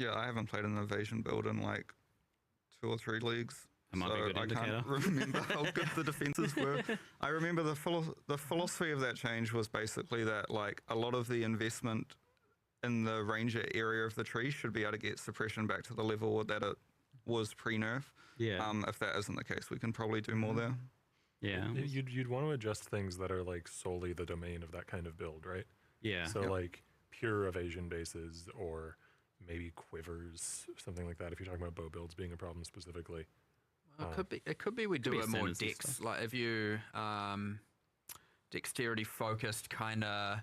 Yeah, I haven't played an evasion build in like 2 or 3 leagues. That might be a good I indicator. can't remember how good the defenses were. I remember the philosophy of that change was basically that like a lot of the investment in the ranger area of the tree should be able to get suppression back to the level that it was pre-nerf. Yeah. If that isn't the case, we can probably do more there. Yeah. You'd want to adjust things that are like solely the domain of that kind of build, right? Yeah. So like pure evasion bases or maybe quivers, something like that. If you're talking about bow builds being a problem specifically. It could be we do be it more ascendants and dex, stuff. like if you dexterity focused kind of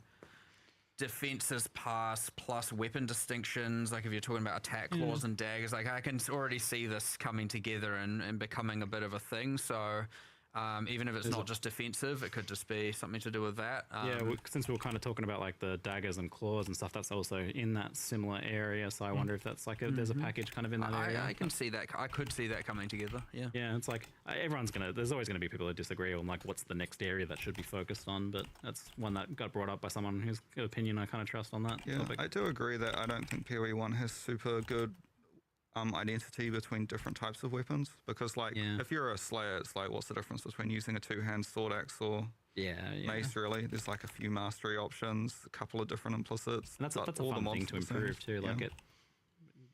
defenses pass plus weapon distinctions. Like if you're talking about attack claws and daggers, like I can already see this coming together and becoming a bit of a thing. So even if it's not just defensive, it could just be something to do with that. Since we were kind of talking about like the daggers and claws and stuff, that's also in that similar area. So I wonder if that's like there's a package kind of in that area. I can see that. I could see that coming together. Yeah. Yeah, it's like there's always gonna be people that disagree on like what's the next area that should be focused on, but that's one that got brought up by someone whose opinion I kind of trust on that Yeah, topic. I do agree that I don't think PoE1 has super good identity between different types of weapons, because like if you're a slayer, it's like what's the difference between using a two-hand sword axe or mace? Really, there's like a few mastery options, a couple of different implicits. And that's a fun thing to improve too. Like it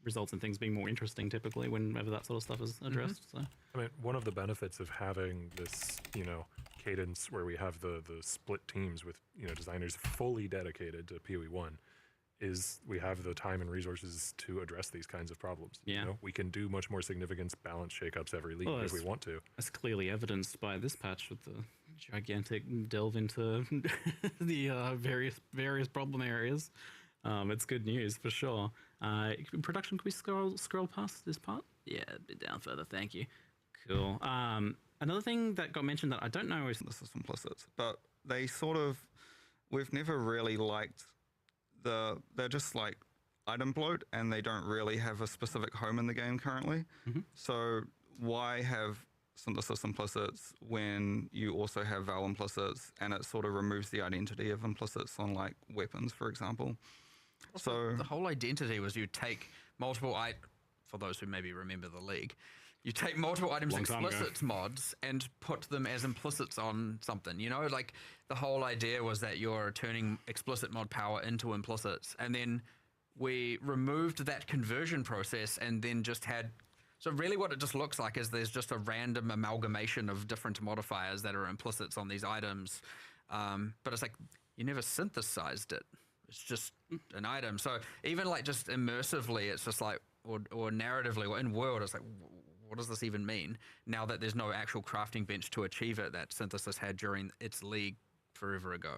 results in things being more interesting typically whenever that sort of stuff is addressed. So I mean, one of the benefits of having this, cadence where we have the split teams with, designers fully dedicated to PoE1 is we have the time and resources to address these kinds of problems. Yeah. We can do much more significant balance shakeups every league if we want to. That's clearly evidenced by this patch with the gigantic delve into the various problem areas. It's good news for sure. Production, can we scroll past this part? Yeah, a bit down further, thank you. Cool. Another thing that got mentioned that I don't know is This is implicits, but they we've never really liked they're just like item bloat, and they don't really have a specific home in the game currently. So why have synthesis implicits when you also have val implicits, and it sort of removes the identity of implicits on like weapons, for example. So The whole identity was you take multiple for those who maybe remember the league, you take multiple items Long time ago. explicits mods and put them as implicits on something. Like the whole idea was that you're turning explicit mod power into implicits, and then we removed that conversion process and then just had. So really what it just looks like is there's just a random amalgamation of different modifiers that are implicits on these items. But it's like you never synthesized it. It's just an item. So even like just immersively, it's just like, or narratively, or in world, it's like, what does this even mean? Now that there's no actual crafting bench to achieve it that Synthesis had during its league forever ago.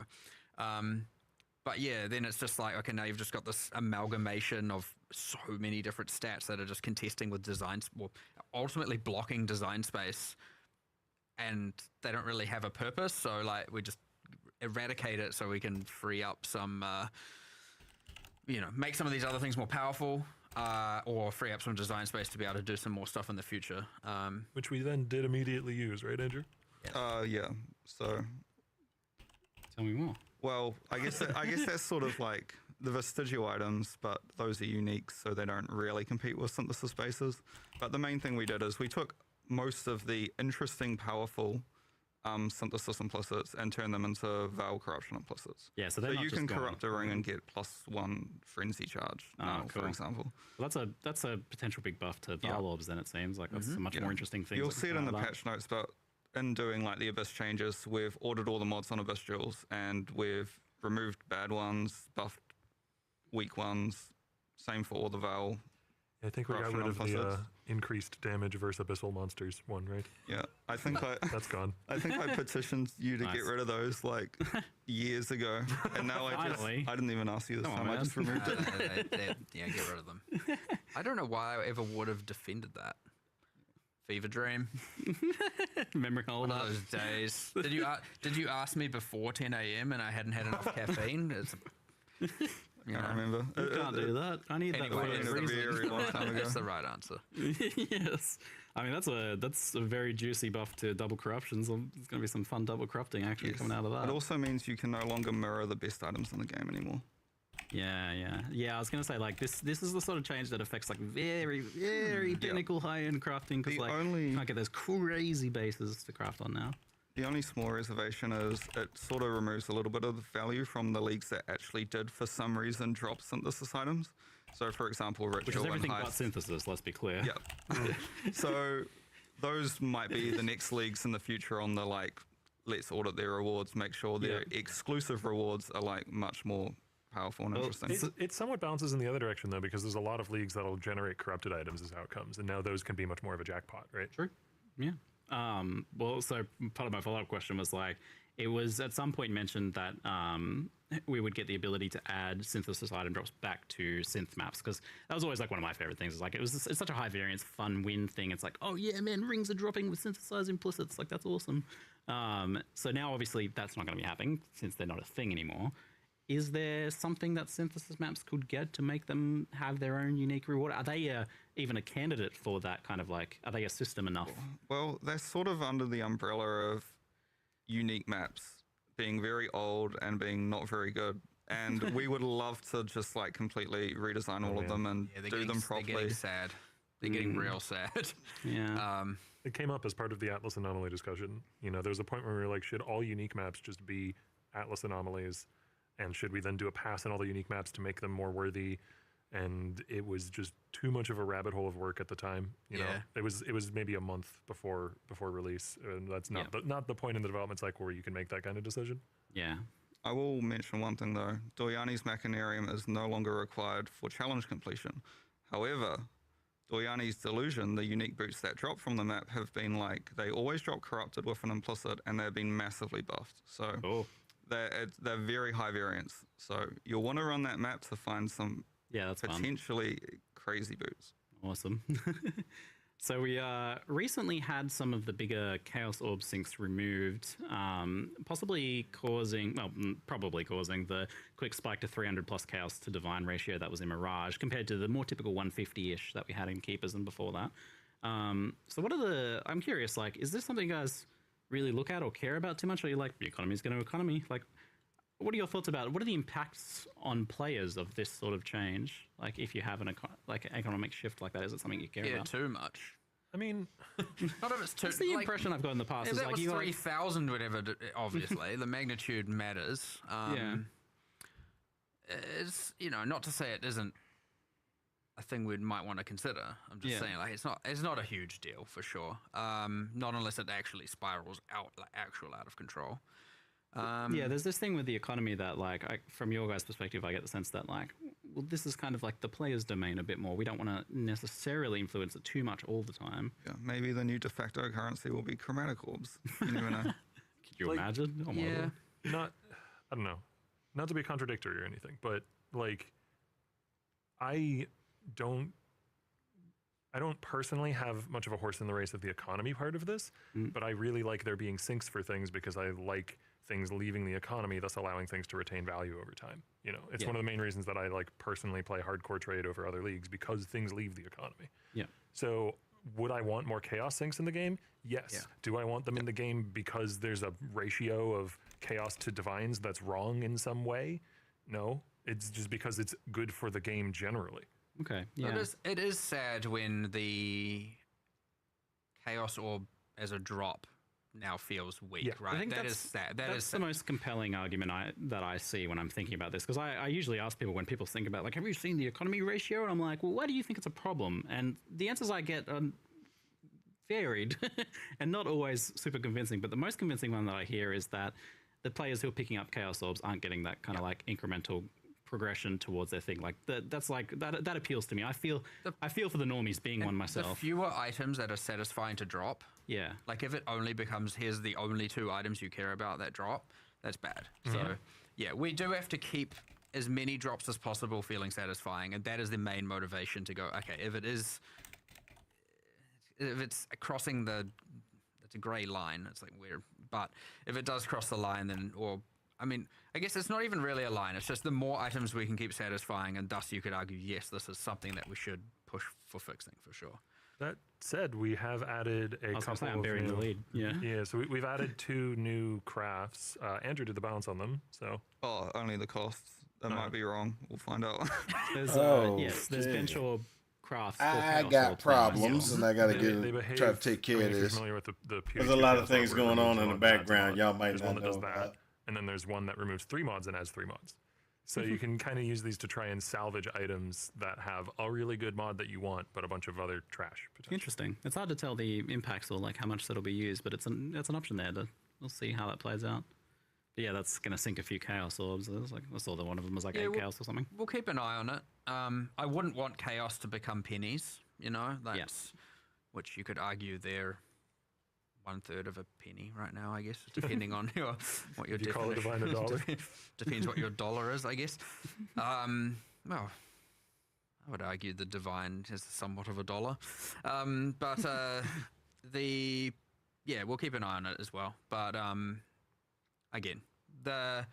But yeah, then it's just like, okay, now you've just got this amalgamation of so many different stats that are just contesting with designs, well, ultimately blocking design space, and they don't really have a purpose. So like we just eradicate it so we can free up some, make some of these other things more powerful, or free up some design space to be able to do some more stuff in the future. Which we then did immediately use, right, Andrew? yeah. So tell me more. well, I guess that's sort of like the vestigial items, but those are unique, so they don't really compete with synthesis bases. But the main thing we did is we took most of the interesting, powerful synthesis implicits and turned them into Val corruption implicits. Yeah, so you can corrupt a ring and get +1 frenzy charge now, for example. Well, that's a potential big buff to Val Orbs, then it seems like that's a much more interesting thing. You'll see it in the patch notes, but in doing like the Abyss changes, we've ordered all the mods on Abyss Jewels, and we've removed bad ones, buffed weak ones. Same for all the Val. I think we got rid of the increased damage versus abyssal monsters one, right? Yeah, I think That's gone. I think I petitioned you to get rid of those like years ago, and now I didn't even ask you this time. I just removed it. Yeah, get rid of them. I don't know why I ever would have defended that. Fever dream. Memory hole. One of those days. Did you ask me before 10 a.m. and I hadn't had enough caffeine? I can't remember. You can't do that. I need that for a reason. That's the right answer. Yes. I mean, that's a very juicy buff to double corruptions. There's going to be some fun double corrupting actually coming out of that. It also means you can no longer mirror the best items in the game anymore. Yeah. I was gonna say like this is the sort of change that affects like very technical high-end crafting because like you can't get those crazy bases to craft on now. The only small reservation is it sort of removes a little bit of the value from the leagues that actually did, for some reason, drop synthesis items. So, for example, Ritual Which is everything and but synthesis, let's be clear. Yeah. So, those might be the next leagues in the future on the, like, let's audit their rewards, make sure their exclusive rewards are, like, much more powerful and interesting. It somewhat bounces in the other direction, though, because there's a lot of leagues that'll generate corrupted items as outcomes, and now those can be much more of a jackpot, right? True. Yeah. Well, so part of my follow-up question was like, it was at some point mentioned that we would get the ability to add synthesis item drops back to synth maps, because that was always like one of my favorite things. It's like it's such a high variance, fun win thing. It's like, oh yeah, man, rings are dropping with synthesized implicits. Like that's awesome. So now obviously that's not going to be happening since they're not a thing anymore. Is there something that synthesis maps could get to make them have their own unique reward? Are they even a candidate for that kind of like, are they a system enough? Well, they're sort of under the umbrella of unique maps being very old and being not very good. And we would love to just like completely redesign all of them and do them properly. They're getting sad. They're getting real sad. Yeah. It came up as part of the Atlas anomaly discussion. You know, there was a point where we were like, should all unique maps just be Atlas anomalies? And should we then do a pass on all the unique maps to make them more worthy? And it was just too much of a rabbit hole of work at the time. You know, it was maybe a month before release, and that's not the point in the development cycle where you can make that kind of decision. Yeah. I will mention one thing though. Doryani's Machinarium is no longer required for challenge completion. However, Doryani's Delusion, the unique boots that drop from the map, have been like, they always drop corrupted with an implicit, and they've been massively buffed. So they're very high variance. So you'll want to run that map to find some that's potentially crazy boots. Awesome. So we recently had some of the bigger Chaos Orb sinks removed, probably causing the quick spike to 300 plus Chaos to Divine ratio that was in Mirage compared to the more typical 150-ish that we had in Keepers and before that. So I'm curious, like, is this something you guys really look at or care about too much? Or are you like, the economy's going to economy? Like, what are your thoughts about it? What are the impacts on players of this sort of change? Like, if you have an economic shift like that, is it something you care about? Yeah, too much. I mean, not if it's too. That's the impression I've got in the past. If is that like was you 3,000, whatever. Obviously, the magnitude matters. It's not to say it isn't a thing we might want to consider. I'm just saying, like, it's not a huge deal for sure. Not unless it actually spirals out of control. There's this thing with the economy that, like, from your guys' perspective, I get the sense that, like, well, this is kind of like the player's domain a bit more. We don't want to necessarily influence it too much all the time. Yeah, maybe the new de facto currency will be chromatic orbs. You never know. Could you imagine? Oh my Lord. I don't know. Not to be contradictory or anything, but, like, I don't personally have much of a horse in the race of the economy part of this, but I really like there being sinks for things because I like things leaving the economy, thus allowing things to retain value over time. You know, it's one of the main reasons that I like personally play hardcore trade over other leagues, because things leave the economy. Yeah. So would I want more chaos sinks in the game? Yes. Yeah. Do I want them in the game because there's a ratio of chaos to divines that's wrong in some way? No. It's just because it's good for the game generally. Okay. Yeah. It is sad when the Chaos Orb as a drop now feels weak, right? I think that is sad. That's the most compelling argument that I see when I'm thinking about this, because I usually ask people when people think about, like, have you seen the economy ratio? And I'm like, well, why do you think it's a problem? And the answers I get are varied and not always super convincing. But the most convincing one that I hear is that the players who are picking up Chaos Orbs aren't getting that kind of like incremental progression towards their thing. Like that's like that appeals to me. I feel for the normies being one myself. The fewer items that are satisfying to drop. Yeah. Like if it only becomes, here's the only 2 items you care about that drop, that's bad. So yeah, we do have to keep as many drops as possible feeling satisfying, and that is the main motivation to go, okay, if it's crossing it's a grey line, it's like weird. But if it does cross the line, then, I guess it's not even really a line. It's just the more items we can keep satisfying, and thus you could argue, yes, this is something that we should push for fixing for sure. That said, we have added a couple I'm burying the lead. Yeah, so we've added 2 new crafts. Andrew did the balance on them, so. Oh, only the costs. That might be wrong. We'll find out. There's yes, there's Okay. bench or craft. or I chaos got orb problems, now. and I gotta They get behave, try to take care I mean, of if you're this. familiar with the There's PhD a lot of chaos things orb, it going on removes in the a mod and adds a background. mod. Y'all might There's not one that does know that, about. and then there's one that removes 3 mods and adds 3 mods. So you can kind of use these to try and salvage items that have a really good mod that you want, but a bunch of other trash. Potentially. Interesting. It's hard to tell the impacts or like how much that'll be used, but it's an option there. We'll see how that plays out. But yeah, that's gonna sink a few chaos orbs. I saw that one of them was like 8 chaos or something. We'll keep an eye on it. I wouldn't want chaos to become pennies, you know? That's which you could argue they're 1/3 of a penny right now, I guess, depending on what your You call it definition. divine a dollar? Depends what your dollar is, I guess. Well, I would argue the divine is somewhat of a dollar. But we'll keep an eye on it as well. But again, the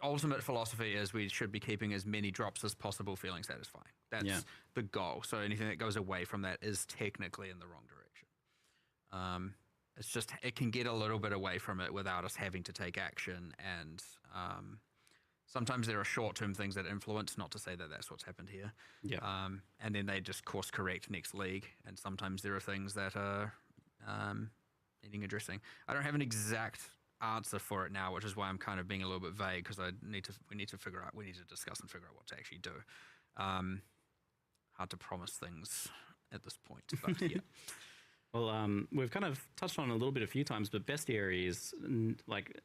ultimate philosophy is we should be keeping as many drops as possible feeling satisfying. That's the goal. So anything that goes away from that is technically in the wrong direction. It's just, it can get a little bit away from it without us having to take action. And sometimes there are short-term things that influence, not to say that that's what's happened here. Yeah. And then they just course correct next league. And sometimes there are things that are needing addressing. I don't have an exact answer for it now, which is why I'm kind of being a little bit vague, because we need to discuss and figure out what to actually do. Hard to promise things at this point, but yeah. Well, we've kind of touched on it a little bit a few times, but bestiaries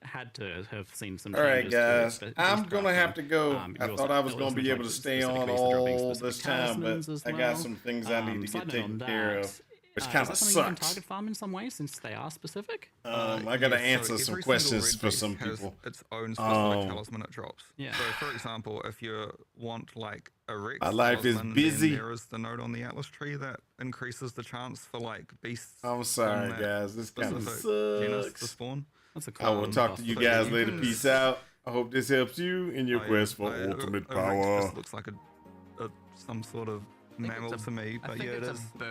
had to have seen some All right, changes. guys. To I'm gonna drafting. have to go. I you thought also- I was there gonna some be able to changes stay specific on ways to drop all specific this time, but talismans as I got well. some things I need to Side get note on taken care that, of, which is kind that of something you can sucks. target farm in some way since they are specific? I gotta answer some every questions single for red some beast has people. its own specific Um, talisman it drops. Yeah. So, for example, if you want like a Rex My life is talisman, busy. then there is the node on the Atlas tree that increases the chance for like beasts. I'm sorry, from that guys. This kind of specific genus to sucks. spawn. That's a cool I will talk to you guys you later. can- Peace out. I hope this helps you in your Oh, yeah. quest for A ultimate Rex power. just looks like some sort of mammal it's a- to me, I but think yeah, it it's is. a bird.